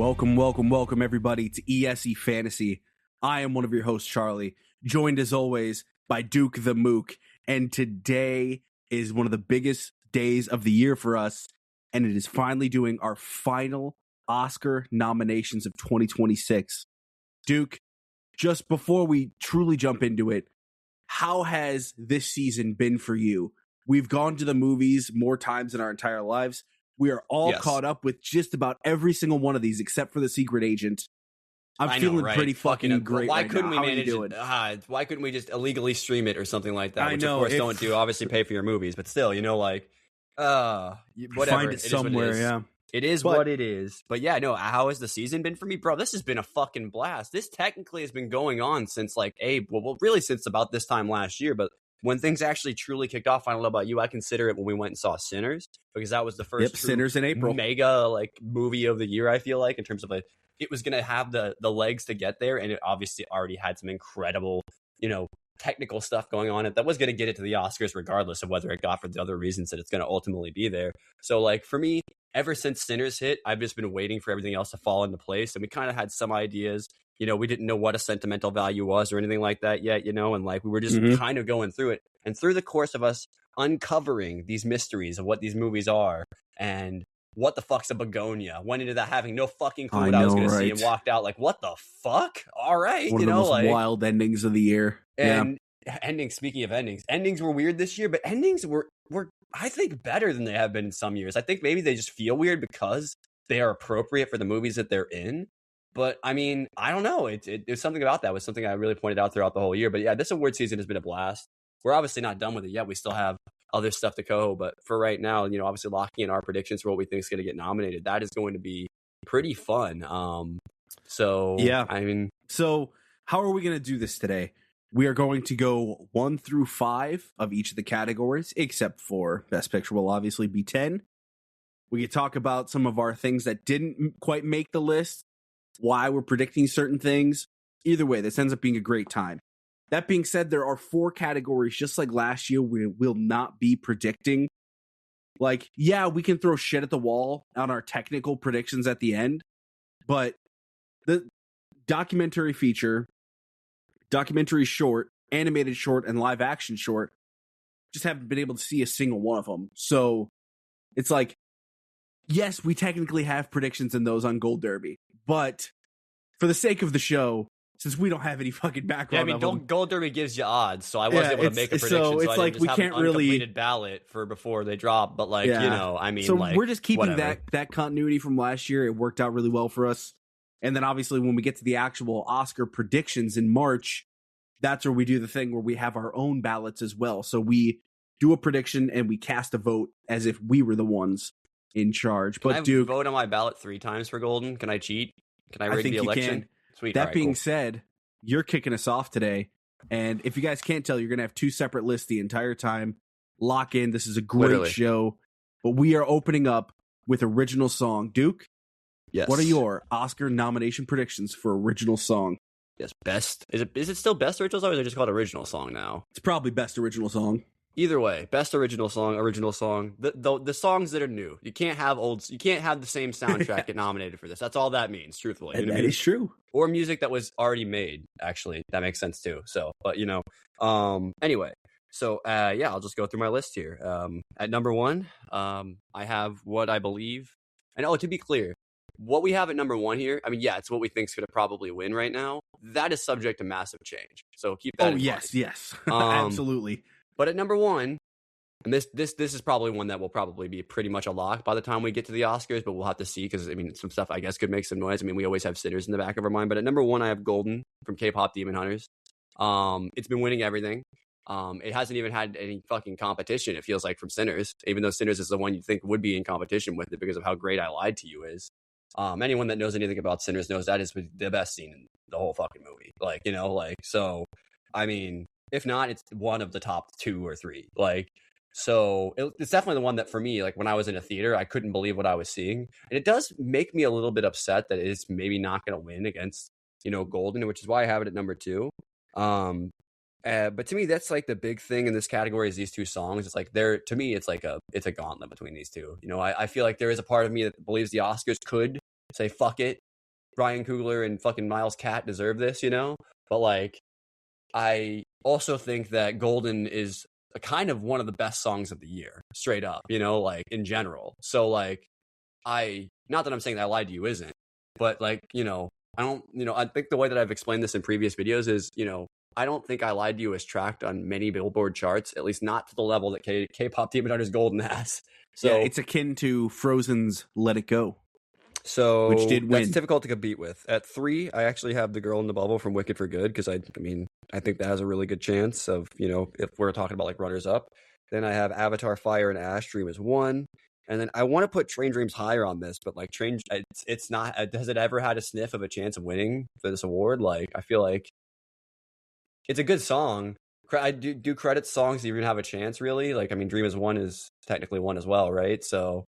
Welcome, everybody, to ESE Fantasy. I am one of your hosts, Charlie, joined as always by Duke the Mook, and today is one of the biggest days of the year for us, and it is finally doing our final Oscar nominations of 2026. Duke, just before we truly jump into it, how has this season been for you? We've gone to the movies more times in our entire lives. We are all caught up with just about every single one of these except for The Secret Agent. I'm feeling pretty fucking great. Why right couldn't now. we manage it? Why couldn't we just illegally stream it or something like that? Which of course don't do. Obviously, pay for your movies, but still, whatever. Find it somewhere. Yeah, it is what it is. But yeah, no. How has the season been for me, bro? This has been a fucking blast. This technically has been going on since really since about this time last year, but. When things actually truly kicked off, I don't know about you, I consider it when we went and saw Sinners, because that was the first Sinners in April mega movie of the year, I feel like, in terms of it was going to have the legs to get there, and it obviously already had some incredible, technical stuff going on it that was going to get it to the Oscars regardless of whether it got for the other reasons that it's going to ultimately be there. So for me, ever since Sinners hit, I've just been waiting for everything else to fall into place, and we kind of had some ideas. We didn't know what a sentimental value was or anything like that yet, and we were just kind of going through it. And through the course of us uncovering these mysteries of what these movies are and what the fuck's a begonia, went into that having no fucking clue what I was going to see and walked out like, what the fuck? All right. One of the most wild endings of the year. And endings, speaking of endings were weird this year, but endings were I think better than they have been in some years. I think maybe they just feel weird because they are appropriate for the movies that they're in. But I mean, I don't know. It was something about that. It was something I really pointed out throughout the whole year. But yeah, this award season has been a blast. We're obviously not done with it yet. We still have other stuff to go. But for right now, obviously locking in our predictions for what we think is going to get nominated, that is going to be pretty fun. So how are we going to do this today? We are going to go 1 through 5 of each of the categories, except for Best Picture will obviously be 10. We could talk about some of our things that didn't quite make the list, why we're predicting certain things. Either way, this ends up being a great time. That being said, there are 4 categories, just like last year, we will not be predicting. We can throw shit at the wall on our technical predictions at the end, but the documentary feature, documentary short, animated short, and live action short just haven't been able to see a single one of them. So it's yes, we technically have predictions in those on Gold Derby, but for the sake of the show, since we don't have any fucking background, Gold Derby gives you odds, so I wasn't able to make a prediction. So it's I didn't we have can't an really uncompleted ballot for before they drop. But we're just keeping that continuity from last year. It worked out really well for us. And then obviously when we get to the actual Oscar predictions in March, that's where we do the thing where we have our own ballots as well. So we do a prediction and we cast a vote as if we were the ones in charge. Can I vote on my ballot 3 times for Golden? Can I cheat? Can I rig the election? Sweet. That being said, you're kicking us off today. And if you guys can't tell, you're going to have 2 separate lists the entire time. Lock in. This is a great show. But we are opening up with original song. Duke? Yes. What are your Oscar nomination predictions for original song? Yes, best. Is it still best original song, or is it just called original song now? It's probably best original song. Either way, best original song. The songs that are new. You can't have the same soundtrack get nominated for this. That's all that means, truthfully. And that is true. Or music that was already made, actually. That makes sense too. So, but anyway. So, I'll just go through my list here. At number 1, I have what I believe. And to be clear, what we have at number 1 here, I mean, it's what we think is going to probably win right now. That is subject to massive change. So keep that in mind. Yes. Absolutely. But at number 1, and this is probably one that will probably be pretty much a lock by the time we get to the Oscars, but we'll have to see because, some stuff I guess could make some noise. We always have Sinners in the back of our mind. But at number 1, I have Golden from K-pop Demon Hunters. It's been winning everything. It hasn't even had any fucking competition, it feels like, from Sinners, even though Sinners is the one you'd think would be in competition with it because of how great I Lied to You is. Anyone that knows anything about Sinners knows that is the best scene in the whole fucking movie. So, if not, it's one of the top 2 or 3. So it's definitely the one that for me, when I was in a theater, I couldn't believe what I was seeing. And it does make me a little bit upset that it's maybe not going to win against, Golden, which is why I have it at number 2. But to me, that's the big thing in this category is these 2 songs. It's to me, it's a gauntlet between these 2. I feel like there is a part of me that believes the Oscars could say, fuck it, Ryan Coogler and fucking Miles Catt deserve this, you know? But like, I also think that Golden is a kind of one of the best songs of the year, straight up, you know, like in general. So like, not that I'm saying that I Lied to You isn't, but like, you know, I think the way that I've explained this in previous videos is, you know, I don't think I Lied to You is tracked on many Billboard charts, at least not to the level that K-pop Demon Hunters Golden has. So yeah, it's akin to Frozen's Let It Go. So which did win. That's difficult to compete with. At 3, I actually have The Girl in the Bubble from Wicked for Good because I mean, I think that has a really good chance of, you know, if we're talking about like runners up. Then I have Avatar, Fire, and Ash Dream as 1. And then I want to put Train Dreams higher on this, but like it's not. Has it ever had a sniff of a chance of winning for this award? Like, I feel like it's a good song. I do credit songs even have a chance, really. Like, I mean, Dream is 1 is technically 1 as well, right? So,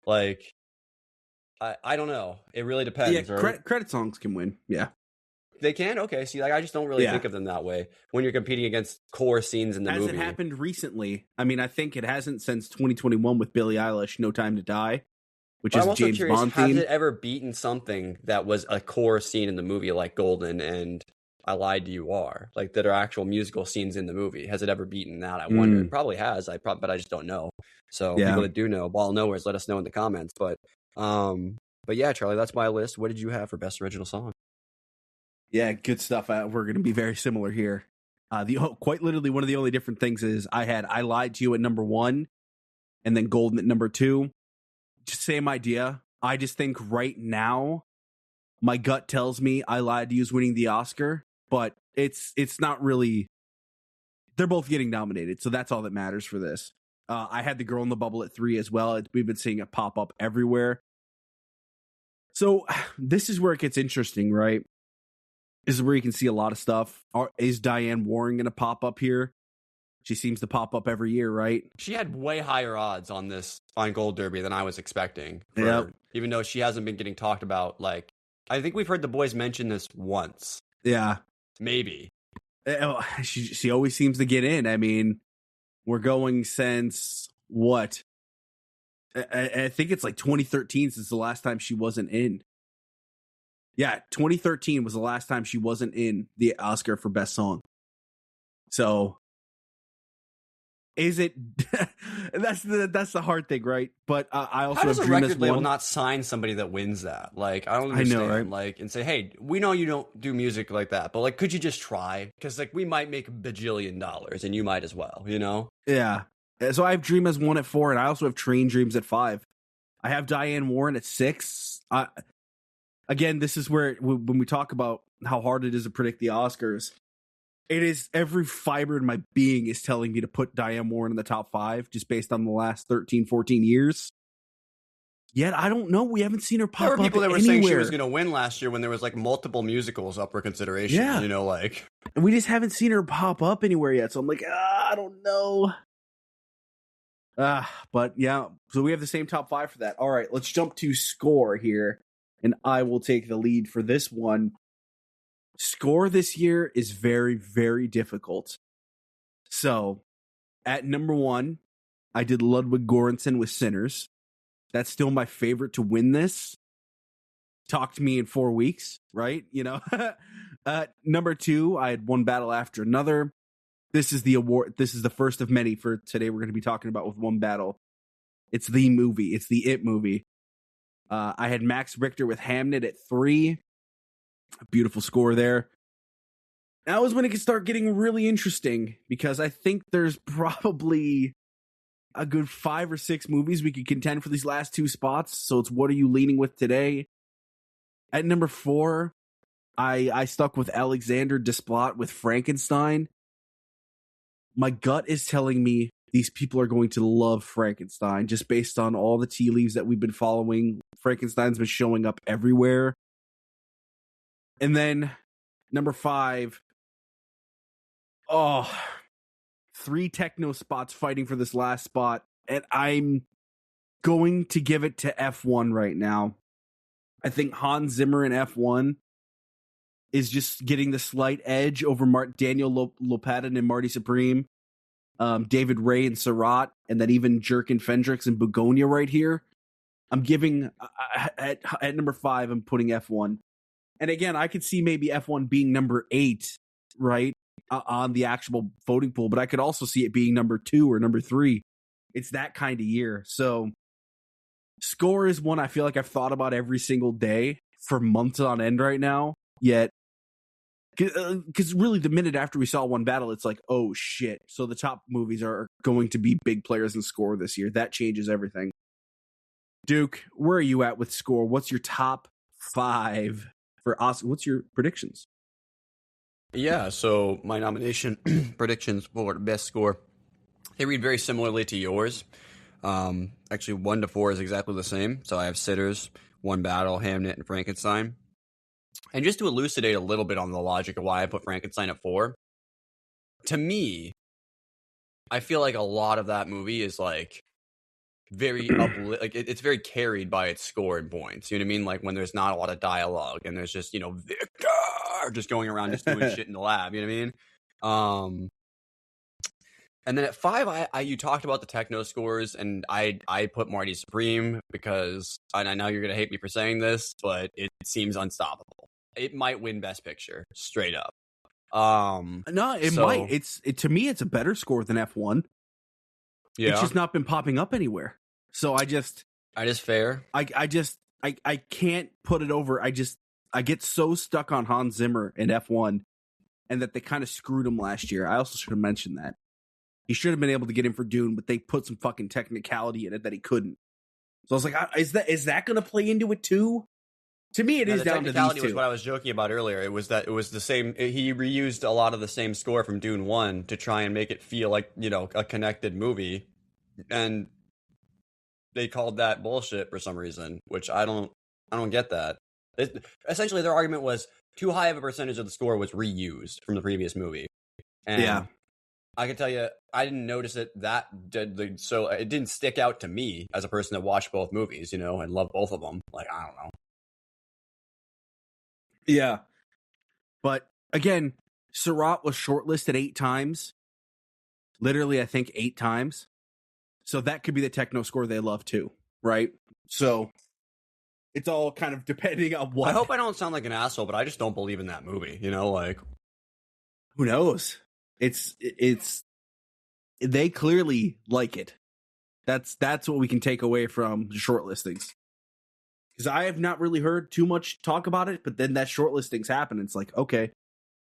like, I don't know. It really depends. Yeah, right? credit songs can win. Yeah, they can. Okay, see, like I just don't really think of them that way when you're competing against core scenes in the movie. Has it happened recently? I mean, I think it hasn't since 2021 with Billie Eilish, "No Time to Die," which is a James Bond theme. Has it ever beaten something that was a core scene in the movie, like Golden and I Lied to You Are, like that are actual musical scenes in the movie? Has it ever beaten that? I wonder. It probably has. But I just don't know. So people that do know, ball knowers, let us know in the comments. But yeah, Charlie, that's my list. What did you have for best original song? Yeah, good stuff. We're going to be very similar here. Quite literally, one of the only different things is I had I Lied to You at number 1, and then Golden at number 2. Just same idea. I just think right now, my gut tells me I Lied to You is winning the Oscar, but it's not really. They're both getting nominated, so that's all that matters for this. I had The Girl in the Bubble at 3 as well. We've been seeing it pop up everywhere. So this is where it gets interesting, right? This is where you can see a lot of stuff. Is Diane Warren going to pop up here? She seems to pop up every year, right? She had way higher odds on Gold Derby than I was expecting. Yep. Even though she hasn't been getting talked about. Like, I think we've heard the boys mention this once. Yeah. Maybe. She always seems to get in. I mean, we're going since what? I think it's like 2013 since the last time she wasn't in. Yeah, 2013 was the last time she wasn't in the Oscar for Best Song. So, is it? that's the hard thing, right? But I also how does have a record label not sign somebody that wins that? Like, I don't understand. I know, right? Like, and say, hey, we know you don't do music like that, but like, could you just try? Because like, we might make $1 bajillion, and you might as well, you know? Yeah. So I have Dream as 1 at 4, and I also have Train Dreams at 5. I have Diane Warren at 6. Again, this is where when we talk about how hard it is to predict the Oscars, it is every fiber in my being is telling me to put Diane Warren in the top 5 just based on the last 13, 14 years. Yet, I don't know. We haven't seen her pop up anywhere. There were people that were anywhere. saying she was going to win last year when there was like multiple musicals up for consideration. Yeah. You know, like. And we just haven't seen her pop up anywhere yet. So I'm like, I don't know. But yeah, so we have the same top 5 for that. All right, let's jump to score here, and I will take the lead for this one. Score this year is very, very difficult. So, at number 1, I did Ludwig Göransson with Sinners. That's still my favorite to win this. Talk to me in 4 weeks, right? You know. Number 2, I had One Battle After Another. This is the award. This is the first of many for today. We're going to be talking about with One Battle. It's the movie. It's the It movie. I had Max Richter with Hamnet at 3. A beautiful score there. That was when it could start getting really interesting because I think there's probably a good 5 or 6 movies we could contend for these last 2 spots. So it's what are you leaning with today? At number 4, I stuck with Alexander Desplat with Frankenstein. My gut is telling me these people are going to love Frankenstein just based on all the tea leaves that we've been following. Frankenstein's been showing up everywhere. And then number 5, 3 techno spots fighting for this last spot. And I'm going to give it to F1 right now. I think Hans Zimmer in F1 is just getting the slight edge over Daniel Lopatin and Marty Supreme, David Ray and Surratt, and then even Jerkin Fendrix and Begonia right here. I'm giving, at number 5, I'm putting F1. And again, I could see maybe F1 being number 8, right, on the actual voting pool, but I could also see it being number 2 or number 3. It's that kind of year. So Score is one I feel like I've thought about every single day for months on end right now. Yet, because really the minute after we saw One Battle, it's like, oh shit. So the top movies are going to be big players in Score this year. That changes everything. Duke, where are you at with Score? What's your top 5 for Oscar? What's your predictions? Yeah, so my nomination predictions for best score, they read very similarly to yours. Actually, 1 to 4 is exactly the same. So I have Sitters, One Battle, Hamnet, and Frankenstein. And just to elucidate a little bit on the logic of why I put Frankenstein at 4, to me, I feel like a lot of that movie is like very like it's very carried by its score and points. You know what I mean? Like when there's not a lot of dialogue and there's just, Victor just going around just doing shit in the lab. You know what I mean? And then at 5, you talked about the techno scores, and I put Marty Supreme because, and I know you're gonna hate me for saying this, but it seems unstoppable. It might win Best Picture, straight up. No, it might. To me, it's a better score than F1. Yeah. It's just not been popping up anywhere. So I just fair. I can't put it over. I get so stuck on Hans Zimmer in F1, and that they kind of screwed him last year. I also should have mentioned that. He should have been able to get him for Dune, but they put some fucking technicality in it that he couldn't. So I was like, is that going to play into it too? To me, it is down to these two. Technicality was what I was joking about earlier. It was the same. He reused a lot of the same score from Dune 1 to try and make it feel like, a connected movie. And they called that bullshit for some reason, which I don't get that. Essentially, their argument was too high of a percentage of the score was reused from the previous movie. And yeah. I can tell you, I didn't notice it so it didn't stick out to me as a person that watched both movies, and loved both of them. Like, I don't know. Yeah. But again, Seurat was shortlisted 8 times. Literally, I think 8 times. So that could be the techno score they love too, right? So it's all kind of depending on what. I hope I don't sound like an asshole, but I just don't believe in that movie, like. Who knows? It's they clearly like it. That's what we can take away from the shortlistings. Because I have not really heard too much talk about it, but then that shortlistings happen. It's like, okay,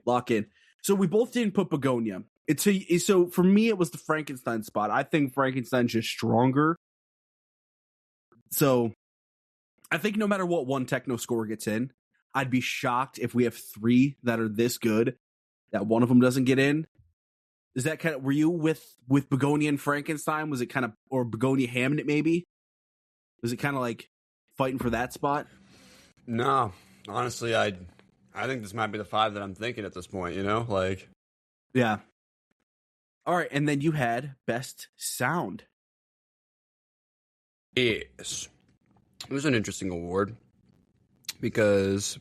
lock in. So we both didn't put Begonia. So for me, it was the Frankenstein spot. I think Frankenstein's just stronger. So I think no matter what one techno score gets in, I'd be shocked if we have 3 that are this good that one of them doesn't get in. Is that kind of, were you with Begonia and Frankenstein? Was it kind of, or Begonia Hamnet maybe? Was it kind of like fighting for that spot? No, honestly, I think this might be the 5 that I'm thinking at this point, like. Yeah. All right. And then you had Best Sound. Yes. It was an interesting award because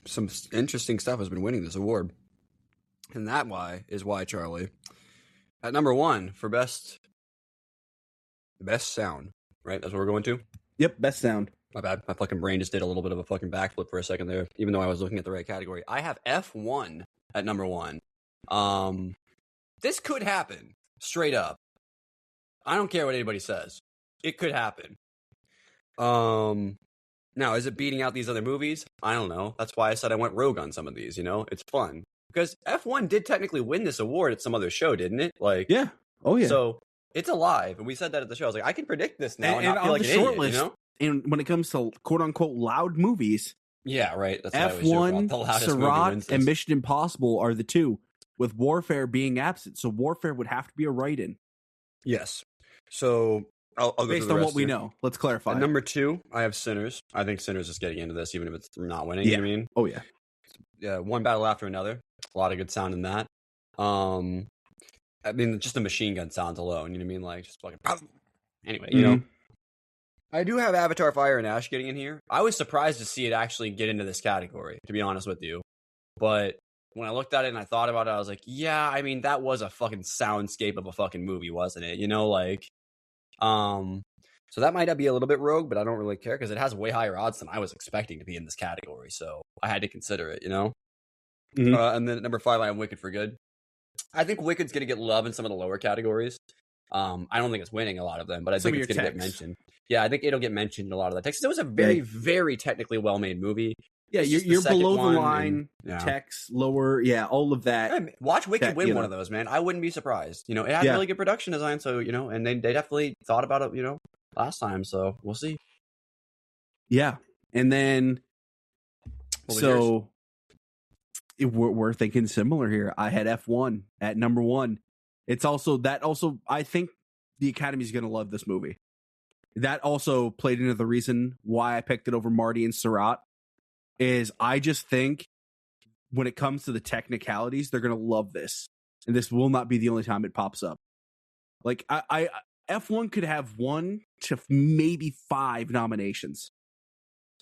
some interesting stuff has been winning this award. And that is why, Charlie, at number 1 for best sound, right? That's what we're going to? Yep, best sound. My bad. My fucking brain just did a little bit of a fucking backflip for a second there, even though I was looking at the right category. I have F1 at number 1. This could happen, straight up. I don't care what anybody says. It could happen. Now, is it beating out these other movies? I don't know. That's why I said I went rogue on some of these, It's fun. Because F1 did technically win this award at some other show, didn't it? Like, yeah. Oh, yeah. So it's alive. And we said that at the show. I was like, I can predict this now and not feel like an idiot, list, And when it comes to quote-unquote loud movies, yeah, right. That's F1, Seurat, and Mission Impossible are the 2, with Warfare being absent. So Warfare would have to be a write-in. Yes. So I'll go based on what we know. Let's clarify. At number 2, I have Sinners. I think Sinners is getting into this, even if it's not winning. Yeah. You know what I mean? Oh, yeah. Yeah, one battle after another. A lot of good sound in that. I mean, just the machine gun sounds alone. You know what I mean? Like, just fucking. Anyway, you know. I do have Avatar: Fire and Ash getting in here. I was surprised to see it actually get into this category, to be honest with you. But when I looked at it and I thought about it, I was like, yeah, I mean, that was a fucking soundscape of a fucking movie, wasn't it? So that might be a little bit rogue, but I don't really care because it has way higher odds than I was expecting to be in this category. So I had to consider it, you know? Mhm. And then at number 5, I have Wicked for Good. I think Wicked's going to get love in some of the lower categories. I don't think it's winning a lot of them, but I Some think of it's your going to get texts. mentioned. Yeah, I think it'll get mentioned in a lot of the texts. It was a very, very technically well-made movie. Yeah, It's just the you're second below the one, line, and, yeah. text, lower, yeah, all of that. Yeah, watch Wicked that, win you one know. of those, man. I wouldn't be surprised. You know, it had Yeah. really good production design, so, you know, and they definitely thought about it, you know, last time, so we'll see. Yeah. And then, What was yours? so we're thinking similar here. I had F1 at number 1. It's also, I think the Academy's going to love this movie. That also played into the reason why I picked it over Marty and Surratt, is I just think when it comes to the technicalities, they're going to love this. And this will not be the only time it pops up. Like, I F1 could have 1 to maybe 5 nominations.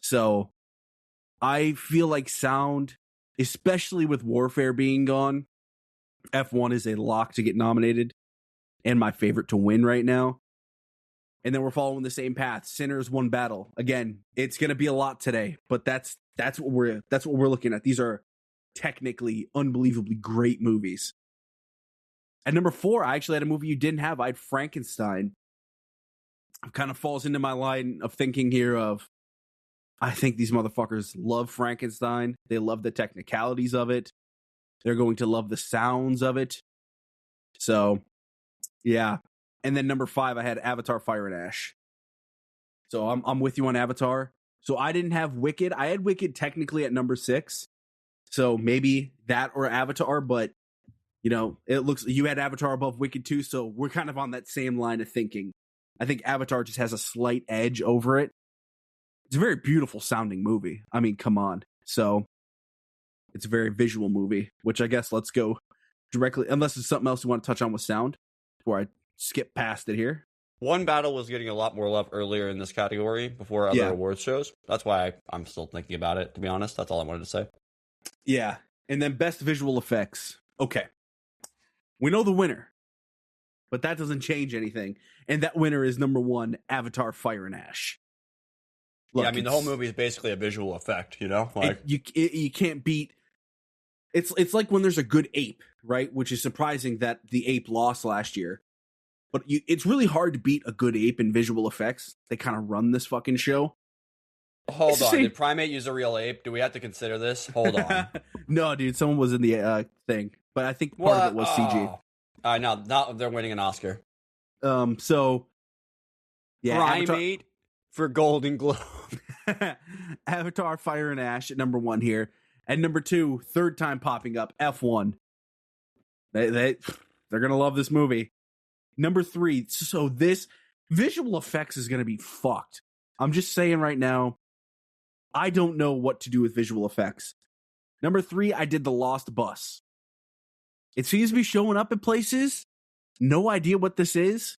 So I feel like sound, especially with Warfare being gone, F1 is a lock to get nominated and my favorite to win right now. And then we're following the same path. Sinners, One Battle. Again, it's going to be a lot today, but that's what we're looking at. These are technically unbelievably great movies. At number 4, I actually had a movie you didn't have. I had Frankenstein. It kind of falls into my line of thinking here of, I think these motherfuckers love Frankenstein. They love the technicalities of it. They're going to love the sounds of it. So, yeah. And then number 5, I had Avatar: Fire and Ash. So I'm with you on Avatar. So I didn't have Wicked. I had Wicked technically at number 6. So maybe that or Avatar, but you know, it looks, you had Avatar above Wicked too, so we're kind of on that same line of thinking. I think Avatar just has a slight edge over it. It's a very beautiful sounding movie. I mean, come on. So it's a very visual movie, which I guess let's go directly, unless there's something else you want to touch on with sound before I skip past it here. One Battle was getting a lot more love earlier in this category before other awards shows. That's why I'm still thinking about it, to be honest. That's all I wanted to say. Yeah. And then best visual effects. Okay. We know the winner, but that doesn't change anything. And that winner is number 1, Avatar: Fire and Ash. Look, yeah, I mean, the whole movie is basically a visual effect, you know? Like you can't beat. It's like when there's a good ape, right? Which is surprising that the ape lost last year. But it's really hard to beat a good ape in visual effects. They kind of run this fucking show. Hold on. Did Primate use a real ape? Do we have to consider this? Hold on. No, dude. Someone was in the thing. But I think part of it was CG. No, they're winning an Oscar. So, yeah. Primate for Golden Globe. Avatar: Fire and Ash at number 1 here. And number 2, third time popping up, F1. They're going to love this movie. Number 3, so this visual effects is going to be fucked. I'm just saying right now, I don't know what to do with visual effects. Number 3, I did The Lost Bus. It seems to be showing up at places. No idea what this is.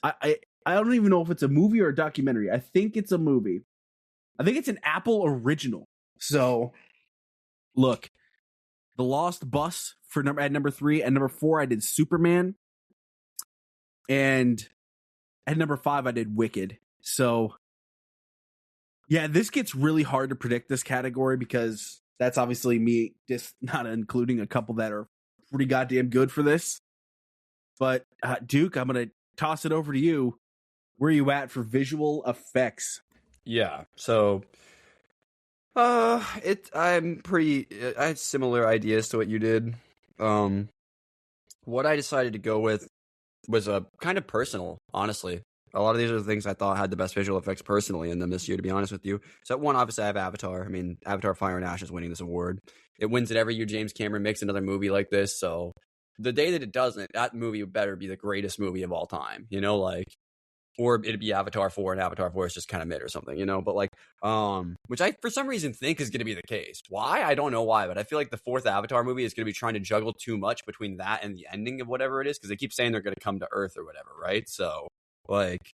I don't even know if it's a movie or a documentary. I think it's a movie. I think it's an Apple original. So, look, The Lost Bus at number 3, and number 4, I did Superman. And at number 5, I did Wicked. So, yeah, this gets really hard to predict, this category, because that's obviously me just not including a couple that are pretty goddamn good for this. But, Duke, I'm going to toss it over to you. Where are you at for visual effects? Yeah, so I had similar ideas to what you did. What I decided to go with was a kind of personal, honestly. A lot of these are the things I thought had the best visual effects personally in them this year, to be honest with you. So at 1, obviously, I have Avatar. I mean, Avatar: Fire and Ash is winning this award. It wins it every year James Cameron makes another movie like this. So the day that it doesn't, that movie better be the greatest movie of all time. You know, like, or it'd be Avatar 4, and Avatar 4 is just kind of mid or something, you know? But like, which I, for some reason, think is going to be the case. Why? I don't know why, but I feel like the 4th Avatar movie is going to be trying to juggle too much between that and the ending of whatever it is, because they keep saying they're going to come to Earth or whatever, right? So, like,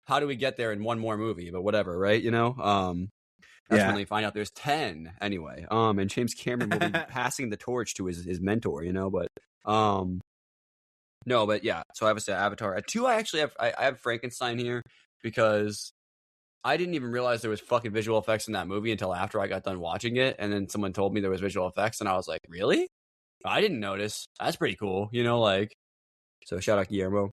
how do we get there in one more movie? But whatever, right? You know? That's when they find out there's 10 anyway. And James Cameron will be passing the torch to his mentor, you know? But, No, but yeah. So I have Avatar. At 2, I actually have I have Frankenstein here because I didn't even realize there was fucking visual effects in that movie until after I got done watching it, and then someone told me there was visual effects, and I was like, really? I didn't notice. That's pretty cool, like. So shout out Guillermo.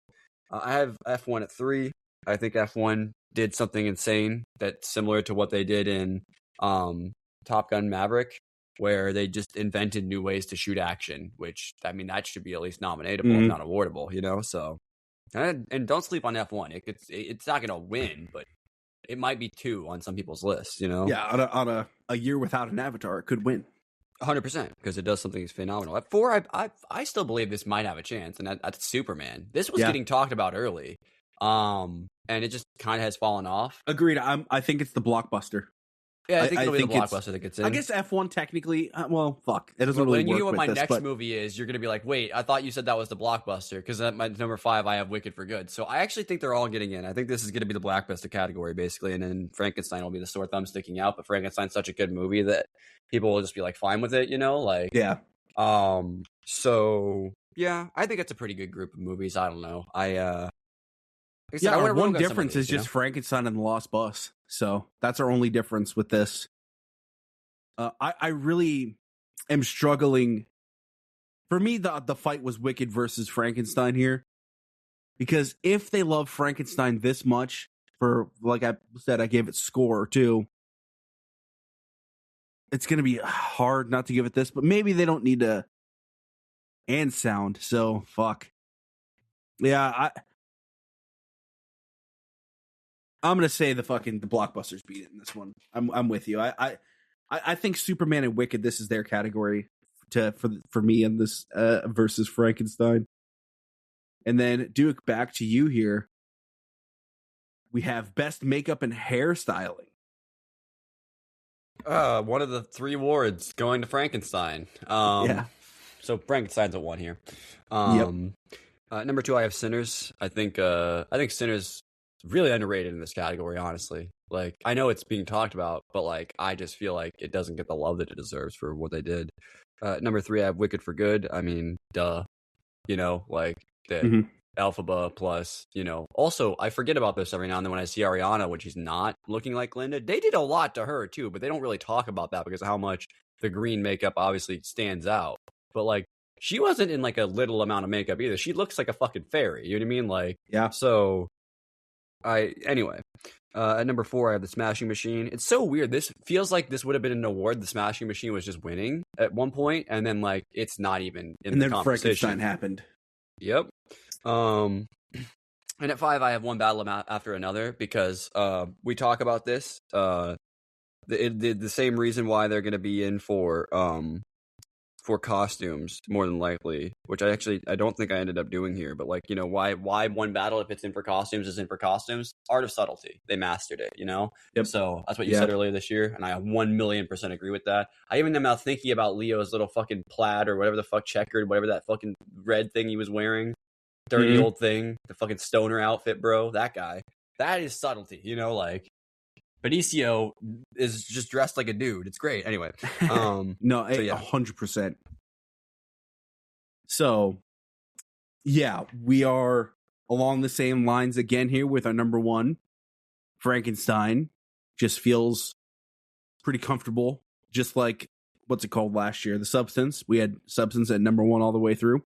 I have F1 at 3. I think F1 did something insane that's similar to what they did in Top Gun Maverick, where they just invented new ways to shoot action, which, I mean, that should be at least nominatable, if not awardable, so. And don't sleep on F1. It's not going to win, but it might be 2 on some people's lists, Yeah, on a year without an Avatar, it could win. 100%, because it does something phenomenal. At 4, I still believe this might have a chance, and that's Superman. This was getting talked about early, and it just kind of has fallen off. Agreed. I think it's the blockbuster. Yeah, I think it'll be the blockbuster that gets in. I guess F1 technically, fuck. It doesn't really work. When you know what my this, next movie is, you're going to be like, wait, I thought you said that was the blockbuster, because at my number 5, I have Wicked for Good. So I actually think they're all getting in. I think this is going to be the blockbuster category, basically, and then Frankenstein will be the sore thumb sticking out, but Frankenstein's such a good movie that people will just be, like, fine with it, like... Yeah. So, yeah, I think it's a pretty good group of movies. I don't know. Our one difference is just Frankenstein and the Lost Bus. So that's our only difference with this. I really am struggling. For me, the fight was Wicked versus Frankenstein here. Because if they love Frankenstein this much, for, like I said, I gave it score too, it's going to be hard not to give it this, but maybe they don't need to. And sound, so fuck. Yeah, I'm gonna say the blockbusters beat it in this one. I'm with you. I think Superman and Wicked, this is their category for me in this versus Frankenstein. And then Duke, back to you here. We have best makeup and hairstyling. One of the 3 awards going to Frankenstein. Yeah. So Frankenstein's at 1 here. Number 2, I have Sinners. I think Sinners is really underrated in this category, honestly. Like, I know it's being talked about, but like, I just feel like it doesn't get the love that it deserves for what they did. Number 3, I have Wicked for Good. I mean, duh. Like the Elphaba plus, Also, I forget about this every now and then when I see Ariana when she's not looking like Glinda. They did a lot to her too, but they don't really talk about that because of how much the green makeup obviously stands out. But like, she wasn't in like a little amount of makeup either. She looks like a fucking fairy. You know what I mean? Like, yeah. So, anyway, at number 4, I have The Smashing Machine. It's so weird. This feels like this would have been an award. The Smashing Machine was just winning at one point, and then like it's not even in the conversation. Frankenstein happened. Yep. And at 5, I have One Battle After Another because we talk about this. The same reason why they're going to be in for costumes more than likely, which I don't think I ended up doing here, but like, why One Battle, if it's in for costumes, is in for costumes? Art of subtlety. They mastered it, Yep. So that's what you said earlier this year, and I 1,000,000% agree with that. I even am now thinking about Leo's little fucking plaid or whatever the fuck, checkered, whatever that fucking red thing he was wearing, dirty old thing, the fucking stoner outfit, bro. That guy. That is subtlety, like. Benicio is just dressed like a dude. It's great. Anyway. No, 100%. So, yeah, we are along the same lines again here with our number 1. Frankenstein just feels pretty comfortable. Just like, what's it called last year? The Substance. We had Substance at number 1 all the way through.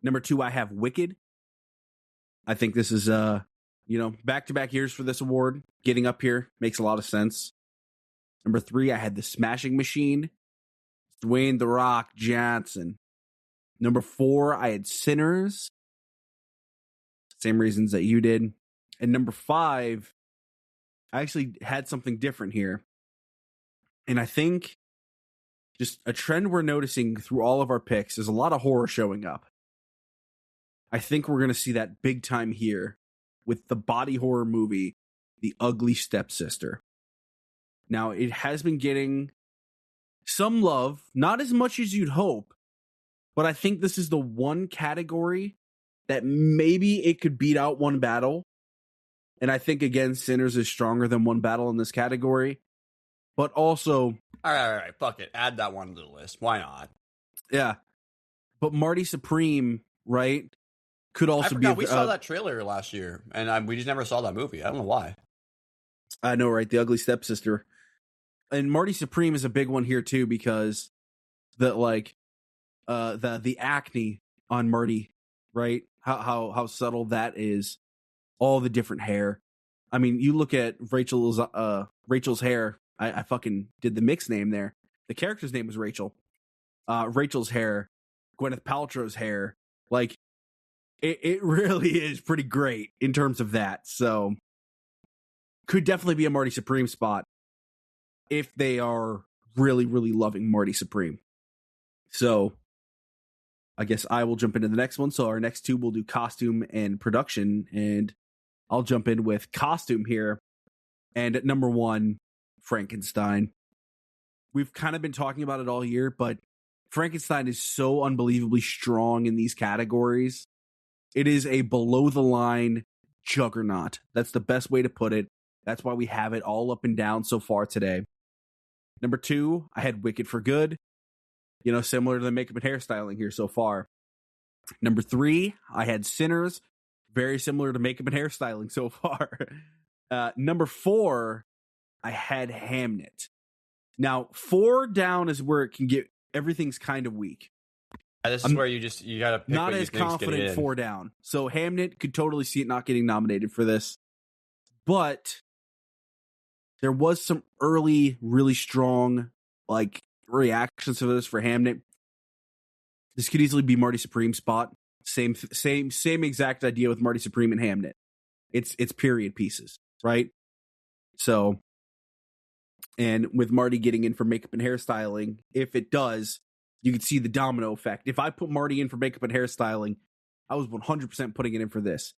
Number 2, I have Wicked. I think this is back-to-back years for this award. Getting up here makes a lot of sense. Number 3, I had The Smashing Machine. Dwayne "The Rock" Johnson. Number 4, I had Sinners. Same reasons that you did. And number 5, I actually had something different here. And I think just a trend we're noticing through all of our picks is a lot of horror showing up. I think we're going to see that big time here with the body horror movie, The Ugly Stepsister. Now, it has been getting some love, not as much as you'd hope, but I think this is the one category that maybe it could beat out One Battle. And I think, again, Sinners is stronger than One Battle in this category. But also... All right, fuck it. Add that one to the list. Why not? Yeah. But Marty Supreme right? Could I also be. forgot we saw that trailer last year, and we just never saw that movie. I don't know why. I know, right? The Ugly Stepsister. And Marty Supreme is a big one here too, because the acne on Marty, right? How subtle that is. All the different hair. I mean, you look at Rachel's hair. I fucking did the mix name there. The character's name was Rachel. Rachel's hair, Gwyneth Paltrow's hair, like it really is pretty great in terms of that. So could definitely be a Marty Supreme spot if they are really, really loving Marty Supreme. So I guess I will jump into the next one. So our next two will do costume and production, and I'll jump in with costume here. And at number one, Frankenstein. We've kind of been talking about it all year, but Frankenstein is so unbelievably strong in these categories. It is a below the line juggernaut. That's the best way to put it. That's why we have it all up and down so far today. Number two, I had Wicked for Good. You know, similar to the makeup and hairstyling here so far. Number three, I had Sinners. Very similar to makeup and hairstyling so far. Number four, I had Hamnet. Now, 4 down is where it can get, everything's kind of weak. This is where you gotta pick not as confident 4 down. So Hamnet could totally see it not getting nominated for this. But there was some early, really strong like reactions to this for Hamnet. This could easily be Marty Supreme spot. Same exact idea with Marty Supreme and Hamnet. It's period pieces, right? So, and with Marty getting in for makeup and hairstyling, if it does, you can see the domino effect. If I put Marty in for makeup and hairstyling, I was 100% putting it in for this.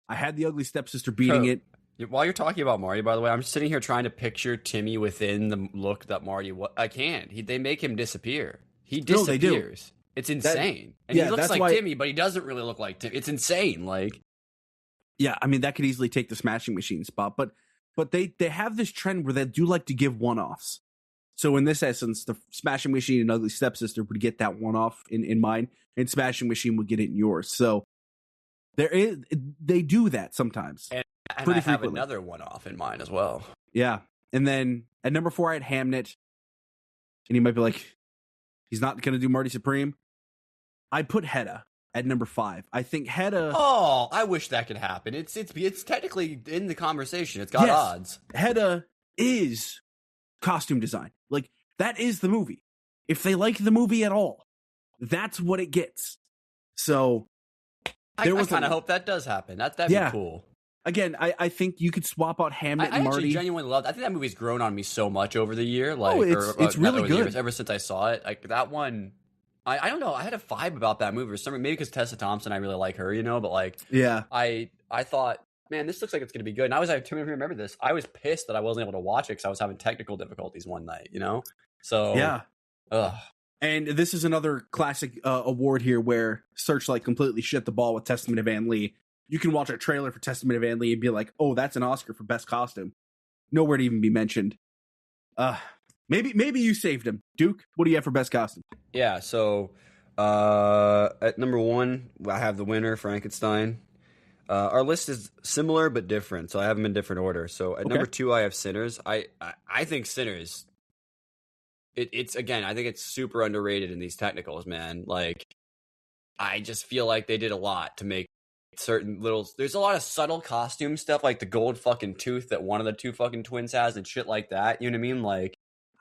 I had the Ugly Stepsister beating it. While you're talking about Marty, by the way, I'm just sitting here trying to picture Timmy within the look that Marty. I can't. They make him disappear. He disappears. No, they do. It's insane. He looks like Timmy, but he doesn't really look like Timmy. It's insane. Like, yeah, I mean that could easily take the Smashing Machine spot, but they have this trend where they do like to give one-offs. So in this essence, the Smashing Machine and Ugly Stepsister would get that one-off in mine, and Smashing Machine would get it in yours. So they do that sometimes. And I have another one-off in mine as well. Yeah. And then at number 4, I had Hamnet. And you might be like, he's not going to do Marty Supreme. I put Hedda at number 5. I think Hedda... Oh, I wish that could happen. It's technically in the conversation. It's got odds. Hedda is costume design. Like, that is the movie. If they like the movie at all, that's what it gets. So... I kind of hope that does happen. That'd be cool. Again, I think you could swap out Hamnet and Marty. I actually genuinely loved it. I think that movie's grown on me so much over the year. Like, it's really good. Years, ever since I saw it. Like, that one, I don't know. I had a vibe about that movie or something. Maybe because Tessa Thompson, I really like her, you know? But, like, yeah, I thought, man, this looks like it's going to be good. And I remember this. I was pissed that I wasn't able to watch it because I was having technical difficulties one night, you know? So, yeah. Ugh. And this is another classic award here where Searchlight completely shit the ball with Testament of Ann Lee. You can watch a trailer for Testament of Ann Lee and be like, oh, that's an Oscar for Best Costume. Nowhere to even be mentioned. Maybe you saved him. Duke, what do you have for Best Costume? Yeah, so at number 1, I have the winner, Frankenstein. Our list is similar but different, so I have them in different order. So at number 2, I have Sinners. I think Sinners... It's again, I think it's super underrated in these technicals, man. Like, I just feel like they did a lot to make certain little. There's a lot of subtle costume stuff, like the gold fucking tooth that one of the 2 fucking twins has, and shit like that. You know what I mean? Like,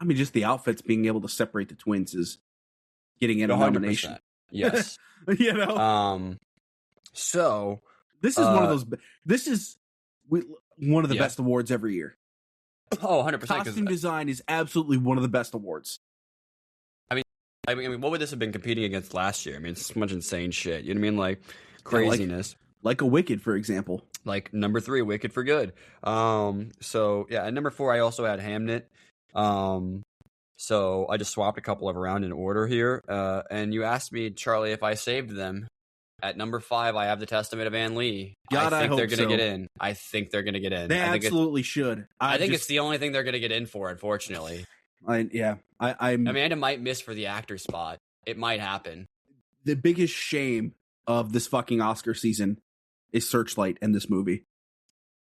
just the outfits being able to separate the twins is getting a nomination. Yes, you know. So this is one of those. This is one of the best awards every year. Oh, 100%. Costume design is absolutely one of the best awards. I mean, what would this have been competing against last year? I mean, it's so much insane shit. You know what I mean? Like, craziness. Like a Wicked, for example. Like number 3, Wicked for Good. So yeah, at number 4, I also had Hamnet. So I just swapped a couple of around in order here. And you asked me, Charlie, if I saved them. At number 5, I have the Testament of Ann Lee. God, I think hope they're going to so. get in. I think they're going to get in. They absolutely should. I think it's the only thing they're going to get in for, unfortunately. I'm Amanda might miss for the actor spot. It might happen. The biggest shame of this fucking Oscar season is Searchlight and this movie.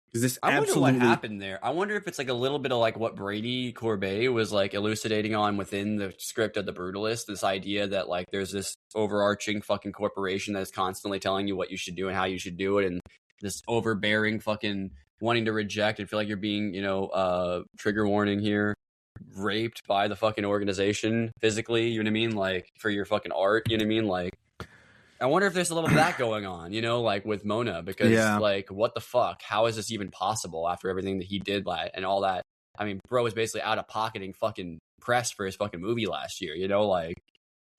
Because this I absolutely wonder what happened there. I wonder if it's like a little bit of like what Brady Corbet was like elucidating on within the script of The Brutalist. This idea that like there's this overarching fucking corporation that is constantly telling you what you should do and how you should do it, and this overbearing fucking wanting to reject and feel like you're being, trigger warning here, raped by the fucking organization physically. You know what I mean? Like for your fucking art. You know what I mean? Like. I wonder if there's a little bit of that going on, like with Mona, because like, what the fuck? How is this even possible after everything that he did and all that? I mean, bro was basically out of pocketing fucking press for his fucking movie last year, like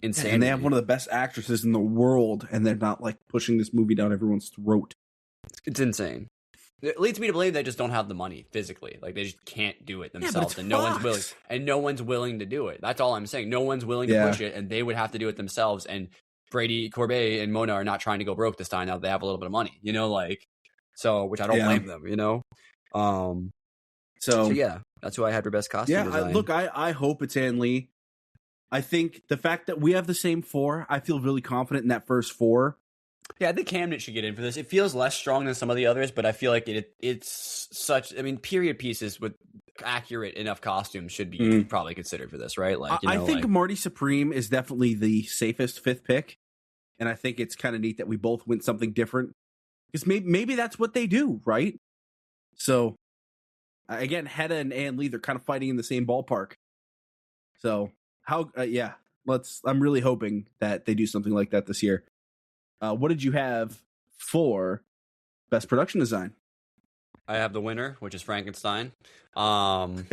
insane. And they have one of the best actresses in the world, and they're not like pushing this movie down everyone's throat. It's insane. It leads me to believe they just don't have the money physically. Like they just can't do it themselves, and no one's willing to do it. That's all I'm saying. No one's willing to push it, and they would have to do it themselves. And Brady Corbet and Mona are not trying to go broke this time now that they have a little bit of money, which I don't blame them, So yeah, that's who I had for best costume design. I hope it's Ann Lee. I think the fact that we have the same 4, I feel really confident in that first 4. Yeah, I think Hamnet should get in for this. It feels less strong than some of the others, but I feel like it's such. I mean, period pieces with accurate enough costumes should be probably considered for this, right? Like, I think Marty Supreme is definitely the safest 5th pick. And I think it's kind of neat that we both went something different, because maybe that's what they do, right? So, again, Hedda and Ann Lee, they're kind of fighting in the same ballpark. So, I'm really hoping that they do something like that this year. What did you have for Best Production Design? I have the winner, which is Frankenstein. Every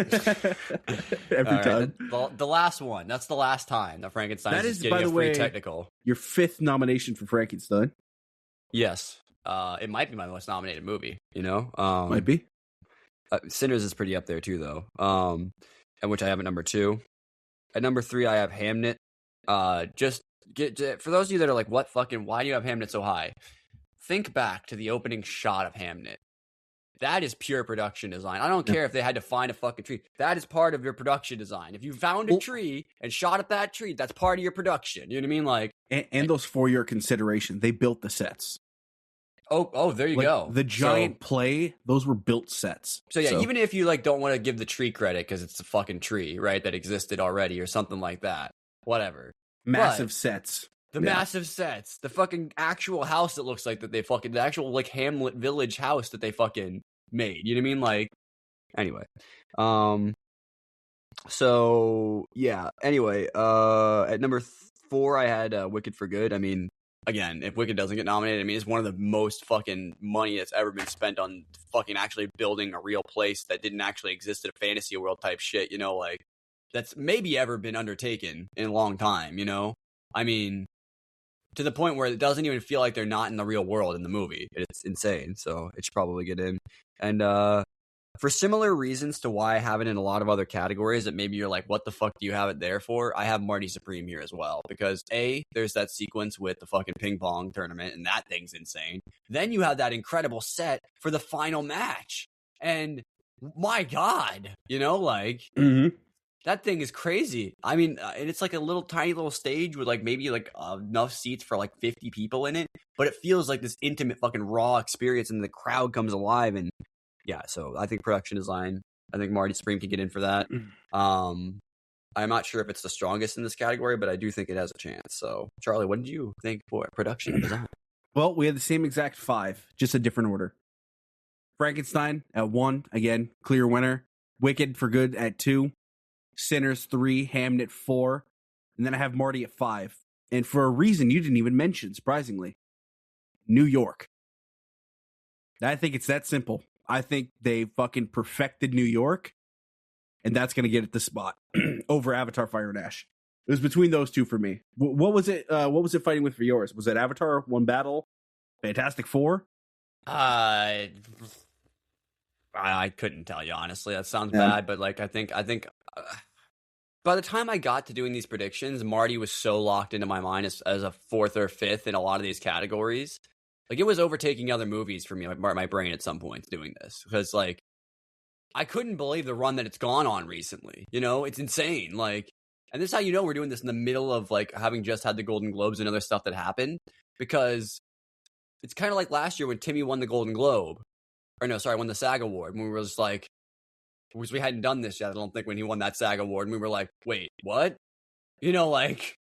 time. The last one. That's the last time that Frankenstein is getting by the a free way, technical. Your 5th nomination for Frankenstein. Yes. It might be my most nominated movie, Might be. Sinners is pretty up there too, though. And which I have at number 2. At number 3, I have Hamnet. For those of you that are like, why do you have Hamnet so high? Think back to the opening shot of Hamnet. That is pure production design. I don't care if they had to find a fucking tree. That is part of your production design. If you found a tree and shot at that tree, that's part of your production. You know what I mean? Like, and those for your consideration, they built the sets. Oh, there you go. The giant play, those were built sets. So even if you like don't want to give the tree credit because it's a fucking tree, right, that existed already or something like that, whatever. Massive sets. Massive sets. The fucking actual house that looks like that they fucking, the actual like Hamlet Village house that they fucking made. You know what I mean? Like, anyway. So yeah. Anyway, at number 4, I had Wicked for Good. I mean, again, if Wicked doesn't get nominated, I mean, it's one of the most fucking money that's ever been spent on fucking actually building a real place that didn't actually exist in a fantasy world type shit. Like that's maybe ever been undertaken in a long time. I mean, to the point where it doesn't even feel like they're not in the real world in the movie. It's insane. So it should probably get in. And for similar reasons to why I have it in a lot of other categories that maybe you're like, what the fuck do you have it there for? I have Marty Supreme here as well. Because A, there's that sequence with the fucking ping pong tournament, and that thing's insane. Then you have that incredible set for the final match. And my God, that thing is crazy. I mean, and it's like a little tiny little stage with like maybe like enough seats for like 50 people in it, but it feels like this intimate fucking raw experience, and the crowd comes alive. And yeah, so I think production design, I think Marty Supreme can get in for that. I'm not sure if it's the strongest in this category, but I do think it has a chance. So Charlie, what did you think for production design? Well, we had the same exact 5, just a different order. Frankenstein at 1, again, clear winner. Wicked for Good at 2. Sinners 3, Hamnet 4, and then I have Marty at 5. And for a reason you didn't even mention, surprisingly, New York. I think it's that simple. I think they fucking perfected New York, and that's going to get it the spot over Avatar: Fire and Ash. It was between those two for me. What was it? What was it fighting with for yours? Was it Avatar: One Battle, Fantastic Four? I couldn't tell you honestly. That sounds bad, but like I think. By the time I got to doing these predictions, Marty was so locked into my mind as a 4th or 5th in a lot of these categories. Like, it was overtaking other movies for me, like my brain at some points doing this. Because, like, I couldn't believe the run that it's gone on recently. It's insane. Like, And this is how you know we're doing this in the middle of like having just had the Golden Globes and other stuff that happened, because it's kind of like last year when Timmy won the Golden Globe, or no, sorry, won the SAG Award. When we were just like, because we hadn't done this yet, I don't think, when he won that SAG Award, and we were like, wait, what? You know, like,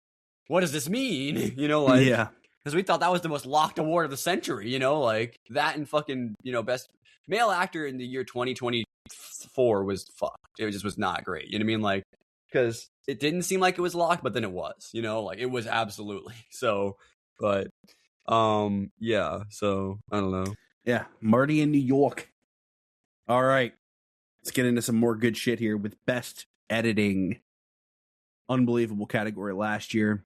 what does this mean? You know, like, yeah, because we thought that was the most locked award of the century. You know, like that and fucking, you know, best male actor in the year 2024 was fucked. It just was not great. You know what I mean? Like, because it didn't seem like it was locked, but then it was. You know, like it was absolutely. So, but yeah. So I don't know. yeah. Marty in New York. All right, let's get into some more good shit here with best editing. Unbelievable category last year,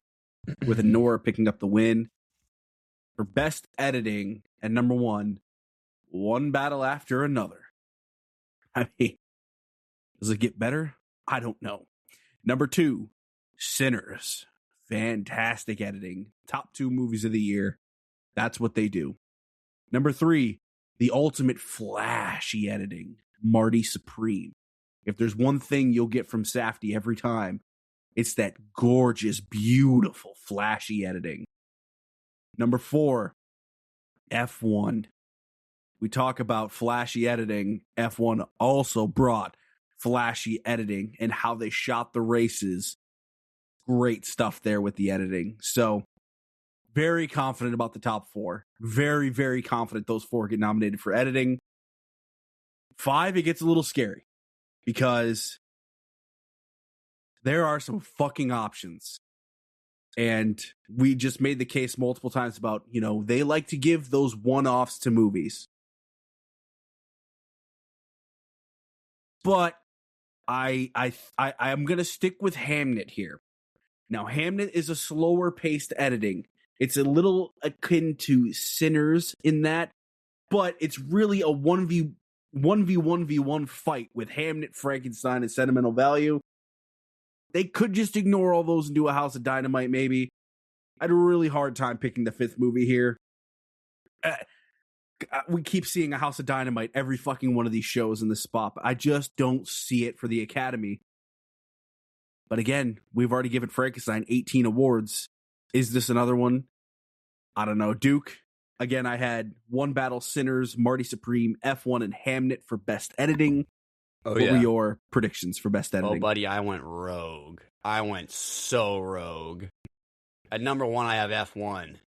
with Nora picking up the win for best editing. And number one battle after another. I mean, does it get better? I don't know. Number two, Sinners. Fantastic editing. Top 2 movies of the year. That's what they do. Number 3, the ultimate flashy editing. Marty Supreme. If there's one thing you'll get from Safdie every time, it's that gorgeous, beautiful, flashy editing. Number 4, F1. We talk about flashy editing. F1 also brought flashy editing and how they shot the races. Great stuff there with the editing. So, very confident about the top 4. Very, very confident those 4 get nominated for editing. 5, it gets a little scary because there are some fucking options. And we just made the case multiple times about, you know, they like to give those one-offs to movies. But I am going to stick with Hamnet here. Now, Hamnet is a slower paced editing. It's a little akin to Sinners in that, but it's really a 1v1v1 fight with Hamnet, Frankenstein, and Sentimental Value. They could just ignore all those and do a House of Dynamite, maybe. I had a really hard time picking the 5th movie here. We keep seeing a House of Dynamite every fucking one of these shows in the spot. I just don't see it for the Academy. But again, we've already given Frankenstein 18 awards. Is this another one? I don't know. Duke, again, I had One Battle, Sinners, Marty Supreme, F1, and Hamnet for best editing. Oh, what were your predictions for best editing? Oh, buddy, I went rogue. I went so rogue. At number 1, I have F1.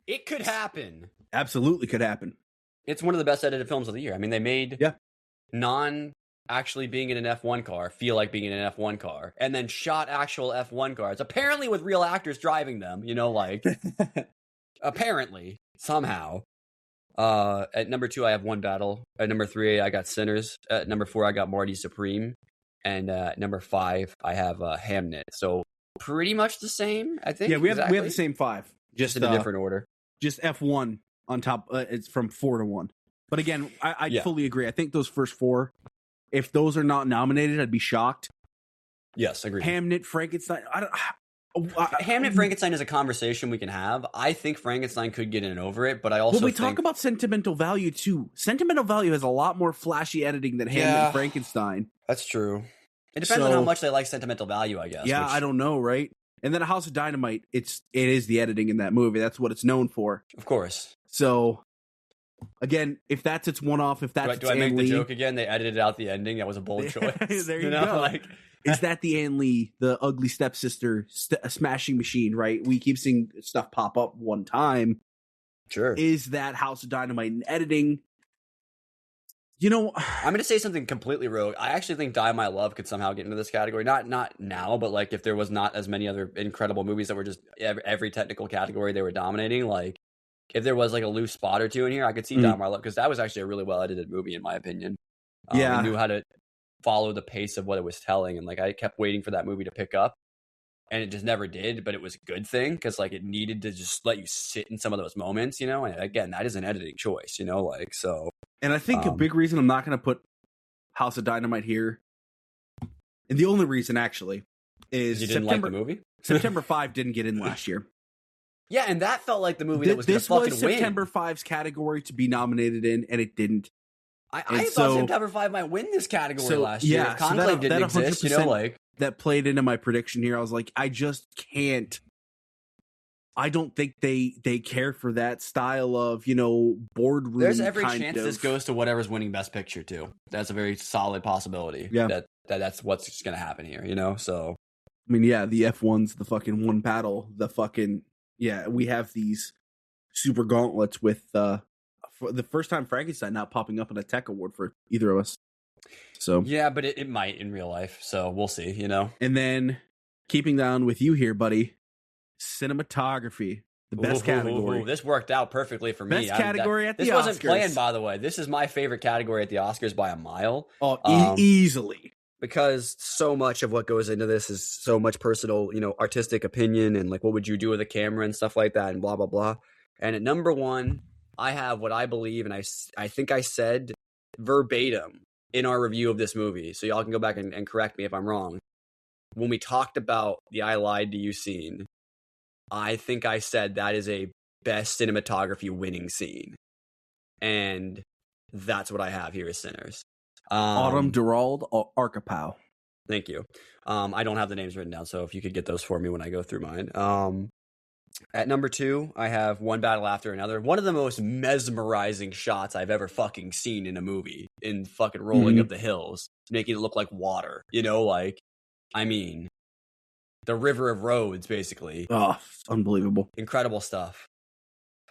It could happen. Absolutely could happen. It's one of the best edited films of the year. I mean, they made non-actually being in an F1 car feel like being in an F1 car, and then shot actual F1 cars, apparently with real actors driving them, you know, like, apparently, somehow. At number 2, I have One Battle. At number 3, I got Sinners. At number 4, I got Marty Supreme. And at number 5, I have Hamnet. So pretty much the same, I think. Yeah, we have the same 5. Just in a different order. Just F1 on top. It's from 4 to 1. But again, I fully agree. I think those first 4, if those are not nominated, I'd be shocked. Yes, agreed. Hamnet, Frankenstein. Hamnet, Frankenstein is a conversation we can have. I think Frankenstein could get in over it, but I also think... talk about Sentimental Value, too. Sentimental Value has a lot more flashy editing than Hamnet and Frankenstein. That's true. It depends on how much they like Sentimental Value, I guess. Yeah, I don't know, right? And then A House of Dynamite, it is the editing in that movie. That's what it's known for. Of course. So, again, if that's its one-off, if that's do I make the joke again? They edited out the ending. That was a bold choice. There you go. Like, is that the Ann Lee, the ugly stepsister smashing machine, right? We keep seeing stuff pop up one time. Sure. Is that House of Dynamite in editing? You know, I'm going to say something completely rogue. I actually think Die My Love could somehow get into this category. Not now, but like if there was not as many other incredible movies that were just every technical category they were dominating, like if there was like a loose spot or two in here, I could see Die My Love, because that was actually a really well edited movie in my opinion. It knew how to follow the pace of what it was telling, and like I kept waiting for that movie to pick up, and it just never did. But it was a good thing because like it needed to just let you sit in some of those moments, you know. And again, that is an editing choice, you know, like so. And I think a big reason I'm not going to put House of Dynamite here, and the only reason actually, is you didn't like the movie. September 5 didn't get in last year. Yeah, and that felt like the movie that was going to fucking win. This was September 5's category to be nominated in, and it didn't. I thought September 5 might win this category last year. If Conclave didn't exist, you know, like... that played into my prediction here. I was like, I just can't. I don't think they care for that style of, boardroom. There's every kind chance of, this goes to whatever's winning Best Picture too. That's a very solid possibility. Yeah. That's what's going to happen here. So. I mean, yeah, the F1's the fucking one battle. We have these super gauntlets with for the first time Frankenstein not popping up in a tech award for either of us. So yeah, but it might in real life. So we'll see. And then keeping down with you here, buddy, cinematography, the best category. This worked out perfectly for me. Best category at the Oscars. This wasn't planned, by the way. This is my favorite category at the Oscars by a mile. Oh, easily. Because so much of what goes into this is so much personal, artistic opinion and like what would you do with a camera and stuff like that and blah, blah, blah. And at number one, I have what I believe, and I think I said verbatim in our review of this movie. So y'all can go back and correct me if I'm wrong. When we talked about the I Lied to You scene, I think I said that is a best cinematography winning scene. And that's what I have here as Sinners. Autumn Durald Arkapow. Thank you. I don't have the names written down, so if you could get those for me when I go through mine. At number two, I have One Battle After Another. One of the most mesmerizing shots I've ever fucking seen in a movie, in fucking Rolling of the Hills, making it look like water. The River of Roads, basically. Oh, unbelievable. Incredible stuff.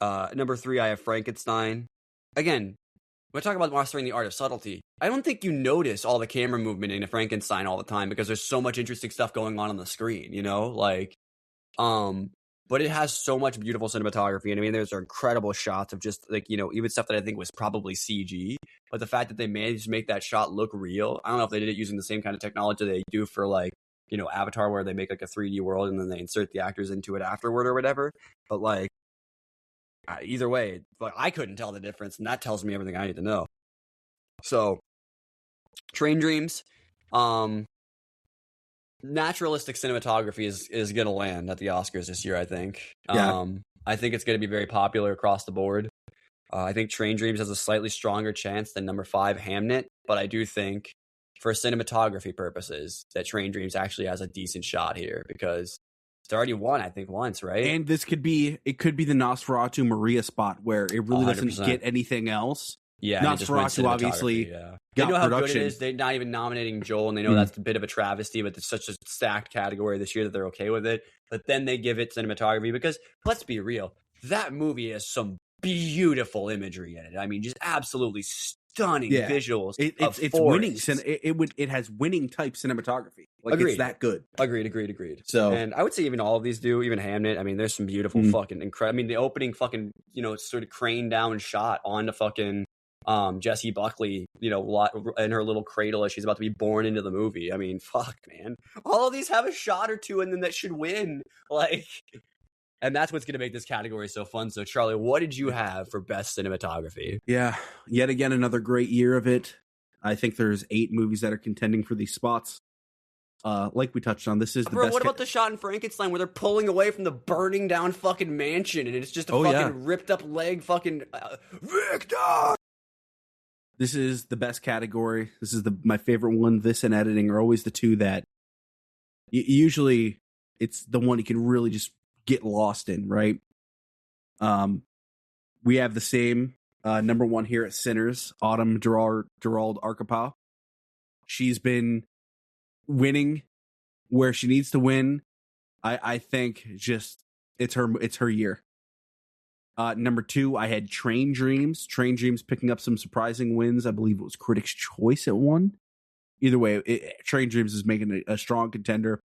Number three, I have Frankenstein. Again, when I talk about mastering the art of subtlety, I don't think you notice all the camera movement in a Frankenstein all the time because there's so much interesting stuff going on the screen, but it has so much beautiful cinematography. And there's incredible shots of just even stuff that I think was probably CG, but the fact that they managed to make that shot look real. I don't know if they did it using the same kind of technology they do for Avatar, where they make like a 3D world and then they insert the actors into it afterward or whatever. But either way, I couldn't tell the difference, and that tells me everything I need to know. So, Train Dreams, naturalistic cinematography is going to land at the Oscars this year, I think. Yeah. I think it's going to be very popular across the board. I think Train Dreams has a slightly stronger chance than number 5, Hamnet, but I do think for cinematography purposes that Train Dreams actually has a decent shot here because it's already won, I think, once, right? And this could be the Nosferatu Maria spot where it really 100%. Doesn't get anything else. Yeah, Nosferatu obviously they know how good it is. They're not even nominating Joel, and they know that's a bit of a travesty, but it's such a stacked category this year that they're okay with it. But then they give it cinematography because, let's be real, that movie has some beautiful imagery in it. Just absolutely stunning visuals. It's winning. It has winning type cinematography. Agreed. It's that good. Agreed. So, and I would say even all of these do. Even Hamnet. There's some beautiful fucking incredible. The opening fucking sort of crane down shot onto fucking Jessie Buckley, in her little cradle as she's about to be born into the movie. Fuck, man. All of these have a shot or two in them that should win. And that's what's going to make this category so fun. So, Charlie, what did you have for best cinematography? Yeah, yet again, another great year of it. I think there's 8 movies that are contending for these spots. Like we touched on, this is the best. What about the shot in Frankenstein where they're pulling away from the burning down fucking mansion and it's just a ripped up leg fucking Victor? This is the best category. This is my favorite one. This and editing are always the two that usually it's the one you can really just get lost in, right? We have the same number one here at Sinners, Autumn Durald Arkapow. She's been winning where she needs to win. I think just it's her year. Number 2, I had Train Dreams. Train Dreams picking up some surprising wins. I believe it was Critics' Choice at one. Either way, Train Dreams is making a strong contender.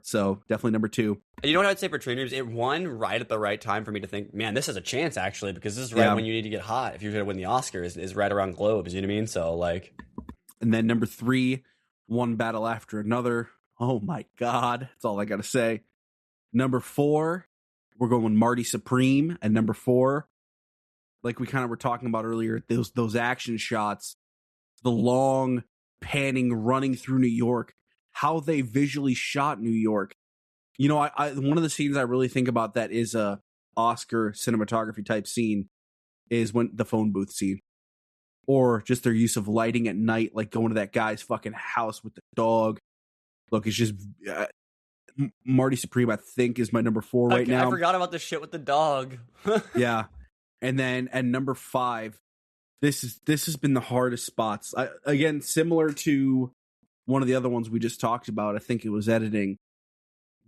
So definitely number 2. You know what I'd say for Train Dreams? It won right at the right time for me to think, man, this has a chance actually, because this is right when you need to get hot. If you're going to win the Oscars, is right around Globes. You know what I mean? So and then number 3, One Battle After Another. Oh my God, that's all I got to say. Number 4. We're going Marty Supreme, and number 4, like we kind of were talking about earlier, those action shots, the long panning running through New York, how they visually shot New York. I one of the scenes I really think about that is a Oscar cinematography type scene is when the phone booth scene, or just their use of lighting at night, like going to that guy's fucking house with the dog. look, it's just Marty Supreme, I think, is my number 4 right now. I forgot about the shit with the dog. Yeah. And then at number 5, this has been the hardest spots. Again, similar to one of the other ones we just talked about, I think it was editing.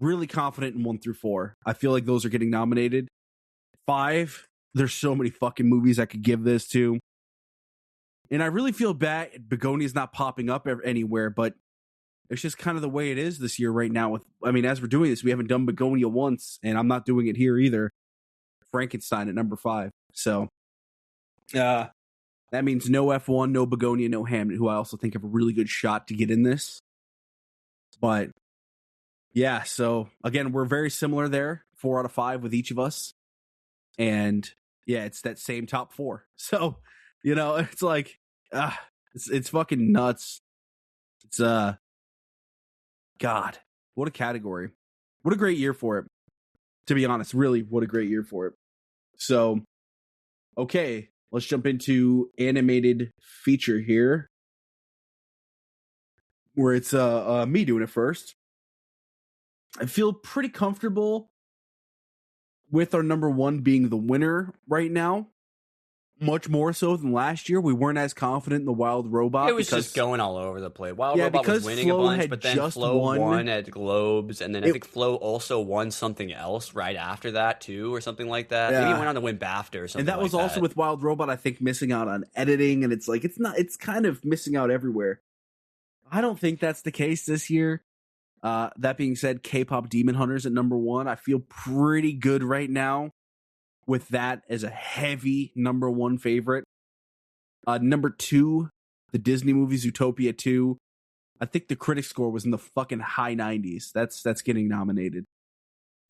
Really confident in 1 through 4. I feel like those are getting nominated. 5, there's so many fucking movies I could give this to. And I really feel bad Begonia's not popping up anywhere, but it's just kind of the way it is this year right now. As we're doing this, we haven't done Begonia once, and I'm not doing it here either. Frankenstein at number 5. So that means no F1, no Begonia, no Hamnet, who I also think have a really good shot to get in this. But yeah, so again, we're very similar there. 4 out of 5 with each of us. And yeah, it's that same top 4. So, it's like, it's fucking nuts. It's, God, what a category. What a great year for it. To be honest, really, what a great year for it. So, okay, let's jump into animated feature here, where it's me doing it first. I feel pretty comfortable with our number 1 being the winner right now. Much more so than last year. We weren't as confident in the Wild Robot. It was just going all over the place. Wild Robot was winning Flo a bunch, but then Flo won at Globes, and then I think Flo also won something else right after that too, or something like that. Yeah. Maybe he went on to win BAFTA or something. And that was also with Wild Robot, I think, missing out on editing, and it's kind of missing out everywhere. I don't think that's the case this year. That being said, K-pop Demon Hunters at number 1. I feel pretty good right now with that as a heavy number 1 favorite. Number 2, the Disney movie Zootopia 2. I think the critic score was in the fucking high 90s. That's getting nominated.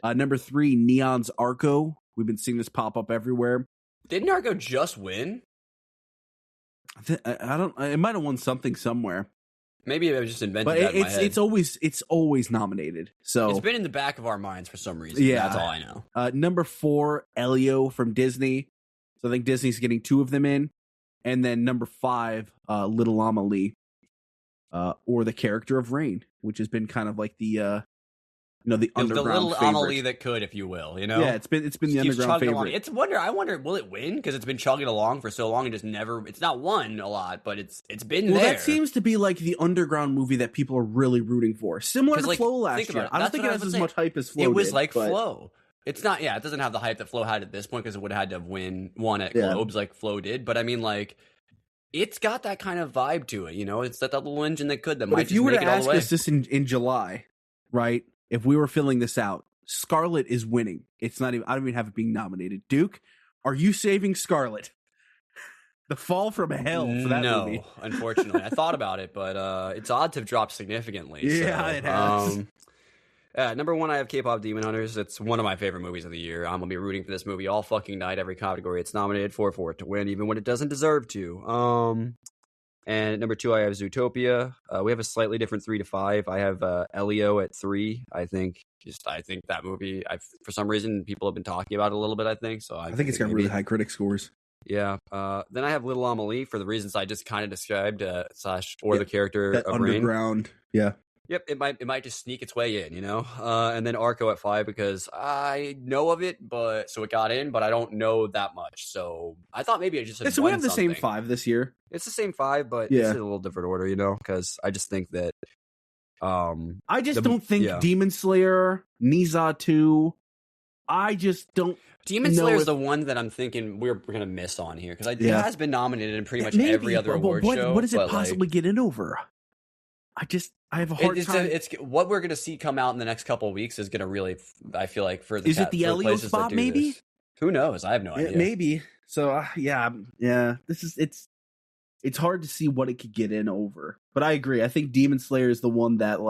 Number 3, Neon's Arco. We've been seeing this pop up everywhere. Didn't Arco just win? I don't. It might have won something somewhere. Maybe I was just invented that in my head. It's always nominated. So it's been in the back of our minds for some reason. Yeah, that's all I know. Number 4, Elio from Disney. So I think Disney's getting 2 of them in, and then number 5, Little Amelie, or the character of Rain, which has been kind of like the underground the little favorite. Amelie that could, if you will, Yeah, it's been the underground favorite. Along. I wonder, will it win? Because it's been chugging along for so long and just never. It's not won a lot, but it's been there. That seems to be like the underground movie that people are really rooting for. Similar to Flow last year. I don't think it has as much hype as Flow. It was like Flow. It's not. Yeah, it doesn't have the hype that Flow had at this point because it would have had to have won at Globes like Flow did. But I mean, like, it's got that kind of vibe to it. It's that little engine that could. That might. If you were to ask us this in July, right? If we were filling this out, Scarlet is winning. It's not even. I don't even have it being nominated. Duke, are you saving Scarlet? The Fall from Hell for that movie. No, unfortunately, I thought about it, but its odds have dropped significantly. Yeah, it has. Number 1, I have K-pop Demon Hunters. It's one of my favorite movies of the year. I'm gonna be rooting for this movie all fucking night, every category it's nominated for it to win, even when it doesn't deserve to. And at number 2, I have Zootopia. We have a slightly different 3 to 5. I have Elio at 3. I think that movie. For some reason, people have been talking about it a little bit. I think so. I think it's got really high critic scores. Yeah. Then I have Little Amelie for the reasons I just kind of described. The character that of underground. Rain. Yeah. Yep, it might just sneak its way in, and then Arco at 5 because I know of it, so it got in, but I don't know that much. So I thought maybe I just had so we have the same 5 this year. It's the same 5, but it's a little different order, because I just think that. I just don't think Demon Slayer, Niza 2. I just don't. Demon Slayer is the one that I'm thinking we're gonna miss on here because it has been nominated in pretty much every other award show. What does it possibly get in over? I have a hard time. It's what we're going to see come out in the next couple of weeks is going to really, I feel like, for the is it the Elio spot? Maybe. This. Who knows? I have no idea. Maybe. So yeah. This is it's hard to see what it could get in over. But I agree. I think Demon Slayer is the one that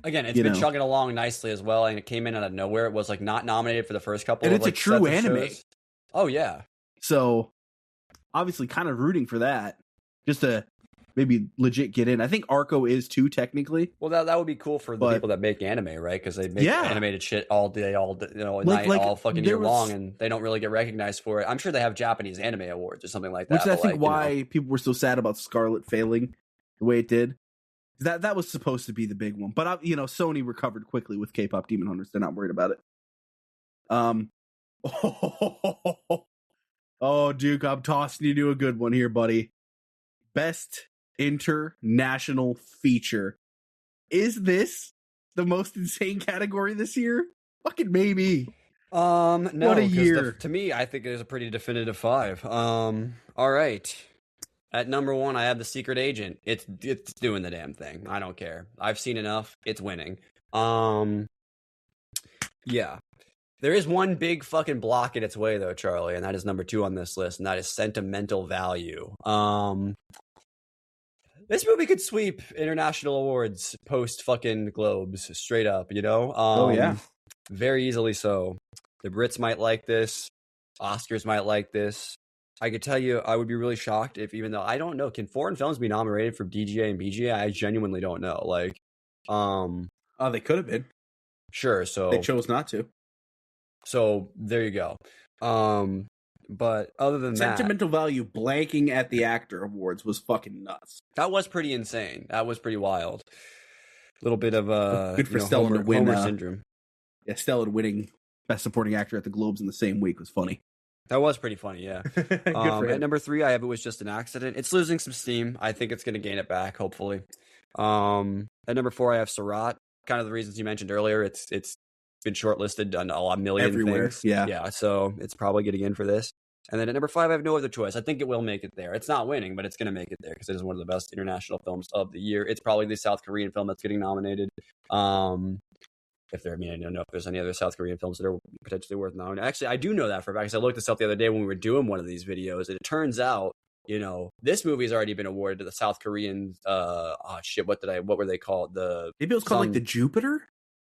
again, it's been chugging along nicely as well, and it came in out of nowhere. It was not nominated for the first couple. And it's a true anime. Shows. Oh yeah. So obviously, kind of rooting for that, just to maybe legit get in. I think Arco is too, technically. Well, that would be cool for the people that make anime, right? Because they make animated shit all day, night, all fucking year long, and they don't really get recognized for it. I'm sure they have Japanese anime awards or something like that. Which I think why people were so sad about Scarlet failing the way it did. That was supposed to be the big one, but Sony recovered quickly with K-pop Demon Hunters. They're not worried about it. Oh, Duke, I'm tossing you to a good one here, buddy. Best international feature. Is this the most insane category this year? Fucking maybe. No, what a year. To me, I think it is a pretty definitive 5. All right. At number 1, I have The Secret Agent. It's doing the damn thing. I don't care. I've seen enough. It's winning. Yeah. There is one big fucking block in its way, though, Charlie, and that is number 2 on this list, and that is Sentimental Value. This movie could sweep international awards post fucking Globes, straight up, Oh, yeah. Very easily so. The Brits might like this. Oscars might like this. I could tell you, I would be really shocked if, even though I don't know, can foreign films be nominated for DGA and BGA? I genuinely don't know. They could have been. Sure. So they chose not to. So there you go. But other than Sentimental Value blanking at the actor awards was fucking nuts. That was pretty insane. That was pretty wild. A little bit of good for Stellan to win Homer syndrome. Yeah, Stellan winning Best Supporting Actor at the Globes in the same week was funny. That was pretty funny, yeah. Good for him. At number 3, I have It Was Just an Accident. It's losing some steam. I think it's going to gain it back, hopefully. At number 4, I have Sarat. Kind of the reasons you mentioned earlier. It's been shortlisted on a million everywhere. Things. Yeah. So it's probably getting in for this. And then at number 5, I have No Other Choice. I think it will make it there. It's not winning, but it's going to make it there because it is one of the best international films of the year. It's probably the South Korean film that's getting nominated. I don't know if there's any other South Korean films that are potentially worth nominating. Actually, I do know that for a fact because I looked this up the other day when we were doing one of these videos, and it turns out, this movie has already been awarded to the South Korean. What were they called? Maybe it was called like the Jupiter.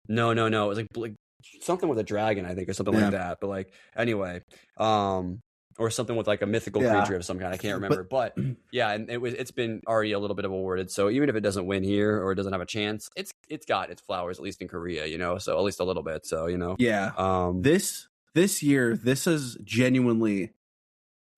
No. It was like something with a dragon, I think, or something like that. But anyway, or something with like a mythical creature of some kind. I can't remember, but yeah, and it's been already a little bit of awarded. So even if it doesn't win here or it doesn't have a chance, it's got its flowers, at least in Korea, so at least a little bit. So yeah. This year, this is genuinely,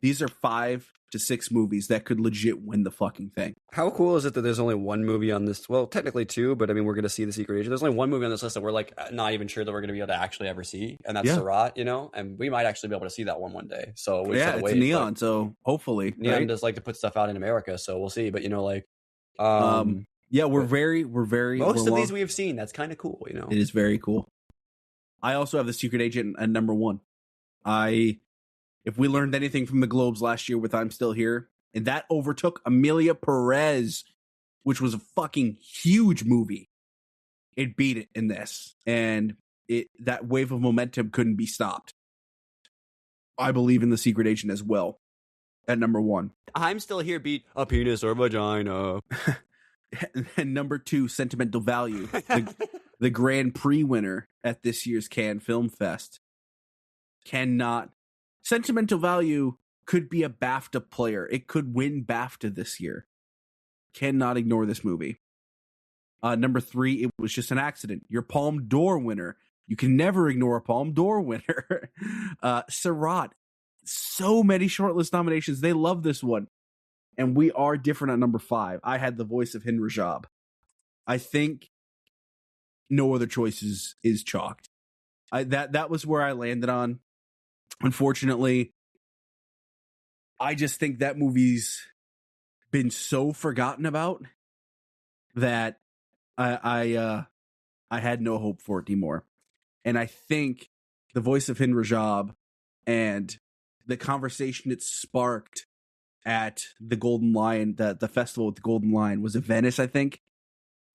these are 5 to 6 movies that could legit win the fucking thing. How cool is it that there's only one movie on this? Well, technically 2, but I mean, we're going to see The Secret Agent. There's only one movie on this list that we're not even sure that we're going to be able to actually ever see, and that's Sarat, and we might actually be able to see that one day. So we it's Neon, so hopefully Neon does like to put stuff out in America, so we'll see. But we're very most of these we have seen. That's kind of cool, It is very cool. I also have The Secret Agent at number 1. If we learned anything from the Globes last year with I'm Still Here, and that overtook Amelia Perez, which was a fucking huge movie. It beat it in this, and that wave of momentum couldn't be stopped. I believe in The Secret Agent as well at number 1. I'm Still Here beat A Penis or Vagina. And number 2, Sentimental Value, the Grand Prix winner at this year's Cannes Film Fest. Sentimental Value could be a BAFTA player. It could win BAFTA this year. Cannot ignore this movie. Number 3, It Was Just an Accident. Your Palme d'Or winner. You can never ignore a Palme d'Or winner. Sarat. So many shortlist nominations. They love this one. And we are different at number 5. I had The Voice of Hind Rajab. I think No Other Choice is chalked. That was where I landed on. Unfortunately, I just think that movie's been so forgotten about that I had no hope for it anymore. And I think The Voice of Hind Rajab and the conversation it sparked at the Golden Lion, the festival with the Golden Lion, was in Venice, I think,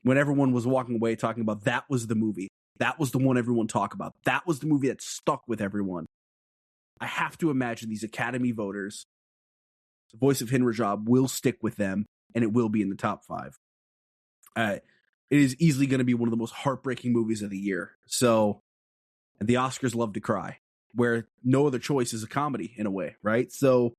when everyone was walking away talking about that was the movie. That was the one everyone talked about. That was the movie that stuck with everyone. I have to imagine these Academy voters, The Voice of Hind Rajab will stick with them, and it will be in the top 5. It is easily going to be one of the most heartbreaking movies of the year. So, and the Oscars love to cry, where No Other Choice is a comedy in a way, right? So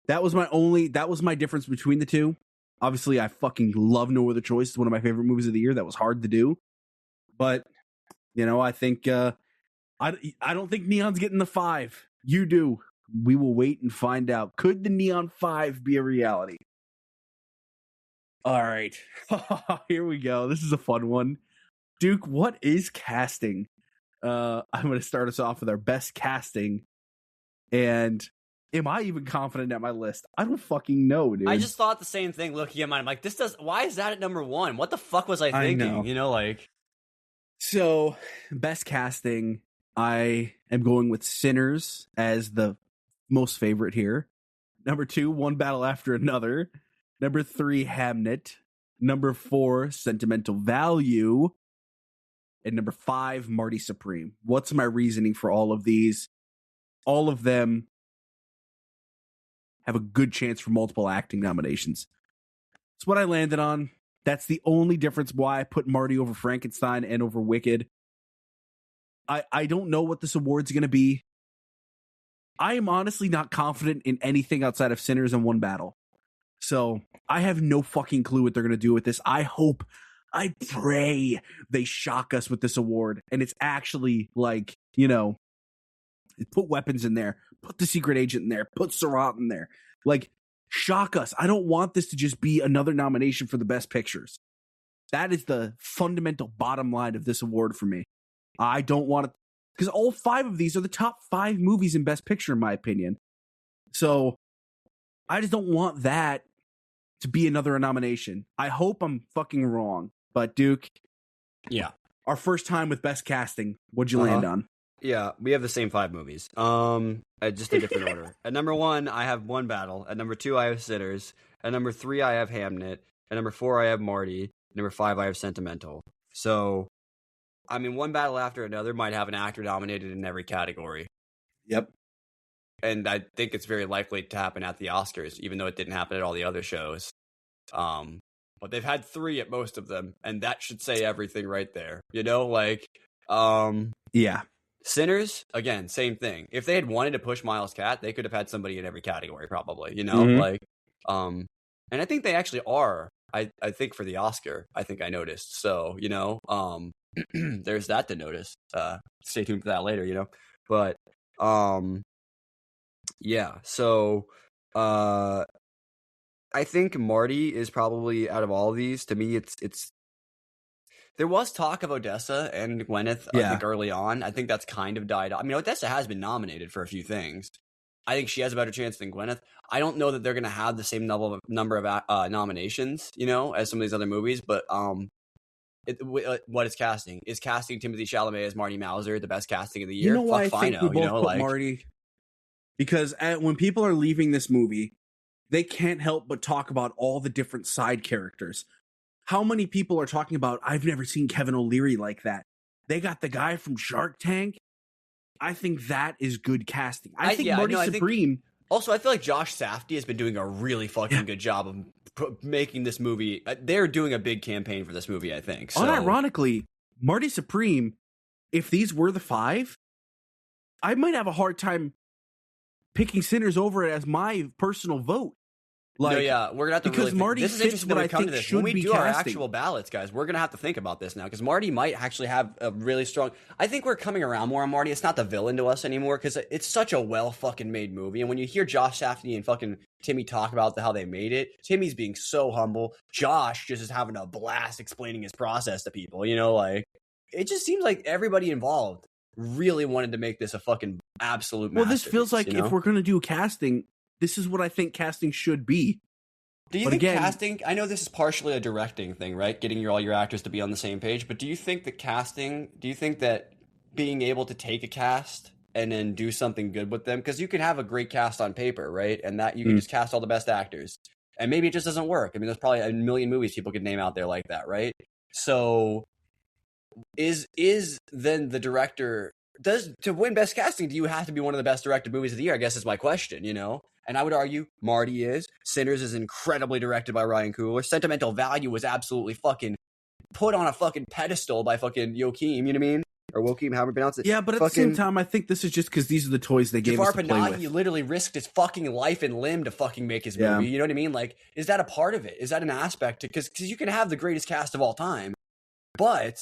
that was my difference between the two. Obviously, I fucking love No Other Choice. It's one of my favorite movies of the year. That was hard to do. But, I think, I don't think Neon's getting the 5. You do. We will wait and find out. Could the Neon 5 be a reality? All right. Here we go. This is a fun one. Duke, what is casting? I'm going to start us off with our best casting. And am I even confident at my list? I don't fucking know, dude. I just thought the same thing looking at mine. I'm like, why is that at number one? What the fuck was I thinking? know. You know, like. So, best casting, I am going with Sinners as the most favorite here. Number 2, One Battle After Another. Number 3, Hamnet. Number 4, Sentimental Value. And number 5, Marty Supreme. What's my reasoning for all of these? All of them have a good chance for multiple acting nominations. It's what I landed on. That's the only difference why I put Marty over Frankenstein and over Wicked. I don't know what this award's going to be. I am honestly not confident in anything outside of Sinners and One Battle. So I have no fucking clue what they're going to do with this. I pray they shock us with this award. And it's actually like, you know, put weapons in there, put the secret agent in there, put Surratt in there. Like, shock us. I don't want this to just be another nomination for the best pictures. That is the fundamental bottom line of this award for me. I don't want it, because all 5 of these are the top 5 movies in Best Picture, in my opinion. So I just don't want that to be another nomination. I hope I'm fucking wrong. But Duke, yeah, our first time with Best Casting, what'd you land on? Yeah, we have the same 5 movies. Just a different order. At number 1, I have One Battle. At number 2, I have Sinners. At number 3, I have Hamnet. At number 4, I have Marty. At number 5, I have Sentimental. So, I mean, One Battle After Another might have an actor nominated in every category. Yep. And I think it's very likely to happen at the Oscars, even though it didn't happen at all the other shows. But they've had 3 at most of them, and that should say everything right there. You know, like, yeah. Sinners, again, same thing. If they had wanted to push Miles Catt, they could have had somebody in every category, probably. You know, like, and I think they actually are. I think for the Oscar, I think I noticed. So, you know, there's that to notice. Stay tuned for that later. You know, but yeah. So, I think Marty is probably out of all of these. To me, it's. There was talk of Odessa and Gwyneth, I think, early on. I think that's kind of died off. I mean, Odessa has been nominated for a few things. I think she has a better chance than Gwyneth. I don't know that they're going to have the same number of nominations, you know, as some of these other movies. But what is casting? Is casting Timothée Chalamet as Marty Mauser the best casting of the year? You know why I think we both put Marty? Because when people are leaving this movie, they can't help but talk about all the different side characters. How many people are talking about, I've never seen Kevin O'Leary like that. They got the guy from Shark Tank. I think that is good casting. I think Marty Supreme. Also, I feel like Josh Safdie has been doing a really fucking good job of making this movie. They're doing a big campaign for this movie, I think. So. Unironically, Marty Supreme, if these were the 5, I might have a hard time picking Sinners over it as my personal vote. Like, no, yeah, we're gonna have to because really Marty this is interesting that we come to this. When we do casting. Our actual ballots, guys, we're gonna have to think about this now because Marty might actually have a really strong. I think we're coming around more on Marty. It's not the villain to us anymore because it's such a well fucking made movie. And when you hear Josh Safdie and fucking Timmy talk about how they made it, Timmy's being so humble. Josh just is having a blast explaining his process to people. You know, like it just seems like everybody involved really wanted to make this a fucking absolute. Well, this feels like if we're gonna do casting, this is what I think casting should be. Do you think casting, I know this is partially a directing thing, right? Getting all your actors to be on the same page, but do you think that being able to take a cast and then do something good with them, because you can have a great cast on paper, right? And that you can just cast all the best actors. And maybe it just doesn't work. I mean, there's probably a million movies people could name out there like that, right? So is then the director, to win best casting, do you have to be one of the best directed movies of the year? I guess is my question, you know? And I would argue Marty is. Sinners is incredibly directed by Ryan Coogler. Sentimental Value was absolutely fucking put on a fucking pedestal by fucking Joachim, you know what I mean? Or Joachim, however you pronounce it. Yeah, but at the same time, I think this is just because these are the toys they gave us to play with. He literally risked his fucking life and limb to fucking make his movie. You know what I mean? Like, is that a part of it? Is that an aspect? Because you can have the greatest cast of all time, but...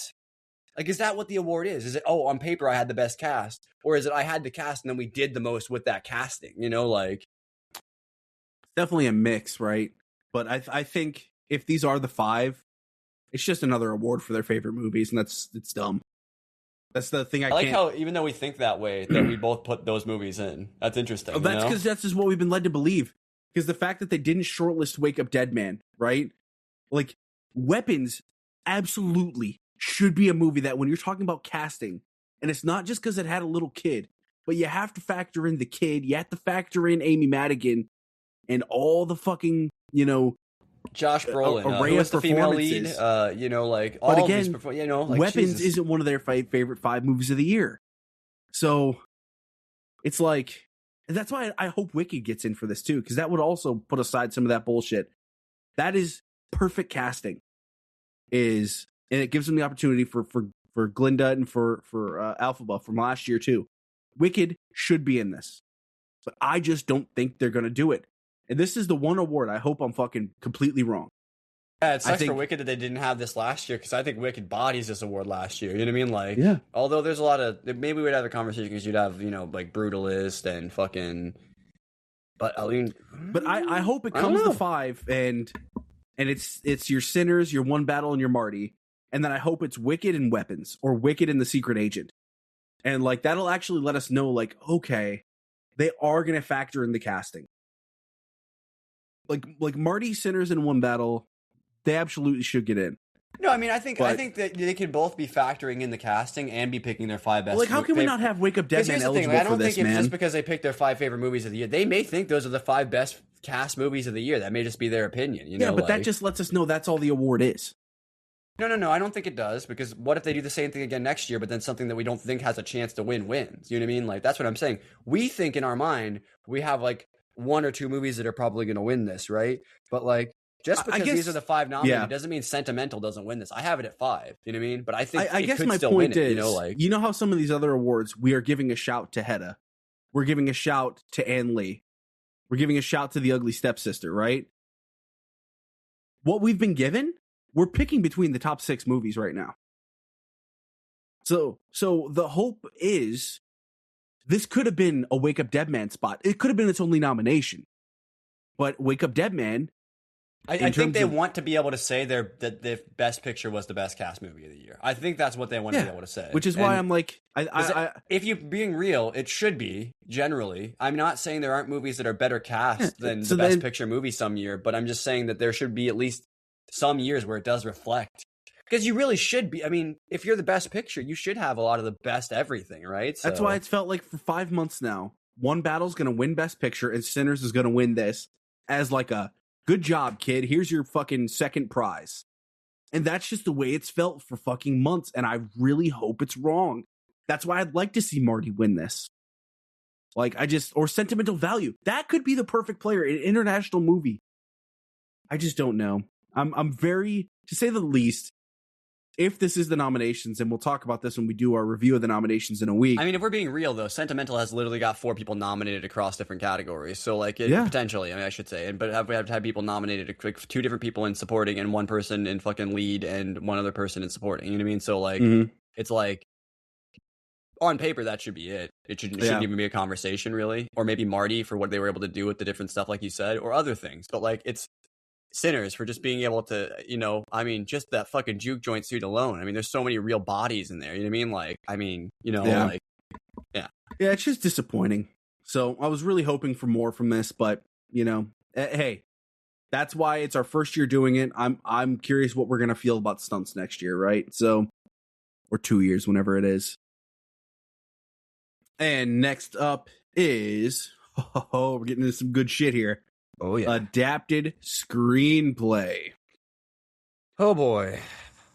like, is that what the award is? Is it, oh, on paper I had the best cast? Or is it I had the cast and then we did the most with that casting? You know, like... definitely a mix, right? But I think if these are the 5, it's just another award for their favorite movies, and it's dumb. That's the thing. I like can't. how even though we think that way, that we both put those movies in. That's interesting. That's because that's just what we've been led to believe. Because the fact that they didn't shortlist Wake Up Dead Man, right? Like, Weapons absolutely should be a movie that when you're talking about casting, and it's not just because it had a little kid, but you have to factor in the kid, you have to factor in Amy Madigan, and all the fucking, Josh Brolin, array who of was the female lead, performances. like But all again, of these, like Weapons Jesus. isn't one of their favorite 5 movies of the year. So it's like, that's why I hope Wicked gets in for this too, because that would also put aside some of that bullshit. That is perfect casting, and it gives them the opportunity for Glinda and for Alphaba from last year too. Wicked should be in this, but I just don't think they're going to do it. And this is the one award I hope I'm fucking completely wrong. Yeah, it sucks think- for Wicked that they didn't have this last year, because I think Wicked bodies this award last year. You know what I mean? Like, Yeah. although there's a lot of, maybe we'd have a conversation because you'd have, like Brutalist and fucking, but I mean, But I hope it I don't comes to know. 5 and it's your Sinners, your One Battle, and your Marty, and then I hope it's Wicked and Weapons, or Wicked and the Secret Agent, and like that'll actually let us know, like, okay, they are gonna factor in the casting. Like Marty, Sinners, and One Battle, they absolutely should get in. no, I mean, I think But- that they could both be factoring in the casting and be picking their 5 best. Like, how can we they- not have Wake Up Dead Because Man here's the thing, eligible I for don't this, think it's man? just because they picked their 5 favorite movies of the year. They may think those are the 5 best cast movies of the year. That may just be their opinion. Yeah, but that just lets us know that's all the award is. No, I don't think it does, because what if they do the same thing again next year, but then something that we don't think has a chance to win wins? You know what I mean? Like, that's what I'm saying. We think in our mind we have like 1 or 2 movies that are probably going to win this, right? But like, just I because guess- these are the 5 nominated yeah. doesn't mean Sentimental doesn't win this. I have it at 5. You know what I mean? But I think I it guess could my still point win it. is, you know how some of these other awards, we are giving a shout to Hedda, we're giving a shout to Ann Lee, we're giving a shout to The Ugly Stepsister, right? What we've been given, we're picking between the top 6 movies right now. So the hope is this could have been a Wake Up Dead Man spot. It could have been its only nomination, but Wake Up Dead Man. I in think terms they of- want to be able to say that the best picture was the best cast movie of the year. I think that's what they want to Yeah, be able to say. which is why And I'm like, if you're being real, it should be generally. I'm not saying there aren't movies that are better cast than so the best then- picture movie some year, but I'm just saying that there should be at least some years where it does reflect. Because you really should be. I mean, if you're the best picture, you should have a lot of the best everything, right? That's why it's felt like for 5 months now, One Battle's going to win Best Picture and Sinners is going to win this as like a good job, kid. Here's your fucking second prize. And that's just the way it's felt for fucking months. And I really hope it's wrong. That's why I'd like to see Marty win this. Like, or Sentimental Value. That could be the perfect player, an international movie. I just don't know. I'm very, to say the least, if this is the nominations, and we'll talk about this when we do our review of the nominations in a week. I mean, if we're being real, though, Sentimental has literally got 4 people nominated across different categories. So, like, Yeah. potentially, I should say. But we have had people nominated, like, 2 different people in supporting and 1 person in fucking lead and 1 other person in supporting. You know what I mean? So, like, Mhm. it's like, on paper, that should be it. It shouldn't even be a conversation, really. Or maybe Marty for what they were able to do with the different stuff, like you said, or other things. But, like, it's Sinners for just being able to, just that fucking juke joint suit alone. I mean, there's so many real bodies in there. You know what I mean? Like, Yeah. like, Yeah, it's just disappointing. So I was really hoping for more from this, but hey, that's why it's our first year doing it. I'm curious what we're gonna feel about stunts next year, right? So, or 2 years, whenever it is. And next up is we're getting into some good shit here. oh yeah. Adapted screenplay. Oh boy.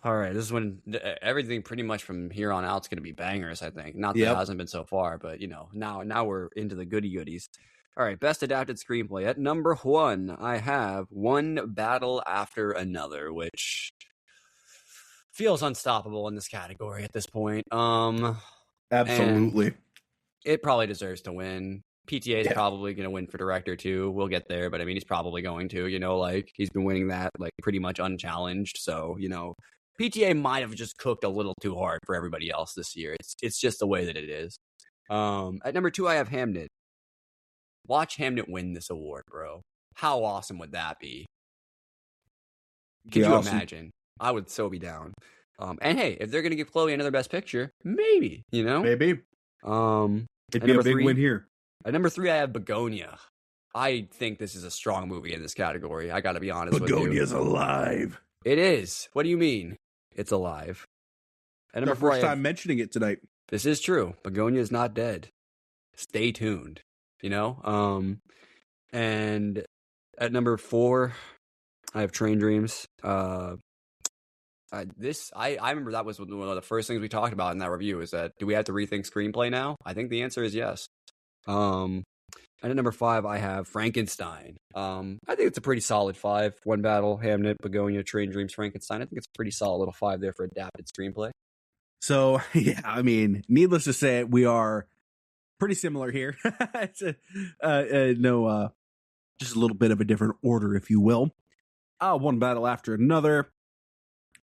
All right, this is when everything pretty much from here on out is going to be bangers, I think. Not that Yep. it hasn't been so far, but now we're into the goody goodies. All right, best adapted screenplay. At number 1, I have One Battle After Another, which feels unstoppable in this category at this point. Absolutely. It probably deserves to win. PTA is Yeah. probably going to win for director too. We'll get there, but I mean, he's probably going to. Like he's been winning that like pretty much unchallenged. So PTA might have just cooked a little too hard for everybody else this year. It's just the way that it is. At number 2, I have Hamnet. Watch Hamnet win this award, bro. How awesome would that be? Could you awesome. imagine? I would so be down. And hey, if they're gonna give Chloe another Best Picture, maybe, you know, Maybe it'd be a big win here. At number 3, I have Begonia. I think this is a strong movie in this category. I got to be honest with you. Begonia's alive. It is. What do you mean? It's alive. At number Our 4, first time mentioning it tonight. this is true. Begonia is not dead. Stay tuned. You know. And at number 4, I have Train Dreams. I remember that was one of the first things we talked about in that review. Is that do we have to rethink screenplay now? I think the answer is yes. And at number 5, I have Frankenstein. I think it's a pretty solid 5. One Battle, Hamnet, Begonia, Train Dreams, Frankenstein. I think it's a pretty solid little 5 there for adapted screenplay. So, yeah, I mean, needless to say, we are pretty similar here. It's just a little bit of a different order, if you will. One battle after another.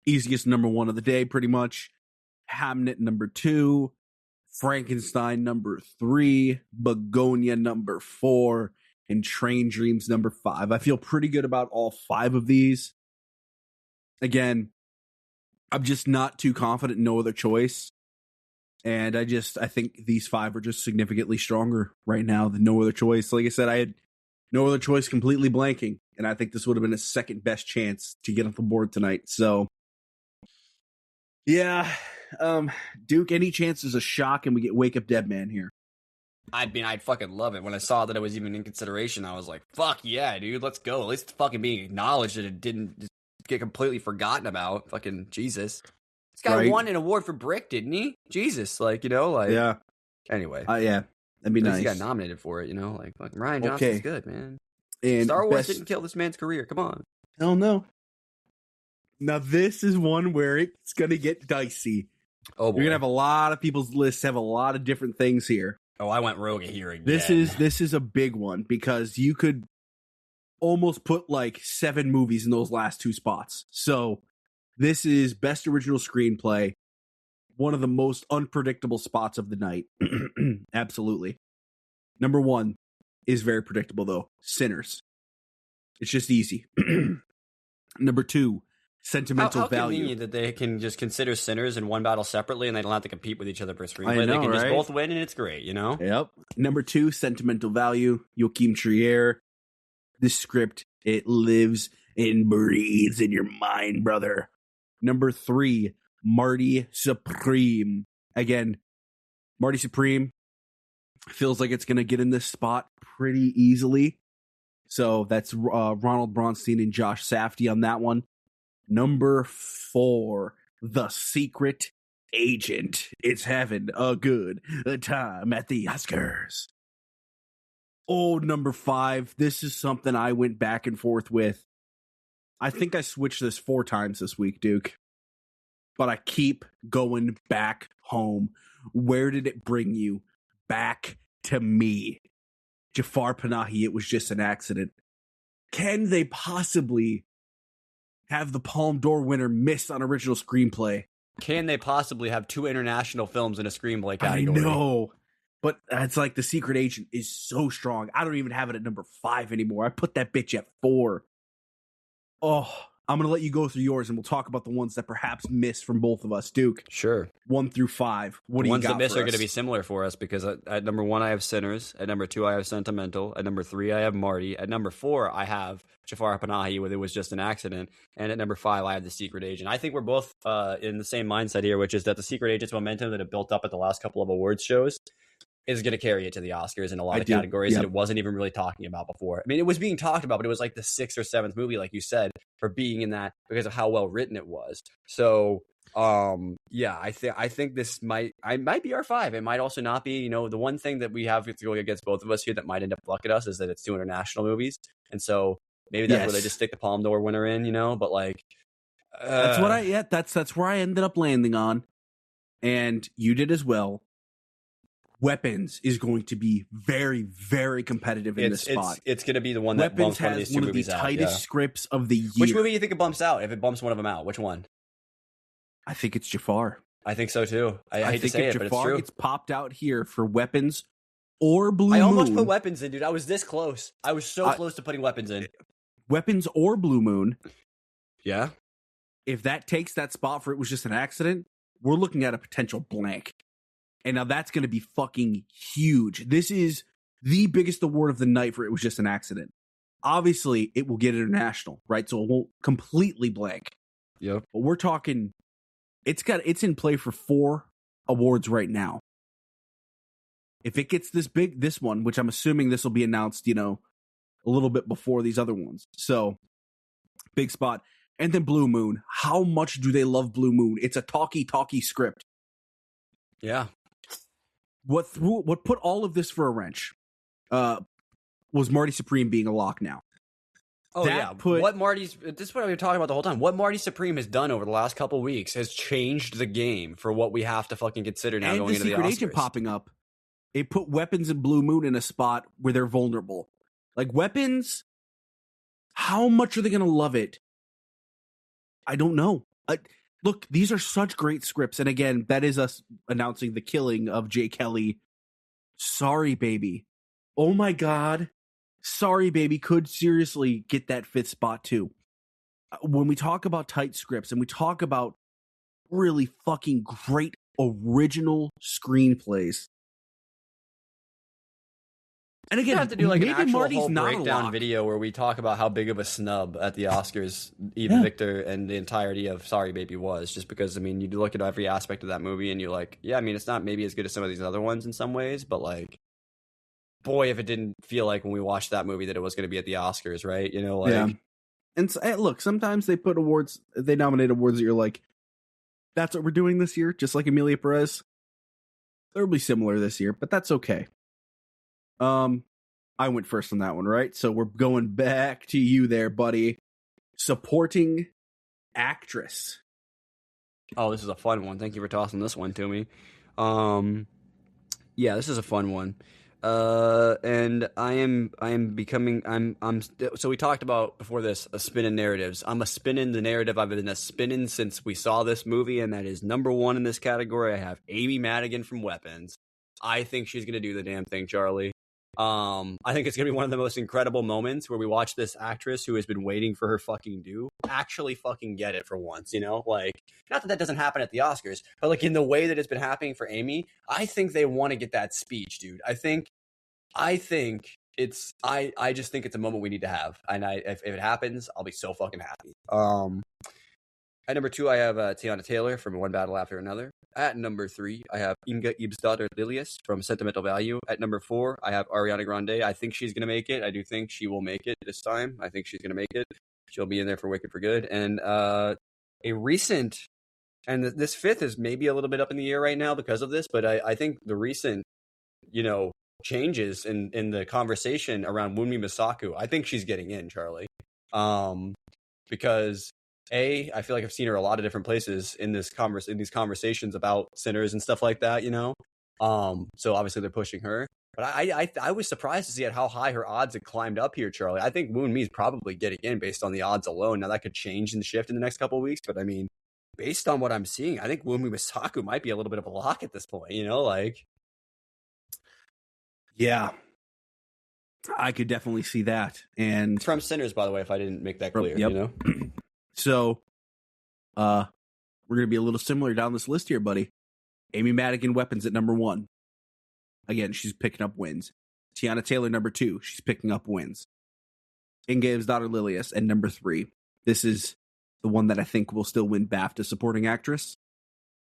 Easiest number 1 of the day, pretty much. Hamnet number 2. Frankenstein number 3, Begonia number 4, and Train Dreams number 5. I feel pretty good about all 5 of these. Again, I'm just not too confident in No Other Choice. And I think these 5 are just significantly stronger right now than No Other Choice. Like I said, I had No Other Choice completely blanking, and I think this would have been a second best chance to get off the board tonight. So, yeah. Duke, any chances of shock and we get Wake Up Dead Man here? I mean, I'd fucking love it. When I saw that it was even in consideration, I was like, fuck yeah, dude, let's go. At least it's fucking being acknowledged that it didn't just get completely forgotten about. Fucking Jesus. This guy won an award for Brick, didn't he? Jesus, yeah. Anyway. Yeah, that'd be nice. He got nominated for it, like Ryan Johnson's good, man. And Star Wars didn't kill this man's career. Come on. Hell no. Now, this is one where it's going to get dicey. Oh, boy. You're going to have a lot of people's lists have a lot of different things here. Oh, I went rogue here again. This is a big one because you could almost put like 7 movies in those last 2 spots. So this is Best Original Screenplay, one of the most unpredictable spots of the night. Absolutely. Number 1 is very predictable, though. Sinners. It's just easy. Number 2, Sentimental Value. How convenient that they can just consider Sinners and One Battle separately and they don't have to compete with each other for screenplay. I know, they can just right? both win and it's great, Yep. Number 2, Sentimental Value. Joachim Trier. This script, it lives and breathes in your mind, brother. Number 3, Marty Supreme. Again, Marty Supreme feels like it's going to get in this spot pretty easily. So that's Ronald Bronstein and Josh Safdie on that one. Number 4, The Secret Agent. It's having a good time at the Oscars. Oh, number 5. This is something I went back and forth with. I think I switched this 4 times this week, Duke. But I keep going back home. Where did it bring you? Back to me. Jafar Panahi, It Was Just an Accident. Can they possibly have the Palme d'Or winner miss on original screenplay? Can they possibly have 2 international films in a screenplay category? I know. But it's like The Secret Agent is so strong. I don't even have it at number 5 anymore. I put that bitch at 4. Oh, I'm going to let you go through yours and we'll talk about the ones that perhaps miss from both of us. Duke. Sure. 1 through 5. What do you got for us? The ones that miss are going to be similar for us because at number 1, I have Sinners. At number 2, I have Sentimental. At number 3, I have Marty. At number 4, I have Jafar Panahi with It Was Just an Accident. And at number 5, I have The Secret Agent. I think we're both in the same mindset here, which is that The Secret Agent's momentum that it built up at the last couple of awards shows is going to carry it to the Oscars in a lot of categories that it wasn't even really talking about before. I mean, it was being talked about, but it was like the 6th or 7th movie, like you said, for being in that because of how well written it was. So, yeah, I think this might be our 5. It might also not be. The one thing that we have to go against both of us here that might end up bucking us is that it's 2 international movies, and so maybe that's where they just stick the Palme d'Or winner in. But like that's what that's where I ended up landing on, and you did as well. Weapons is going to be very, very competitive in this spot. It's going to be the one that bumps one of these 2 movies out. One of the tightest scripts of the year. Which movie do you think it bumps out? If it bumps one of them out, which one? I think it's Jafar. I think so too. I hate to say it, but it's true. Jafar gets popped out here for Weapons or Blue Moon. I almost put Weapons in, dude. I was this close. I was so close to putting Weapons in. Weapons or Blue Moon. Yeah. If that takes that spot for It Was Just an Accident, we're looking at a potential blank. And now that's going to be fucking huge. This is the biggest award of the night for It Was Just an Accident. Obviously, it will get international, right? So it won't completely blank. Yep. But we're talking, it's in play for 4 awards right now. If it gets this big, this one, which I'm assuming this will be announced, a little bit before these other ones. So, big spot. And then Blue Moon. How much do they love Blue Moon? It's a talky script. Yeah. What put all of this for a wrench was Marty Supreme being a lock now. Oh, yeah. This is what we were talking about the whole time. What Marty Supreme has done over the last couple of weeks has changed the game for what we have to fucking consider now going into the Oscars. And the Secret Agent popping up, it put Weapons and Blue Moon in a spot where they're vulnerable. Like, Weapons, how much are they going to love it? I don't know. Look, these are such great scripts. And again, that is us announcing the killing of Jay Kelly. Sorry, Baby. Oh my God. Sorry, Baby could seriously get that 5th spot too. When we talk about tight scripts and we talk about really fucking great original screenplays. And again, we have to do like an actual Marty's whole not breakdown video where we talk about how big of a snub at the Oscars Eva Victor and the entirety of Sorry Baby was, just because, I mean, you look at every aspect of that movie and you're like, yeah, I mean, it's not maybe as good as some of these other ones in some ways, but like, boy, if it didn't feel like when we watched that movie that it was going to be at the Oscars, right? Yeah. And look, sometimes they nominate awards that you're like, that's what we're doing this year, just like Emilia Perez. They'll be similar this year, but that's okay. I went first on that one, right? So we're going back to you there, buddy. Supporting actress. Oh, this is a fun one. Thank you for tossing this one to me. Yeah, this is a fun one. And so we talked about before this, a spin in narratives. I'm a spin in the narrative I've been a spinning since we saw this movie, and that is number 1 in this category. I have Amy Madigan from Weapons. I think she's going to do the damn thing, Charlie. I think it's going to be one of the most incredible moments where we watch this actress who has been waiting for her fucking due actually fucking get it for once, Like, not that doesn't happen at the Oscars, but like in the way that it's been happening for Amy, I think they want to get that speech, dude. I think it's, I just think it's a moment we need to have. And if it happens, I'll be so fucking happy. At number 2, I have Tiana Taylor from One Battle After Another. At number 3, I have Inga Ibsdottir Lilius from Sentimental Value. At number 4, I have Ariana Grande. I think she's going to make it. I do think she will make it this time. I think she's going to make it. She'll be in there for Wicked for Good. And a recent, and this 5th is maybe a little bit up in the air right now because of this, but I think the recent, changes in the conversation around Wunmi Mosaku, I think she's getting in, Charlie. Because I feel like I've seen her a lot of different places in these conversations about Sinners and stuff like that, So obviously they're pushing her. But I was surprised to see at how high her odds had climbed up here, Charlie. I think Woon Mi is probably getting in based on the odds alone. Now that could change and shift in the next couple of weeks, but I mean, based on what I'm seeing, I think Wunmi Mosaku might be a little bit of a lock at this point, Yeah. I could definitely see that. And it's from Sinners, by the way, if I didn't make that clear, Yep. So, we're going to be a little similar down this list here, buddy. Amy Madigan, Weapons at number 1. Again, she's picking up wins. Tiana Taylor, number 2. She's picking up wins. Inga Ibsdottir Lilius at number 3. This is the one that I think will still win BAFTA Supporting Actress.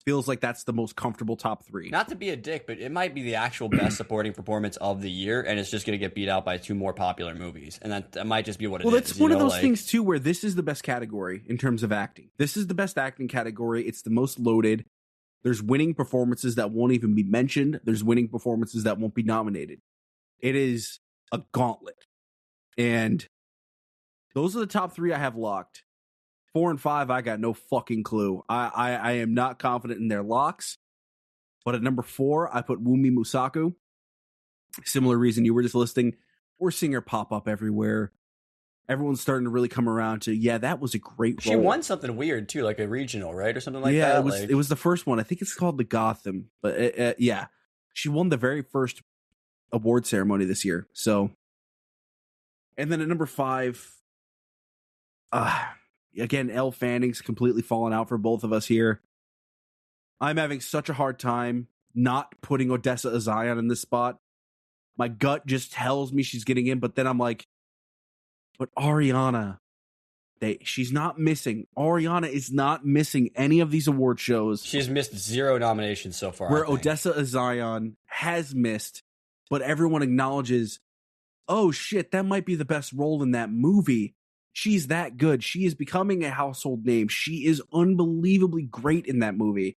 Feels like that's the most comfortable top 3. Not to be a dick, but it might be the actual best supporting performance of the year, and it's just going to get beat out by 2 more popular movies. And that might just be what it is. Well, that's one of those things, too, where this is the best category in terms of acting. This is the best acting category. It's the most loaded. There's winning performances that won't even be mentioned. There's winning performances that won't be nominated. It is a gauntlet. And those are the top 3 I have locked. 4 and 5, I got no fucking clue. I am not confident in their locks. But at number 4, I put Wunmi Mosaku. Similar reason you were just listing. We're seeing her pop up everywhere. Everyone's starting to really come around to, that was a great role. She won something weird, too, like a regional, right? Or something like that? Yeah, it was the first one. I think it's called the Gotham. But she won the very first award ceremony this year. So, and then at number 5, again, Elle Fanning's completely fallen out for both of us here. I'm having such a hard time not putting Odessa Zion in this spot. My gut just tells me she's getting in, but then I'm like, but Ariana, she's not missing. Ariana is not missing any of these award shows. She's missed 0 nominations so far. Where Odessa Zion has missed, but everyone acknowledges, oh shit, that might be the best role in that movie. She's that good. She is becoming a household name. She is unbelievably great in that movie.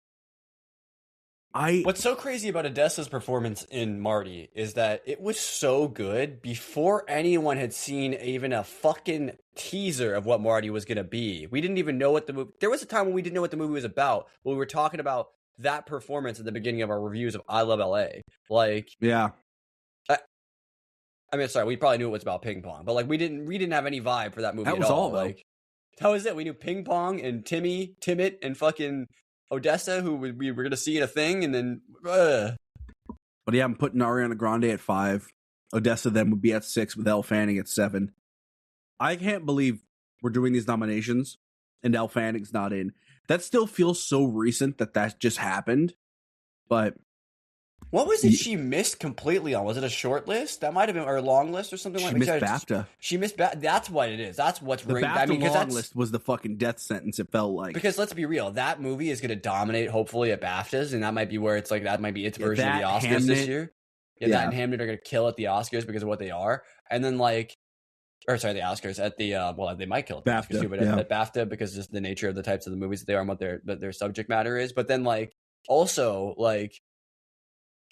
What's so crazy about Odessa's performance in Marty is that it was so good before anyone had seen even a fucking teaser of what Marty was going to be. We didn't even know what the movie... There was a time when we didn't know what the movie was about, when we were talking about that performance at the beginning of our reviews of I Love L.A. Like... Yeah. I mean, sorry, we probably knew it was about ping pong, but like we didn't have any vibe for that movie. That was all. Like, that was it. We knew ping pong and Timmit, and fucking Odessa, who we were gonna see in a thing, and then. But yeah, I'm putting Ariana Grande at 5. Odessa then would be at 6 with Elle Fanning at 7. I can't believe we're doing these nominations and Elle Fanning's not in. That still feels so recent that just happened, but. What was it she missed completely on? Was it a short list? That might have been, or a long list or something like that. She missed BAFTA. She missed BAFTA. That's what it is. That's what's the BAFTA long list was the fucking death sentence, it felt like. Because let's be real, that movie is going to dominate, hopefully, at BAFTAs, and that might be where it's like, that might be its version of the Oscars this year. Yeah, that and Hamnet are going to kill at the Oscars because of what they are. And then, like, or sorry, the Oscars at the, well, they might kill at the BAFTA, Oscars too, but at BAFTA, because just the nature of the types of the movies that they are and what their subject matter is. But then, like, also, like,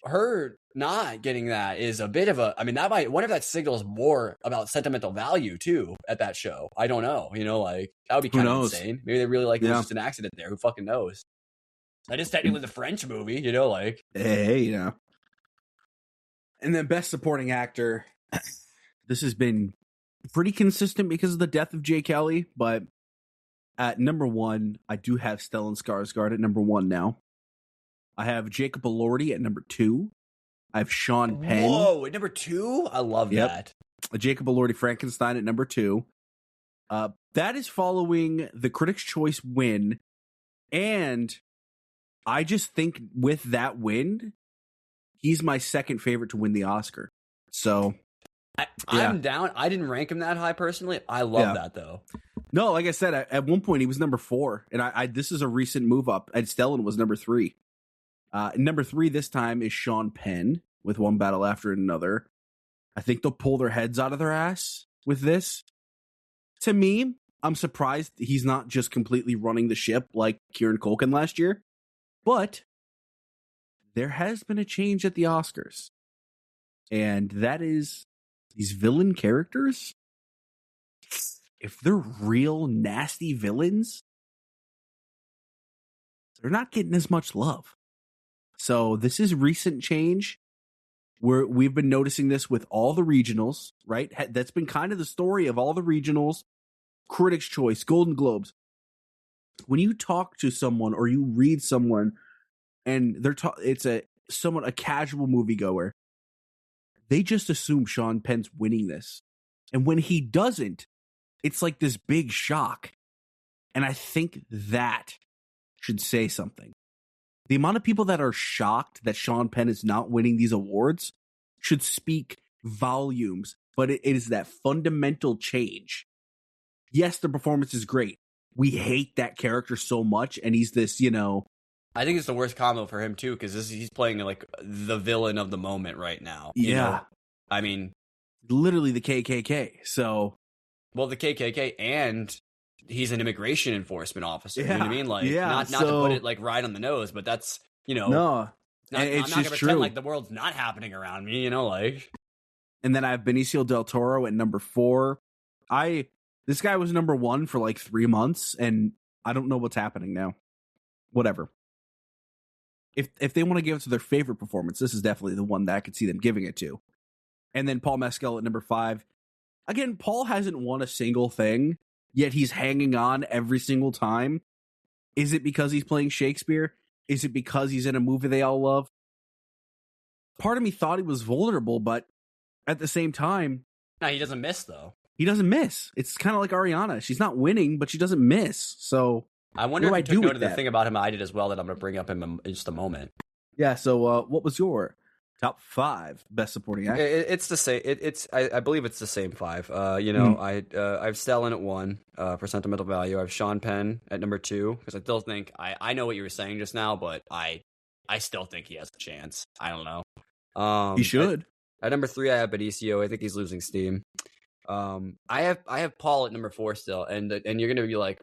her not getting that is a bit of a, I mean, that might, wonder if that signals more about sentimental value too at that show. I don't know, like that would be kind of insane. Maybe they really like it was just an accident there. Who fucking knows? That is technically the French movie, like. Hey, And then best supporting actor, this has been pretty consistent because of the death of Jay Kelly, but at number 1, I do have Stellan Skarsgård at number 1 now. I have Jacob Elordi at number 2. I have Sean Penn. Whoa, at number 2? I love that. Jacob Elordi Frankenstein at number 2. That is following the Critics' Choice win. And I just think with that win, he's my second favorite to win the Oscar. So I'm down. I didn't rank him that high personally. I love that though. No, like I said, at one point he was number 4. And I this is a recent move up. And Stellan was number 3. Number 3 this time is Sean Penn with One Battle After Another. I think they'll pull their heads out of their ass with this. To me, I'm surprised he's not just completely running the ship like Kieran Culkin last year. But there has been a change at the Oscars. And that is these villain characters. If they're real nasty villains, they're not getting as much love. So this is recent change. We've been noticing this with all the regionals, right? That's been kind of the story of all the regionals, Critics' Choice, Golden Globes. When you talk to someone or you read someone and it's a casual moviegoer, they just assume Sean Penn's winning this. And when he doesn't, it's like this big shock. And I think that should say something. The amount of people that are shocked that Sean Penn is not winning these awards should speak volumes, but it is that fundamental change. Yes, the performance is great. We hate that character so much, and he's this, I think it's the worst combo for him, too, because he's playing, like, the villain of the moment right now. I mean... Literally the KKK, so... Well, the KKK and... he's an immigration enforcement officer. You know what I mean? Like, not to put it like right on the nose, but that's, no, I'm not going to pretend true. like the world's not happening around me, like. And then I have Benicio del Toro at number 4. This guy was number 1 for like 3 months, and I don't know what's happening now. Whatever. If they want to give it to their favorite performance, this is definitely the one that I could see them giving it to. And then Paul Mescal at number 5. Again, Paul hasn't won a single thing, yet he's hanging on every single time. Is it because he's playing Shakespeare? Is it because he's in a movie they all love? Part of me thought he was vulnerable, but at the same time... No, he doesn't miss, though. he doesn't miss. It's kind of like Ariana. She's not winning, but she doesn't miss. So I wonder what if do you I do took note with of the that? thing about him I did as well that I'm going to bring up in just a moment. Yeah. So what was your top 5 best supporting actor? It's the same. I believe it's the same 5. I have Stellan at 1 for sentimental value. I have Sean Penn at number 2 because I still think I know what you were saying just now, but I still think he has a chance. I don't know. He should. At number 3, I have Benicio. I think he's losing steam. I have Paul at number 4 still, and you're gonna be like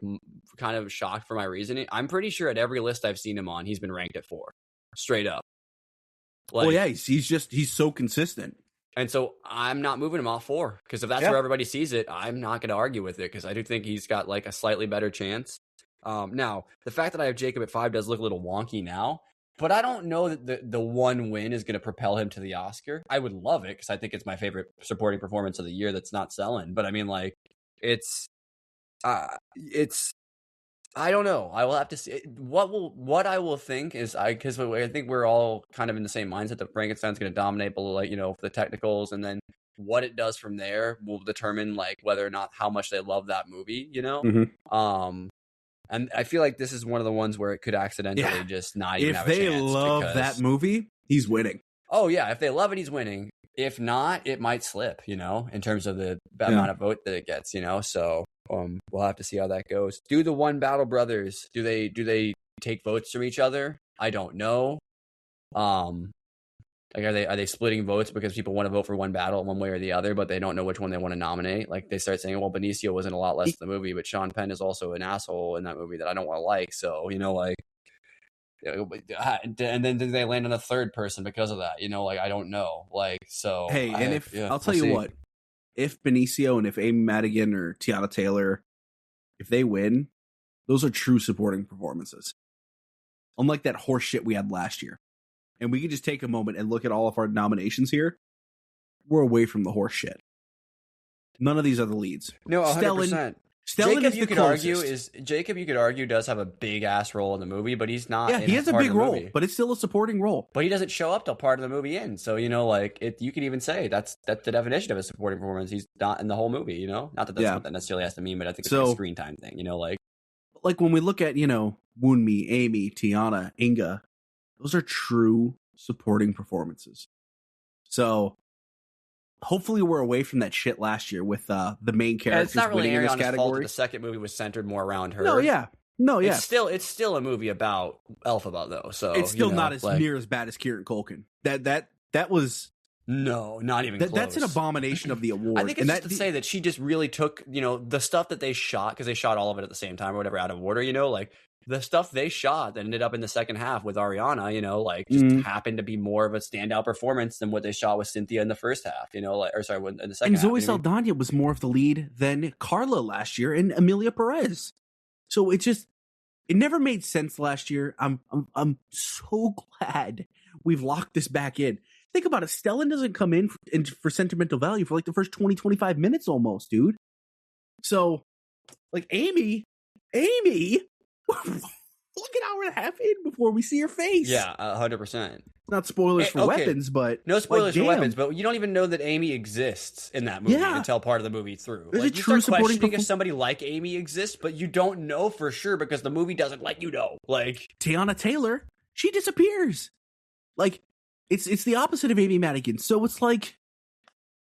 kind of shocked for my reasoning. I'm pretty sure at every list I've seen him on, he's been ranked at 4, straight up. Well, yeah, he's so consistent. And so I'm not moving him off 4 because if that's where everybody sees it, I'm not going to argue with it because I do think he's got like a slightly better chance. Now, the fact that I have Jacob at 5 does look a little wonky now, but I don't know that the one win is going to propel him to the Oscar. I would love it because I think it's my favorite supporting performance of the year that's not Stellan. But I mean, like, it's I don't know. I will have to see what I will think is because I think we're all kind of in the same mindset that Frankenstein's going to dominate below, like, the technicals, and then what it does from there will determine like whether or not how much they love that movie, Mm-hmm. And I feel like this is one of the ones where it could accidentally just not even have a chance. If they love that movie, he's winning. Oh yeah, if they love it, he's winning. If not, it might slip, in terms of the amount of vote that it gets, So we'll have to see how that goes. Do the One Battle Brothers, do they take votes from each other? I don't know. Like are they splitting votes because people want to vote for one battle one way or the other, but they don't know which one they want to nominate? Like they start saying, well, Benicio was in a lot less of the movie, but Sean Penn is also an asshole in that movie that I don't want to like. So, and then did they land on a third person because of that? Like I don't know. Like so. Hey, I'll tell you what, if Benicio and if Amy Madigan or Tiana Taylor, if they win, those are true supporting performances. Unlike that horse shit we had last year. And we can just take a moment and look at all of our nominations here. We're away from the horse shit. None of these are the leads. No, 100%. Stellan Jacob, you could argue, does have a big ass role in the movie, but he's not. Yeah, he has a big role, but it's still a supporting role. But he doesn't show up till part of the movie in. So you could even say that's the definition of a supporting performance. He's not in the whole movie. Not that that's what that necessarily has to mean, but I think it's a screen time thing. Like when we look at Woonmi, Amy, Tiana, Inga, those are true supporting performances. So hopefully we're away from that shit last year with the main characters. It's not really winning in this Ariana's category. fault that the second movie was centered more around her. No, yeah. It's still a movie about Elphaba though. So it's still not as near as bad as Kieran Culkin. That was no, not even close. That's an abomination of the award. I think it's just to say that she just really took the stuff that they shot, because they shot all of it at the same time or whatever out of order. Like the stuff they shot that ended up in the second half with Ariana, just happened to be more of a standout performance than what they shot with Cynthia in the first half, in the second half. And Zoe Saldana was more of the lead than Carla last year and Emilia Perez. So it never made sense last year. I'm so glad we've locked this back in. Think about it. Stellan doesn't come in for sentimental value for like the first 20, 25 minutes almost, dude. So like Amy, look an hour and a half in before we see her face. Yeah, 100%. Not spoilers for weapons, but no spoilers for weapons. But you don't even know that Amy exists in that movie until part of the movie through. There's like, a true you start supporting questioning if somebody like Amy exists, but you don't know for sure because the movie doesn't let you know. Like Tiana Taylor, she disappears. Like it's the opposite of Amy Madigan. So it's like,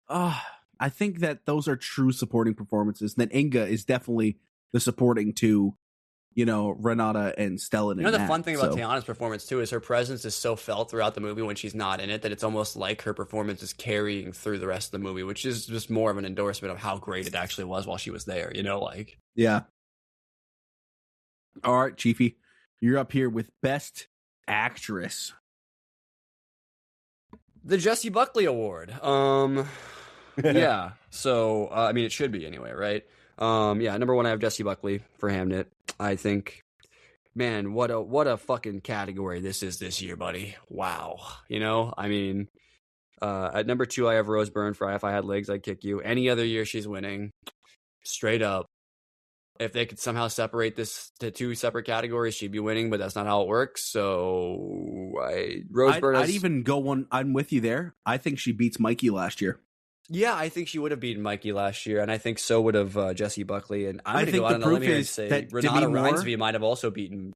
I think that those are true supporting performances. And that Inga is definitely the supporting to, Renata and Stellan. The fun thing about Tiana's performance too is her presence is so felt throughout the movie when she's not in it that it's almost like her performance is carrying through the rest of the movie, which is just more of an endorsement of how great it actually was while she was there. Yeah. All right, Chiefy, you're up here with Best Actress. The Jessie Buckley Award. Yeah. So it should be anyway, right? Number 1, I have Jessie Buckley for Hamnet. I think, man, what a fucking category this is this year, buddy. Wow. At number 2, I have Rose Byrne for If I Had Legs, I'd Kick You. Any other year she's winning, straight up. If they could somehow separate this to 2 separate categories, she'd be winning, but that's not how it works. So Rose Byrne. I'd even go one. I'm with you there. I think she beats Mikey last year. Yeah, I think she would have beaten Mikey last year, and I think so would have Jessie Buckley. And I'm I going to think go the out on a limb proof here and is say that Renata Demi Moore, Reinsve might have also beaten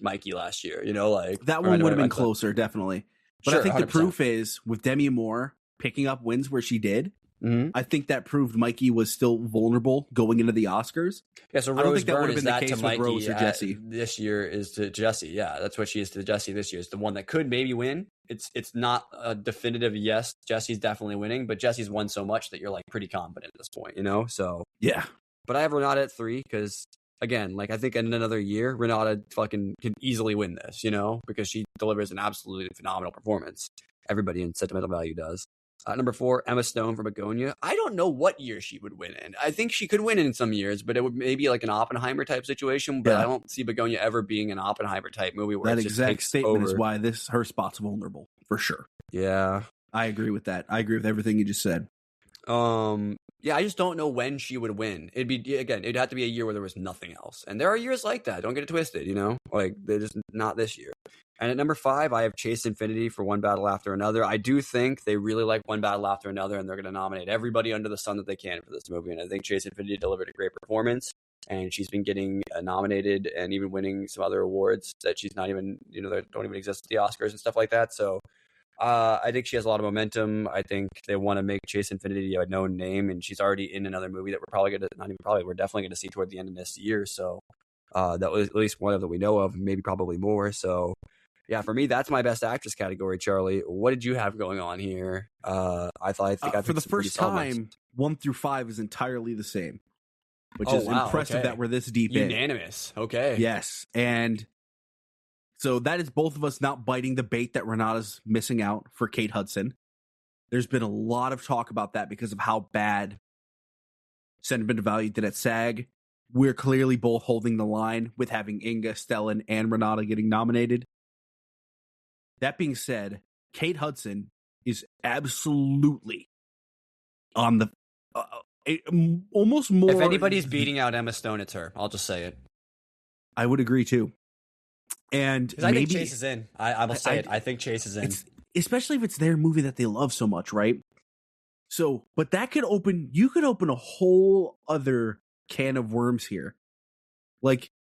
Mikey last year. You know, like that or one would have been but- closer, definitely. But Sure, I think the 100%. proof is with Demi Moore picking up wins where she did. Mhm. I think that proved Mikey was still vulnerable going into the Oscars. Yeah, so I don't Rose think that Byrne would've is been the that case to with Mikey Rose or Jessie. this year is to Jessie. Yeah, that's what she is to Jessie this year. It's the one that could maybe win. It's not a definitive yes. Jessie's definitely winning, but Jessie's won so much that you're like pretty confident at this point, you know. So Yeah. but I have Renata at 3 because again, like I think in another year, Renata fucking can easily win this, you know, because she delivers an absolutely phenomenal performance. Everybody in sentimental value does. Number 4, Emma Stone for Begonia. I don't know what year she would win in. I think she could win in some years, but it would maybe like an Oppenheimer type situation. But Yeah. I don't see Begonia ever being an Oppenheimer type movie where That it just exact takes statement over. is why her spot's vulnerable, for sure. Yeah. I agree with that. I agree with everything you just said. Yeah, I just don't know when she would win. It'd have to be a year where there was nothing else. And there are years like that. Don't get it twisted, you know? Like, they're just not this year. And at number 5, I have Chase Infinity for One Battle After Another. I do think they really like One Battle After Another, and they're going to nominate everybody under the sun that they can for this movie. And I think Chase Infinity delivered a great performance, and she's been getting nominated and even winning some other awards that she's not even, you know, that don't even exist at the Oscars and stuff like that. So I think she has a lot of momentum. I think they want to make Chase Infinity a known name, and she's already in another movie that we're probably going to, not even probably, we're definitely going to see toward the end of this year. So that was at least one of that we know of, maybe probably more. So yeah, for me, that's my best actress category, Charlie. What did you have going on here? I think I for the picked some pretty first solid ones. time, 1 through 5 is entirely the same, which Oh, is wow, impressive okay. that we're this deep in. Unanimous. Okay. Yes, and so that is both of us not biting the bait that Renata's missing out for Kate Hudson. There's been a lot of talk about that because of how bad Sentimental Value did at SAG. We're clearly both holding the line with having Inga, Stellan, and Renata getting nominated. That being said, Kate Hudson is absolutely on the almost more. If anybody's beating out Emma Stone, it's her. I'll just say it. I would agree too. And Because I maybe think Chase is in. I will say it. I think Chase is in. it's especially if it's their movie that they love so much, right? So, but that could open. You could open a whole other can of worms here. Like,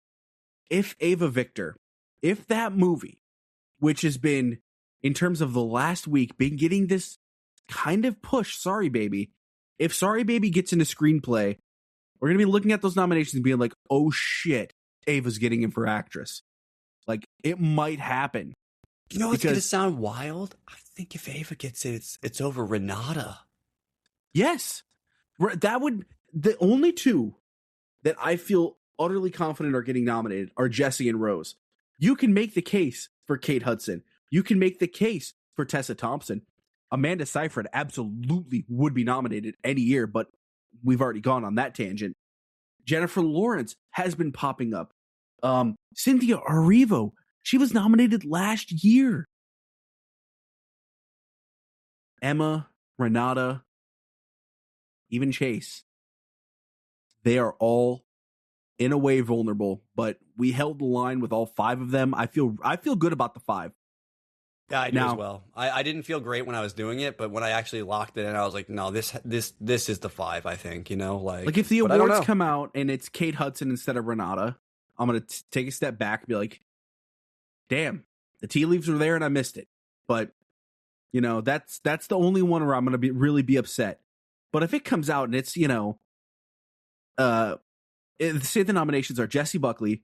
if Ava Victor, if that movie, which has been, in terms of the last week, been getting this kind of push, Sorry Baby. If Sorry Baby gets into screenplay, we're going to be looking at those nominations and being like, oh shit, Ava's getting in for actress. Like, it might happen. You know what's going to because- sound wild? I think if Ava gets it, it's over Renata. Yes. That would, the only two that I feel utterly confident are getting nominated are Jessie and Rose. You can make the case for Kate Hudson. You can make the case for Tessa Thompson. Amanda Seyfried absolutely would be nominated any year, but we've already gone on that tangent. Jennifer Lawrence has been popping up. Cynthia Erivo, she was nominated last year. Emma, Renata, even Chase. They are all in a way vulnerable, but we held the line with all 5 of them. I feel good about the 5. Yeah, I do Now- as well. I didn't feel great when I was doing it, but when I actually locked it in, I was like, no, this is the 5. I think, you know, like Like if the but I don't awards know. come out and it's Kate Hudson instead of Renata, I'm gonna take a step back and be like, damn, the tea leaves were there and I missed it. But you know, that's the only one where I'm gonna really be upset. But if it comes out and it's, you know, say the nominations are Jessie Buckley,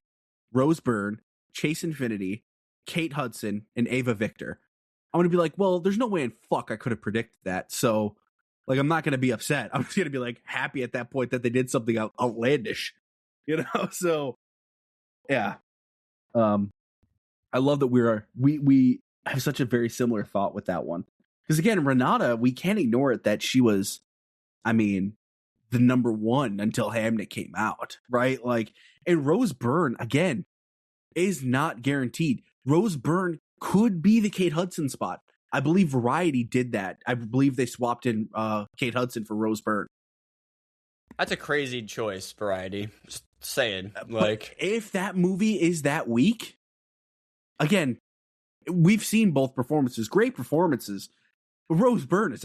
Rose Byrne, Chase Infinity, Kate Hudson, and Ava Victor, I'm gonna be like, well, there's no way in fuck I could have predicted that. So, like, I'm not gonna be upset. I'm just gonna be like happy at that point that they did something outlandish, you know. So, yeah, I love that we have such a very similar thought with that one. Because again, Renata, we can't ignore it that she was, I mean, the number 1 until Hamnet came out, right? Like, and Rose Byrne again is not guaranteed. Rose Byrne could be the Kate Hudson spot. I believe Variety did that. I believe they swapped in Kate Hudson for Rose Byrne. That's a crazy choice, Variety. Just saying, But like, if that movie is that weak, again, we've seen both performances, great performances. Rose Byrne is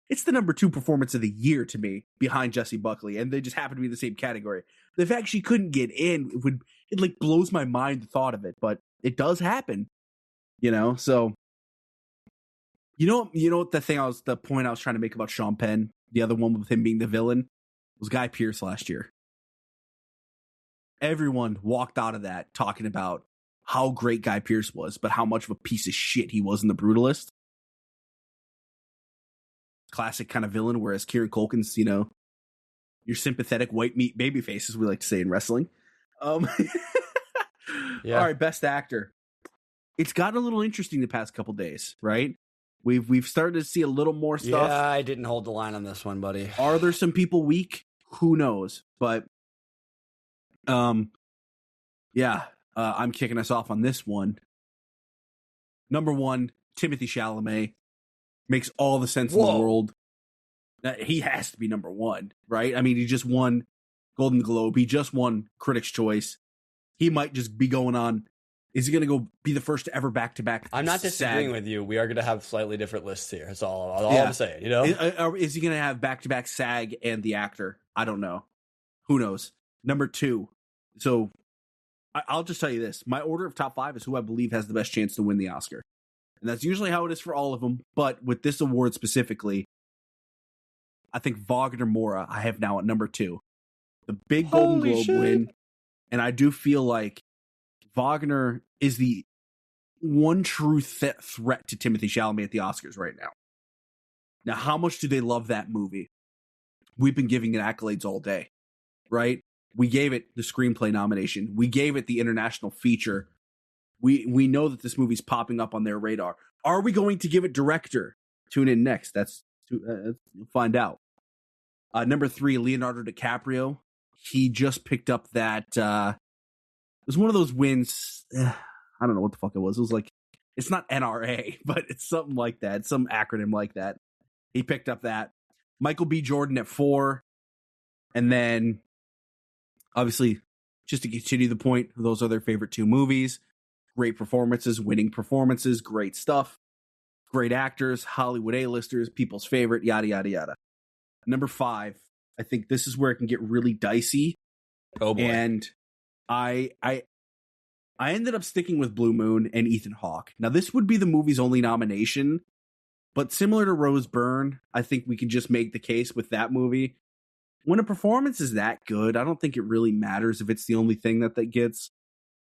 It's the number 2 performance of the year to me, behind Jessie Buckley, and they just happen to be in the same category. The fact she couldn't get in, it like blows my mind, the thought of it, but it does happen, So, the point I was trying to make about Sean Penn, the other one with him being the villain, was Guy Pearce last year. Everyone walked out of that talking about how great Guy Pearce was, but how much of a piece of shit he was in The Brutalist. Classic kind of villain, whereas Kieran Culkin's, your sympathetic white meat baby face, as we like to say in wrestling. Yeah. All right, best actor. It's gotten a little interesting the past couple days, right? We've started to see a little more stuff. Yeah, I didn't hold the line on this one, buddy. Are there some people weak? Who knows? But, I'm kicking us off on this one. Number 1, Timothée Chalamet. Makes all the sense in the world. He has to be number 1, right? I mean, he just won Golden Globe. He just won Critics' Choice. He might just be going on. Is he going to go be the first to ever back-to-back? I'm not disagreeing with you. We are going to have slightly different lists here. That's all I'm saying, Is he going to have back-to-back SAG and the actor? I don't know. Who knows? Number 2. So I'll just tell you this. My order of top 5 is who I believe has the best chance to win the Oscar. And that's usually how it is for all of them. But with this award specifically, I think Wagner Moura I have now at number 2. The big Golden Globe win. And I do feel like Wagner is the one true threat to Timothée Chalamet at the Oscars right now. Now, how much do they love that movie? We've been giving it accolades all day, right? We gave it the screenplay nomination. We gave it the international feature. We know that this movie's popping up on their radar. Are we going to give it director? Tune in next. You'll find out. Number 3, Leonardo DiCaprio. He just picked up that. It was one of those wins. I don't know what the fuck it was. It was like, it's not NRA, but it's something like that. Some acronym like that. He picked up that. Michael B. Jordan at 4. And then, obviously, just to continue the point, those are their favorite 2 movies. Great performances, winning performances, great stuff. Great actors, Hollywood A-listers, people's favorite, yada, yada, yada. Number 5, I think this is where it can get really dicey. Oh, boy. And I ended up sticking with Blue Moon and Ethan Hawke. Now, this would be the movie's only nomination, but similar to Rose Byrne, I think we can just make the case with that movie. When a performance is that good, I don't think it really matters if it's the only thing that gets.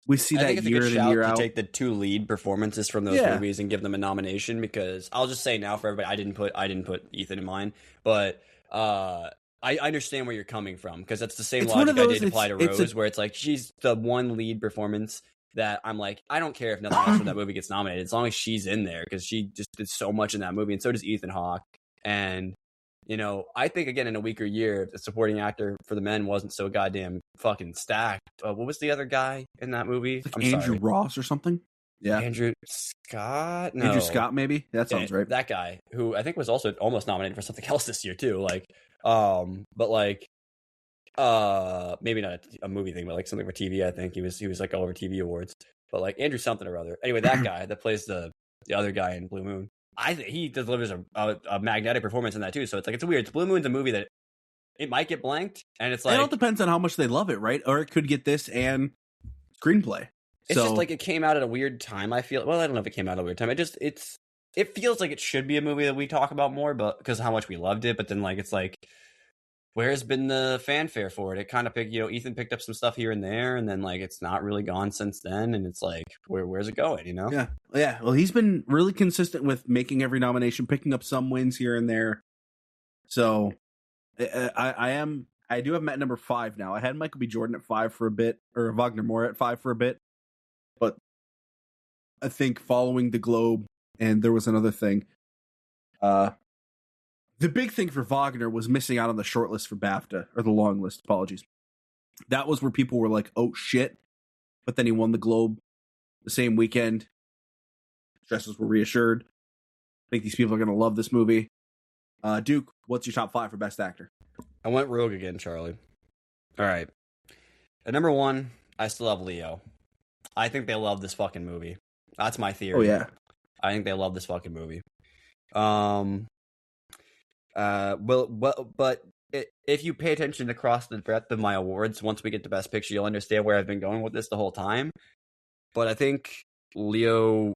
We see that year in and year out. To take the 2 lead performances from those movies and give them a nomination, because I'll just say now for everybody, I didn't put Ethan in mine, but I understand where you're coming from, because that's the same logic I did apply to Rose, where it's like she's the one lead performance that I'm like, I don't care if nothing else from that movie gets nominated as long as she's in there, because she just did so much in that movie, and so does Ethan Hawke. And I think, again, in a weaker year, the supporting actor for the men wasn't so goddamn fucking stacked. What was the other guy in that movie? Like Andrew Ross or something? Yeah. Andrew Scott? No. Andrew Scott, maybe? That sounds right. That guy, who I think was also almost nominated for something else this year, too. But maybe not a movie thing, but like something for TV, I think. He was like all over TV awards. But like Andrew something or other. Anyway, that guy that plays the other guy in Blue Moon, I think he delivers a magnetic performance in that too. So it's like, it's weird. Blue Moon's a movie that it might get blanked, and it's like, it all depends on how much they love it, right? Or it could get this and screenplay. It's just like it came out at a weird time. I feel, well, I don't know if it came out at a weird time. It feels like it should be a movie that we talk about more, but because of how much we loved it. But then it's like, where's been the fanfare for it? It kind of Ethan picked up some stuff here and there, and then it's not really gone since then. And it's like, where's it going? Yeah. Well, he's been really consistent with making every nomination, picking up some wins here and there. So I do have him at number 5 now. I had Michael B. Jordan at 5 for a bit, or Wagner Moura at 5 for a bit, but I think following the Globe, and there was another thing. The big thing for Wagner was missing out on the short list for BAFTA, or the long list, apologies. That was where people were like, oh shit. But then he won the Globe the same weekend. Stresses were reassured. I think these people are going to love this movie. Duke, what's your top 5 for Best Actor? I went rogue again, Charlie. All right. At number 1, I still have Leo. I think they love this fucking movie. That's my theory. Oh, yeah. I think they love this fucking movie. If you pay attention across the breadth of my awards, once we get to Best Picture, you'll understand where I've been going with this the whole time. But I think Leo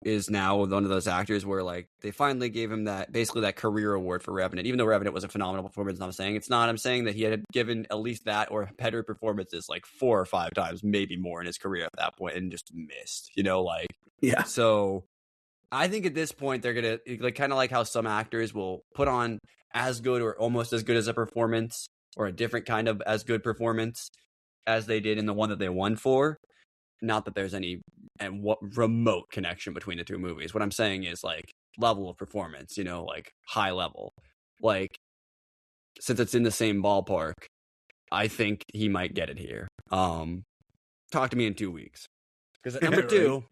is now one of those actors where like they finally gave him that career award for Revenant, even though Revenant was a phenomenal performance. I'm saying it's not. I'm saying that he had given at least that or better performances like 4 or 5 times, maybe more in his career at that point, and just missed. Yeah. So I think at this point they're gonna like kind of like how some actors will put on as good or almost as good as a performance or a different kind of as good performance as they did in the one that they won for. Not that there's any remote connection between the two movies. What I'm saying is like level of performance, like high level. Like since it's in the same ballpark, I think he might get it here. Talk to me in 2 weeks. Because at number 2,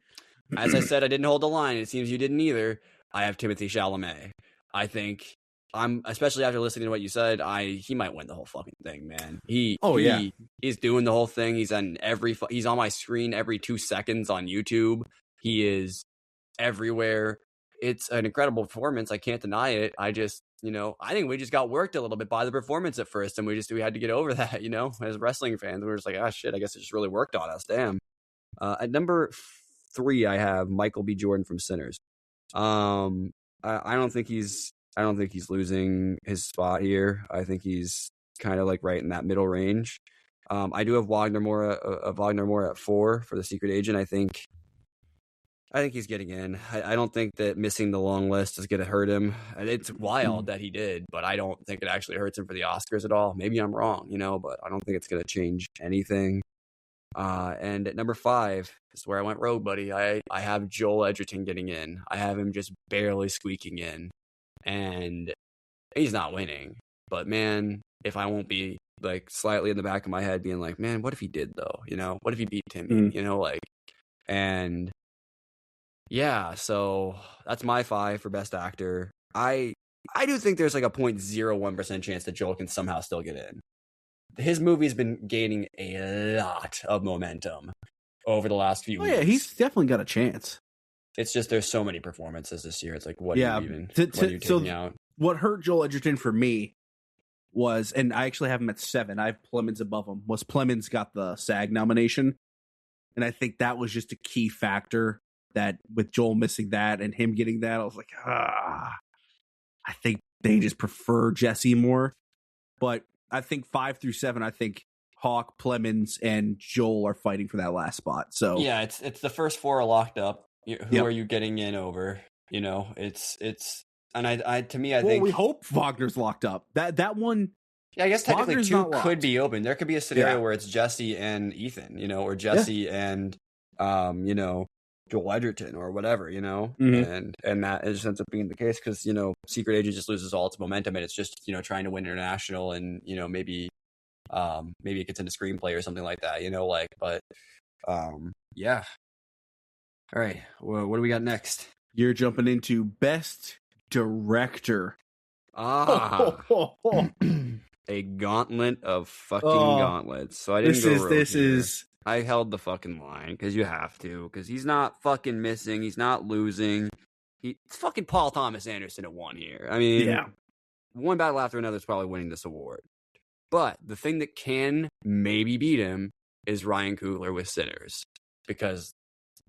as I said, I didn't hold the line. It seems you didn't either. I have Timothée Chalamet. I think especially after listening to what you said, he might win the whole fucking thing, man. He's doing the whole thing. He's on my screen every 2 seconds on YouTube. He is everywhere. It's an incredible performance. I can't deny it. I just, I think we just got worked a little bit by the performance at first, and we had to get over that, as wrestling fans. We were just like, ah, shit, I guess it just really worked on us. Damn. At number 3, I have Michael B. Jordan from Sinners. I don't think he's losing his spot here. I think he's kind of like right in that middle range. I do have Wagner Moura at 4 for The Secret Agent. I think he's getting in. I don't think that missing the long list is going to hurt him. It's wild that he did, but I don't think it actually hurts him for the Oscars at all. Maybe I'm wrong, but I don't think it's going to change anything. And at number 5 is where I went rogue, buddy. I have Joel Edgerton getting in. I have him just barely squeaking in. And he's not winning. But man, if I won't be like slightly in the back of my head being like, man, what if he did though? What if he beat Timmy? And yeah, so that's my 5 for Best Actor. I do think there's like a 0.01% chance that Joel can somehow still get in. His movie's been gaining a lot of momentum over the last few weeks. Yeah, he's definitely got a chance. It's just there's so many performances this year. It's like, what are you taking out? What hurt Joel Edgerton for me was, and I actually have him at 7. I have Plemons above him. Was Plemons got the SAG nomination, and I think that was just a key factor. That with Joel missing that and him getting that, I was like, I think they just prefer Jesse more. But I think 5 through 7, I think Hawk, Plemons, and Joel are fighting for that last spot. So yeah, it's the first 4 are locked up. Who are you getting in over? It's and I to me I think we hope Wagner's locked up. That one. Yeah, I guess technically Wagner's 2 could be open. There could be a scenario where it's Jesse and Ethan, or Jesse and Joel Edgerton or whatever, Mm-hmm. and that just ends up being the case because Secret Agent just loses all its momentum and it's just trying to win international and maybe it gets into screenplay or something like that, but yeah. All right, well, what do we got next? You're jumping into Best Director. A gauntlet of fucking gauntlets. So I didn't I held the fucking line because you have to, because he's not fucking missing. He's not losing. It's fucking Paul Thomas Anderson at 1 here. I mean, one battle after another is probably winning this award. But the thing that can maybe beat him is Ryan Coogler with Sinners, because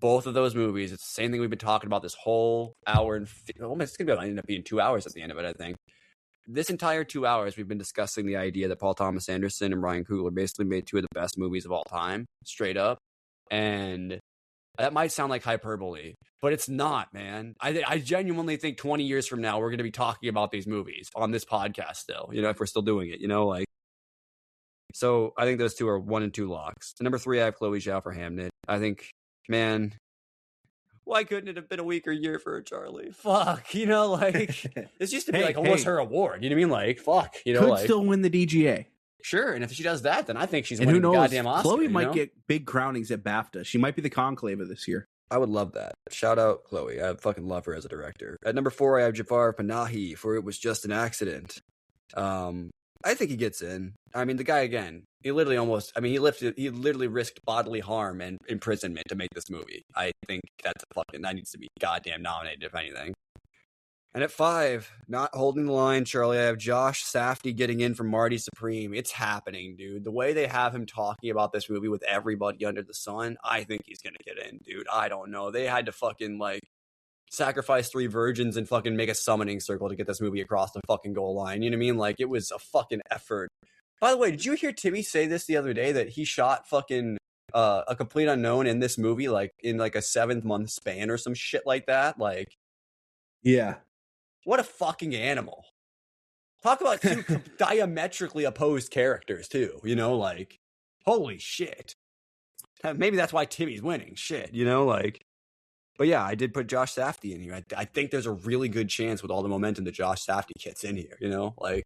both of those movies, it's the same thing we've been talking about this whole hour and it's going to end up being 2 hours at the end of it, I think. This entire 2 hours, we've been discussing the idea that Paul Thomas Anderson and Ryan Coogler basically made 2 of the best movies of all time, straight up. And that might sound like hyperbole, but it's not, man. I genuinely think 20 years from now, we're going to be talking about these movies on this podcast still, if we're still doing it, So I think those 2 are 1 and 2 locks. To number 3, I have Chloe Zhao for Hamnet. I think, man, why couldn't it have been a weaker year for Charlie? Fuck, this used to be almost her award. You know what I mean? Like, fuck, could still win the DGA. Sure, and if she does that, then I think she's and winning who knows, the goddamn Oscar. Chloe might get big crownings at BAFTA. She might be the conclave of this year. I would love that. Shout out Chloe. I fucking love her as a director. At number 4, I have Jafar Panahi for It Was Just an Accident. I think he gets in. I mean, the guy, again, he literally risked bodily harm and imprisonment to make this movie. I think that needs to be goddamn nominated, if anything. And at 5, not holding the line, Charlie, I have Josh Safdie getting in from Marty Supreme. It's happening, dude. The way they have him talking about this movie with everybody under the sun, I think he's going to get in, dude. I don't know. They had to fucking, like, sacrifice 3 virgins and fucking make a summoning circle to get this movie across the fucking goal line. You know what I mean? Like, it was a fucking effort. By the way, did you hear Timmy say this the other day, that he shot fucking a Complete Unknown in this movie, like, in, like, a 7-month span or some shit like that? Like, yeah. What a fucking animal. Talk about 2 diametrically opposed characters, too. You know, like, holy shit. Maybe that's why Timmy's winning. Shit, you know, like. But yeah, I did put Josh Safdie in here. I think there's a really good chance with all the momentum that Josh Safdie gets in here, you know? Like.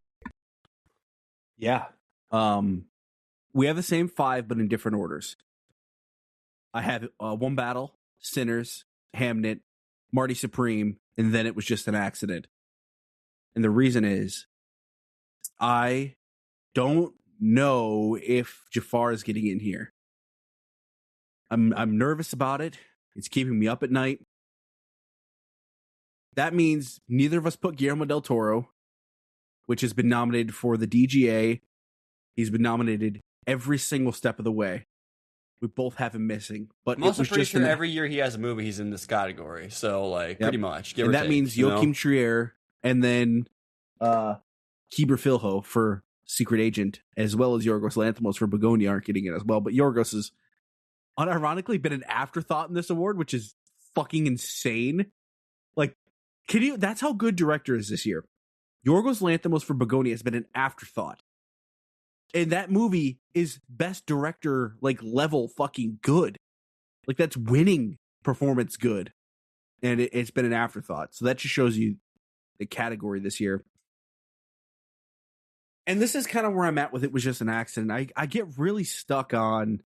Yeah. We have the same 5, but in different orders. I have One Battle, Sinners, Hamnet, Marty Supreme, and Then It Was Just an Accident. And the reason is, I don't know if Jafar is getting in here. I'm nervous about it. It's keeping me up at night. That means neither of us put Guillermo del Toro, which has been nominated for the DGA. He's been nominated every single step of the way. We both have him missing, but I'm also pretty sure every year he has a movie, he's in this category. So, like, pretty much. And that means Joachim Trier and then Kieber Filho for Secret Agent, as well as Yorgos Lanthimos for Begonia aren't getting it as well. But Yorgos has unironically been an afterthought in this award, which is fucking insane. Like, that's how good director is this year. Yorgos Lanthimos for Begonia has been an afterthought. And that movie is best director, like, level fucking good. Like, that's winning performance good. And it's been an afterthought. So that just shows you the category this year. And this is kind of where I'm at with It Was Just an Accident. I get really stuck on...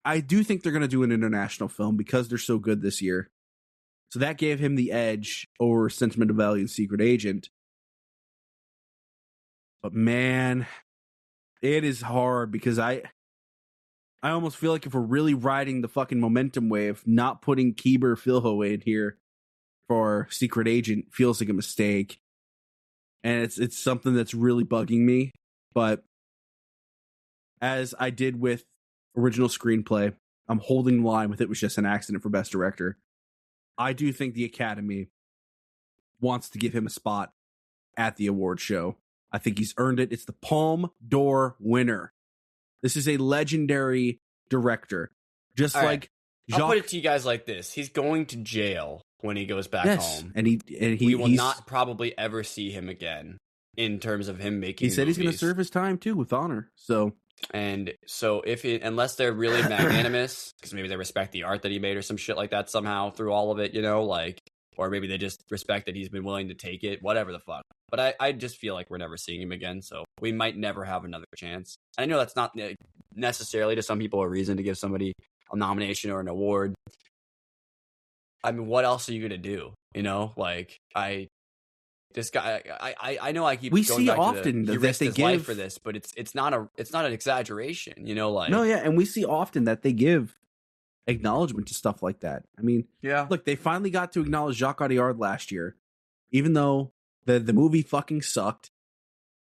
I do think they're going to do an international film because they're so good this year. So that gave him the edge over Sentiment of Value and Secret Agent. But man, it is hard because I almost feel like if we're really riding the fucking momentum wave, not putting Kieber Filho in here for Secret Agent feels like a mistake. And it's something that's really bugging me. But as I did with original screenplay, I'm holding the line with It Was Just an Accident for Best Director. I do think the Academy wants to give him a spot at the award show. I think he's earned it. It's the Palme d'Or winner. This is a legendary director. Just all like right. I'll put it to you guys like this. He's going to jail when he goes back home. And we will not probably ever see him again in terms of him making He said movies. He's going to serve his time too with honor. So unless they're really magnanimous, because maybe they respect the art that he made or some shit like that somehow through all of it, you know, like, or maybe they just respect that he's been willing to take it, whatever the fuck. But I just feel like we're never seeing him again, so we might never have another chance. I know that's not necessarily to some people a reason to give somebody a nomination or an award. I mean, what else are you gonna do? You know, like this guy. I know I keep. We going see back often to he that risked they his give life for this, but it's not an exaggeration. You know, like no, yeah, and we see often that they give acknowledgement to stuff like that. I mean, yeah, look, they finally got to acknowledge Jacques Audiard last year, even though the movie fucking sucked.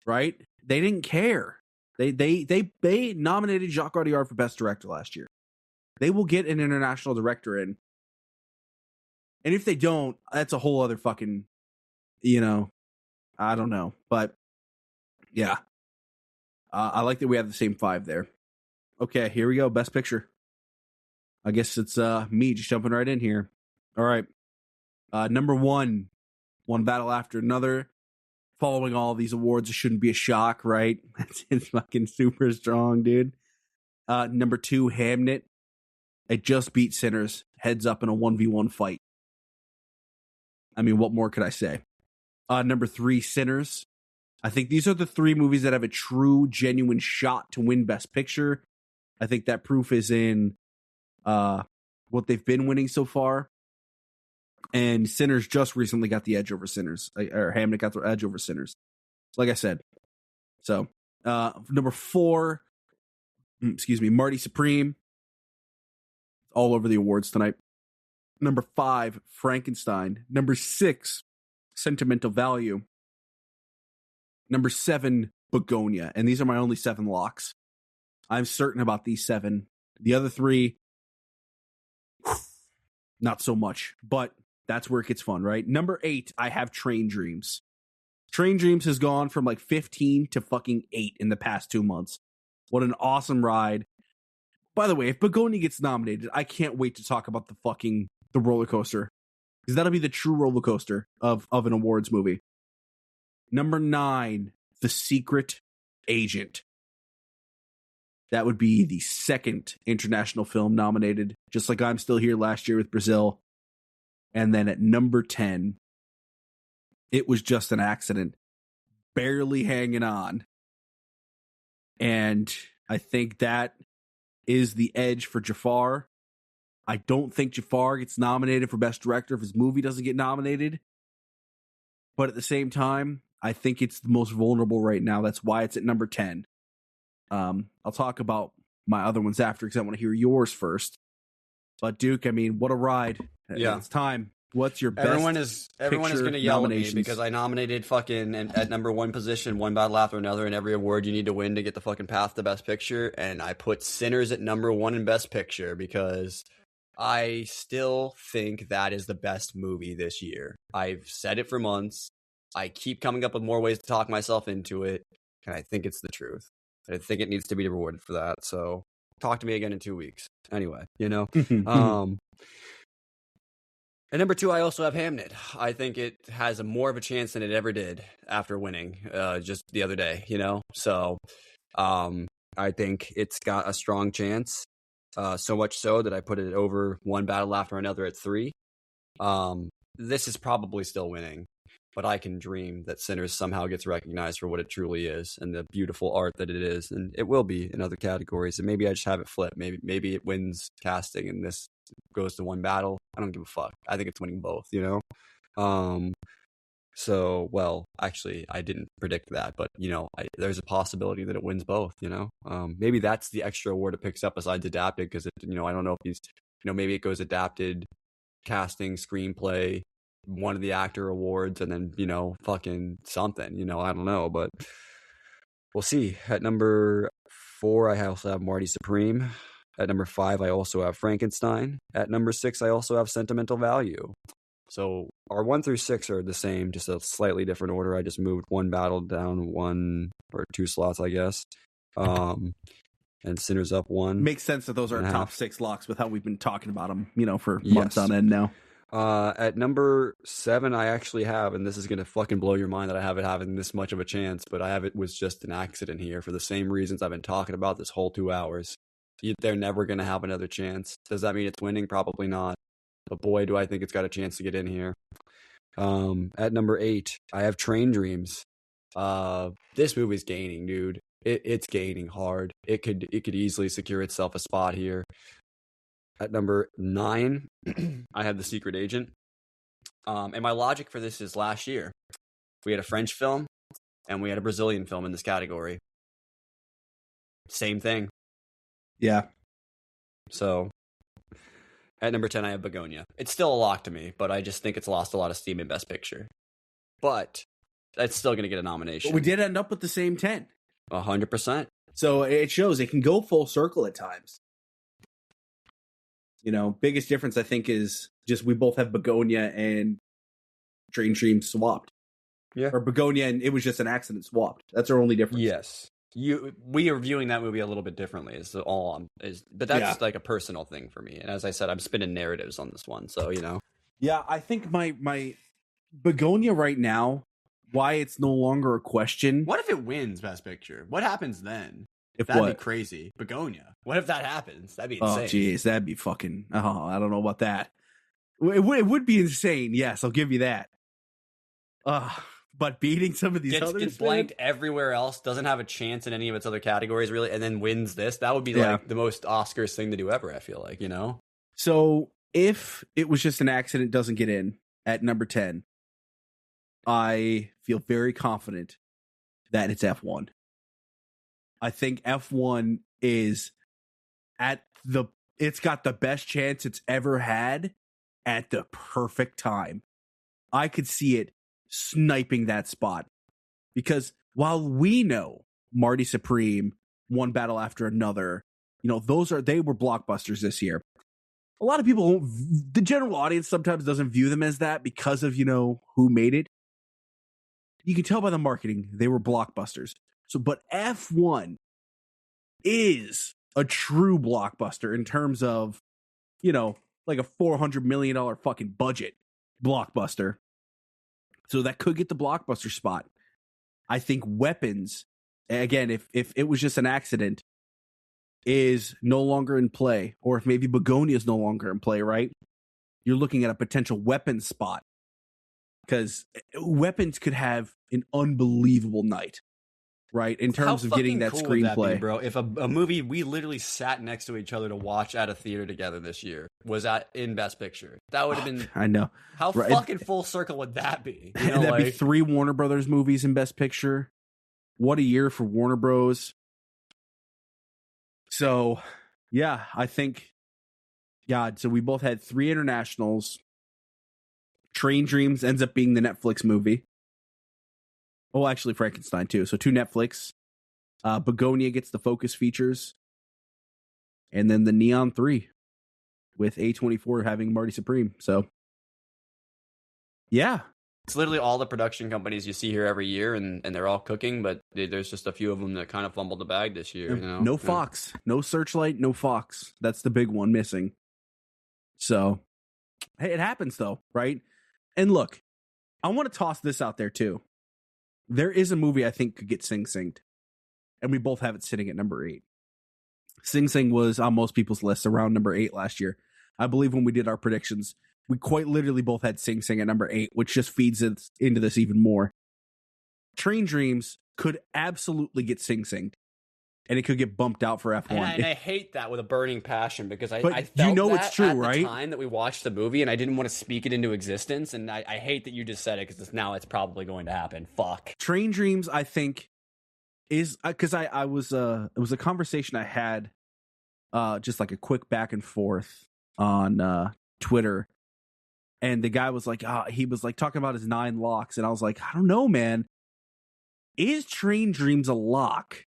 Right? They didn't care. They nominated Jacques Audiard for Best Director last year. They will get an international director in. And if they don't, that's a whole other fucking, you know, I don't know. But, yeah. I like that we have the same 5 there. Okay, here we go. Best Picture. I guess it's me just jumping right in here. All right. Number 1, One Battle After Another. Following all these awards, it shouldn't be a shock, right? It's fucking super strong, dude. Number 2, Hamnet. It just beat Sinners, heads up in a 1v1 fight. I mean, what more could I say? Number 3, Sinners. I think these are the 3 movies that have a true, genuine shot to win Best Picture. I think that proof is in what they've been winning so far. And Sinners just recently got the edge over Sinners. Or Hamnet got the edge over Sinners. Like I said. So, number 4, Marty Supreme. All over the awards tonight. Number 5, Frankenstein. Number 6, Sentimental Value. Number 7, Begonia. And these are my only 7 locks. I'm certain about these 7. The other 3, not so much. But that's where it gets fun, right? Number 8, I have Train Dreams. Train Dreams has gone from like 15 to fucking 8 in the past 2 months. What an awesome ride. By the way, if Begonia gets nominated, I can't wait to talk about the roller coaster. Because that'll be the true roller coaster of an awards movie. Number 9, The Secret Agent. That would be the second international film nominated, just like I'm Still Here last year with Brazil. And then at number 10, It Was Just an Accident. Barely hanging on. And I think that is the edge for Jafar. I don't think Jafar gets nominated for Best Director if his movie doesn't get nominated. But at the same time, I think it's the most vulnerable right now. That's why it's at number 10. I'll talk about my other ones after because I want to hear yours first. But Duke, I mean, what a ride. Yeah. It's time. What's your best Everyone is going to yell at me because I nominated fucking at number 1 position, one battle after another, and every award you need to win to get the fucking path to Best Picture. And I put Sinners at number 1 in Best Picture because I still think that is the best movie this year. I've said it for months. I keep coming up with more ways to talk myself into it, and I think it's the truth. I think it needs to be rewarded for that. So talk to me again in 2 weeks. Anyway, At number 2, I also have Hamnet. I think it has more of a chance than it ever did after winning just the other day, So I think it's got a strong chance, so much so that I put it over one battle after another at 3. This is probably still winning, but I can dream that Sinners somehow gets recognized for what it truly is and the beautiful art that it is. And it will be in other categories. And maybe I just have it flip. Maybe it wins casting and this goes to one battle. I don't give a fuck. I think it's winning both, So, well, actually, I didn't predict that, but, there's a possibility that it wins both, Maybe that's the extra award it picks up besides adapted because, I don't know if he's, maybe it goes adapted, casting, screenplay, one of the actor awards, and then, fucking something, I don't know, but we'll see. At number 4, I also have Marty Supreme. At number 5, I also have Frankenstein. At number 6, I also have Sentimental Value. So our 1 through 6 are the same, just a slightly different order. I just moved one battle down 1 or 2 slots, I guess. And Sinners up 1. Makes sense that those are top 6 locks with how we've been talking about them, for months on end now. At number 7, I actually have, and this is going to fucking blow your mind that I have it having this much of a chance, but I have it was just an accident here for the same reasons I've been talking about this whole 2 hours. They're never going to have another chance. Does that mean it's winning? Probably not. But boy, do I think it's got a chance to get in here. At number 8, I have Train Dreams. This movie's gaining, dude. It's gaining hard. It could easily secure itself a spot here. At number 9, I have The Secret Agent. And my logic for this is last year. We had a French film and we had a Brazilian film in this category. Same thing. Yeah. So at number 10, I have Begonia. It's still a lock to me, but I just think it's lost a lot of steam in Best Picture. But it's still going to get a nomination. But we did end up with the same 10. 100%. So it shows it can go full circle at times. Biggest difference I think is just we both have Begonia and Train Dreams swapped. Yeah. Or Begonia and It Was Just an Accident swapped. That's our only difference. Yes. We are viewing that movie a little bit differently but that's just like a personal thing for me. And as I said, I'm spinning narratives on this one. So, Yeah, I think my Begonia right now, why it's no longer a question. What if it wins Best Picture? What happens then? That'd be crazy. Begonia. What if that happens? That'd be insane. Oh, jeez, that'd be fucking. Oh, I don't know about that. It would be insane. Yes, I'll give you that. But beating some of these others, gets blanked everywhere else, doesn't have a chance in any of its other categories really, and then wins this. That would be like the most Oscars thing to do ever. I feel like, So if It Was Just an Accident doesn't get in at number 10, I feel very confident that it's F1. I think F1 is it's got the best chance it's ever had at the perfect time. I could see it sniping that spot. Because while we know Marty Supreme, One Battle After Another, they were blockbusters this year. A lot of people, the general audience sometimes doesn't view them as that because of, who made it. You can tell by the marketing, they were blockbusters. But F1 is a true blockbuster in terms of, like a $400 million fucking budget blockbuster. So that could get the blockbuster spot. I think Weapons, again, if it was just an accident, is no longer in play, or if maybe Begonia is no longer in play, right? You're looking at a potential Weapons spot, because Weapons could have an unbelievable night, right? In terms of getting that cool screenplay, would that be, bro. If a movie we literally sat next to each other to watch at a theater together this year was in Best Picture, that would have been. I know. How fucking full circle would that be? That'd be 3 Warner Brothers movies in Best Picture. What a year for Warner Bros. So, yeah, I think, so we both had 3 internationals. Train Dreams ends up being the Netflix movie. Oh, actually, Frankenstein, too. So 2 Netflix. Begonia gets the Focus Features. And then the Neon 3 with A24 having Marty Supreme. So, yeah. It's literally all the production companies you see here every year, and they're all cooking, but there's just a few of them that kind of fumbled the bag this year. No Fox. No Searchlight, no Fox. That's the big one missing. So, hey, it happens, though, right? And look, I want to toss this out there, too. There is a movie I think could get Sing Singed, and we both have it sitting at number 8. Sing Sing was on most people's lists around number 8 last year. I believe when we did our predictions, we quite literally both had Sing Sing at number 8, which just feeds it into this even more. Train Dreams could absolutely get Sing Singed, and it could get bumped out for F1. And I hate that with a burning passion, because I felt it's true, at right? the time that we watched the movie, and I didn't want to speak it into existence, and I hate that you just said it, because now it's probably going to happen. Fuck. Train Dreams, I think, is because it was a conversation I had, just like a quick back and forth on Twitter. And the guy was like, he was like talking about his 9 locks. And I was like, I don't know, man. Is Train Dreams a lock?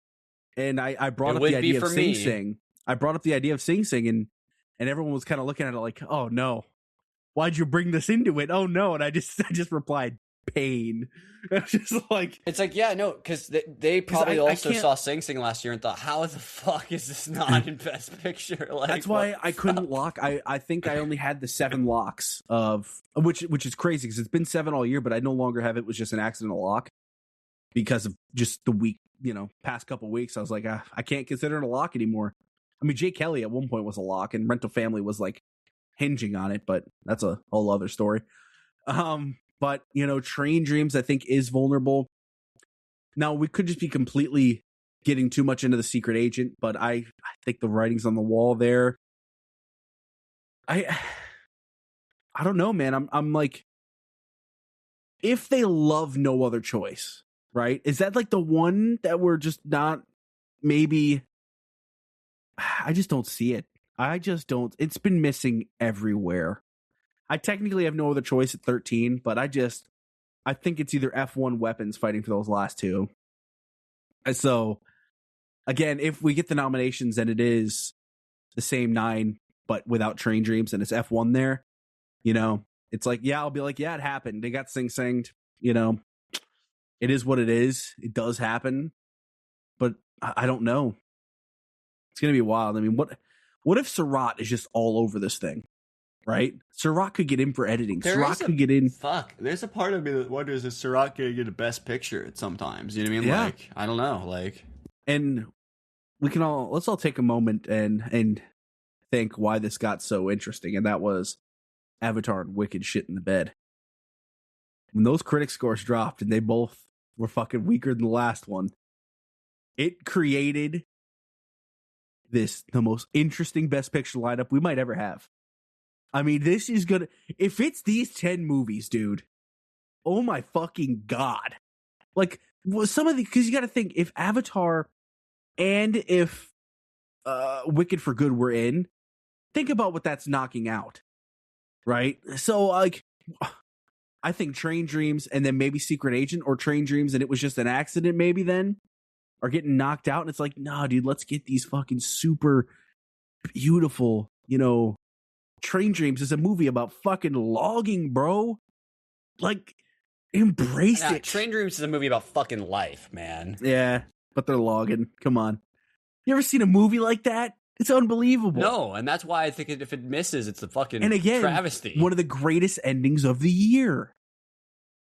And I brought up the idea of Sing Sing. I brought up the idea of Sing Sing, and everyone was kind of looking at it like, oh no, why'd you bring this into it? Oh no. And I just replied, pain. Just like, it's like, yeah, no, because they probably also saw Sing Sing last year and thought, how the fuck is this not in Best Picture? Like, that's why I couldn't lock. I think I only had the 7 locks of which is crazy, because it's been 7 all year, but I no longer have it was just an accidental lock because of just the week, past couple weeks. I was like, I can't consider it a lock anymore. I mean, Jay Kelly at one point was a lock, and Rental Family was like hinging on it, but that's a whole other story. But, Train Dreams, I think, is vulnerable. Now, we could just be completely getting too much into The Secret Agent, but I think the writing's on the wall there. I don't know, man. I'm like, if they love No Other Choice, right? Is that like the one that we're just not maybe? I just don't see it. I just don't. It's been missing everywhere. I technically have No Other Choice at 13, but I think it's either F1 Weapons fighting for those last 2. So, again, if we get the nominations and it is the same 9, but without Train Dreams, and it's F1 there, it's like, yeah, I'll be like, yeah, it happened. They got Sing Singed, it is what it is. It does happen, but I don't know. It's going to be wild. I mean, what if Surratt is just all over this thing? Right? Surratt could get in for editing. Surratt could get in. Fuck. There's a part of me that wonders if Surratt could get a Best Picture at sometimes. You know what I mean? Yeah. Like, I don't know. Like, and let's all take a moment and think why this got so interesting. And that was Avatar and Wicked shit in the bed. When those critic scores dropped and they both were fucking weaker than the last one, it created the most interesting Best Picture lineup we might ever have. I mean, this is gonna, if it's these 10 movies, dude, oh my fucking God. Like, some of the, because you got to think, if Avatar and if Wicked for Good were in, think about what that's knocking out. right? So like, I think Train Dreams and then maybe Secret Agent or Train Dreams and it was just an accident maybe then are getting knocked out. And it's like, nah, dude, let's get these fucking super beautiful, Train Dreams is a movie about fucking logging, bro. Like, embrace it. Train Dreams is a movie about fucking life, man. Yeah, but they're logging. Come on. You ever seen a movie like that? It's unbelievable. No, and that's why I think if it misses, it's a fucking and again, travesty. One of the greatest endings of the year.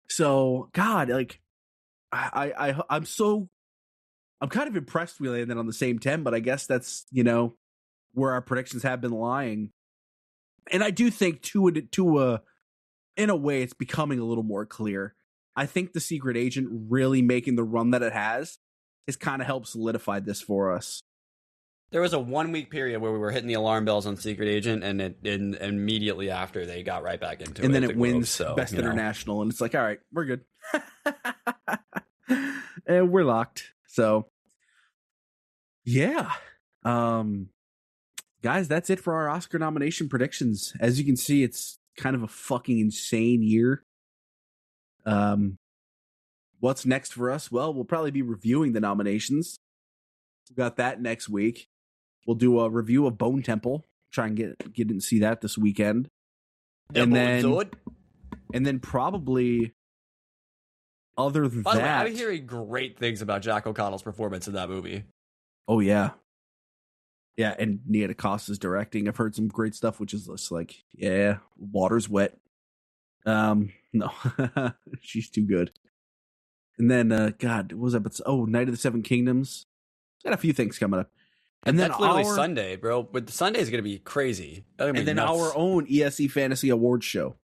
So, God, like, I'm kind of impressed we landed on the same 10, but I guess that's, where our predictions have been lying. And I do think in a way, it's becoming a little more clear. I think the Secret Agent really making the run that it has kind of helped solidify this for us. There was a 1 week period where we were hitting the alarm bells on Secret Agent, and immediately after they got right back into it. And then it wins Best International, and it's like, all right, we're good. And we're locked. So, yeah. Guys, that's it for our Oscar nomination predictions. As you can see, it's kind of a fucking insane year. What's next for us? Well, we'll probably be reviewing the nominations. We got that next week. We'll do a review of Bone Temple. Try and get in and see that this weekend. And then probably other than By the way, that, I'm hearing great things about Jack O'Connell's performance in that movie. Oh yeah. Yeah, and Nia DaCosta's directing. I've heard some great stuff, which is just like, yeah, water's wet. No, she's too good. And then, God, what was that? Night of the Seven Kingdoms. Got a few things coming up. And then that's literally Sunday, bro. But Sunday's going to be crazy. And then our own ESC Fantasy Awards show.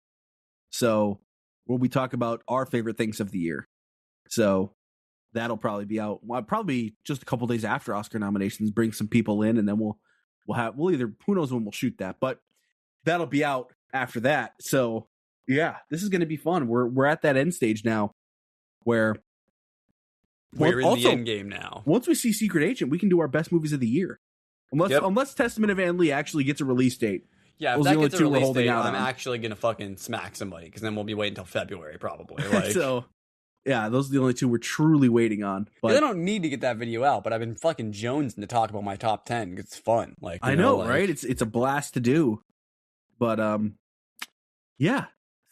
So, where we talk about our favorite things of the year. So, that'll probably be out. Well, probably just a couple days after Oscar nominations. Bring some people in, and then we'll either, who knows when we'll shoot that, but that'll be out after that. So, yeah, this is going to be fun. We're at that end stage now, where we're in the end game now. Once we see Secret Agent, we can do our best movies of the year, unless Testament of An Lee actually gets a release date. Yeah, if that gets a release date, I'm actually going to fucking smack somebody, because then we'll be waiting until February probably. Like, so, yeah, those are the only two we're truly waiting on. But I don't need to get that video out, but I've been fucking jonesing to talk about my top 10 because it's fun. Like, I know, right? It's a blast to do. But yeah,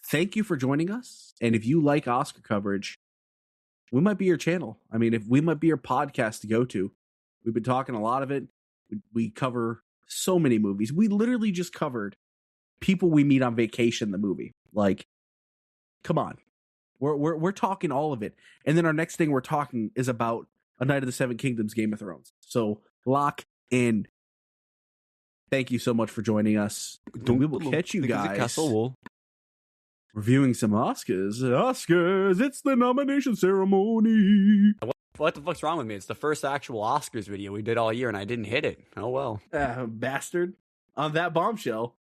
thank you for joining us. And if you like Oscar coverage, we might be your channel. I mean, we might be your podcast to go to. We've been talking a lot of it. We cover so many movies. We literally just covered people we meet on vacation, the movie. Like, come on. We're talking all of it. And then our next thing we're talking is about A Night of the Seven Kingdoms, Game of Thrones. So lock in. Thank you so much for joining us. We will catch you guys reviewing some Oscars. Oscars, it's the nomination ceremony. What the fuck's wrong with me? It's the first actual Oscars video we did all year, and I didn't hit it. Oh well. Bastard. On that bombshell,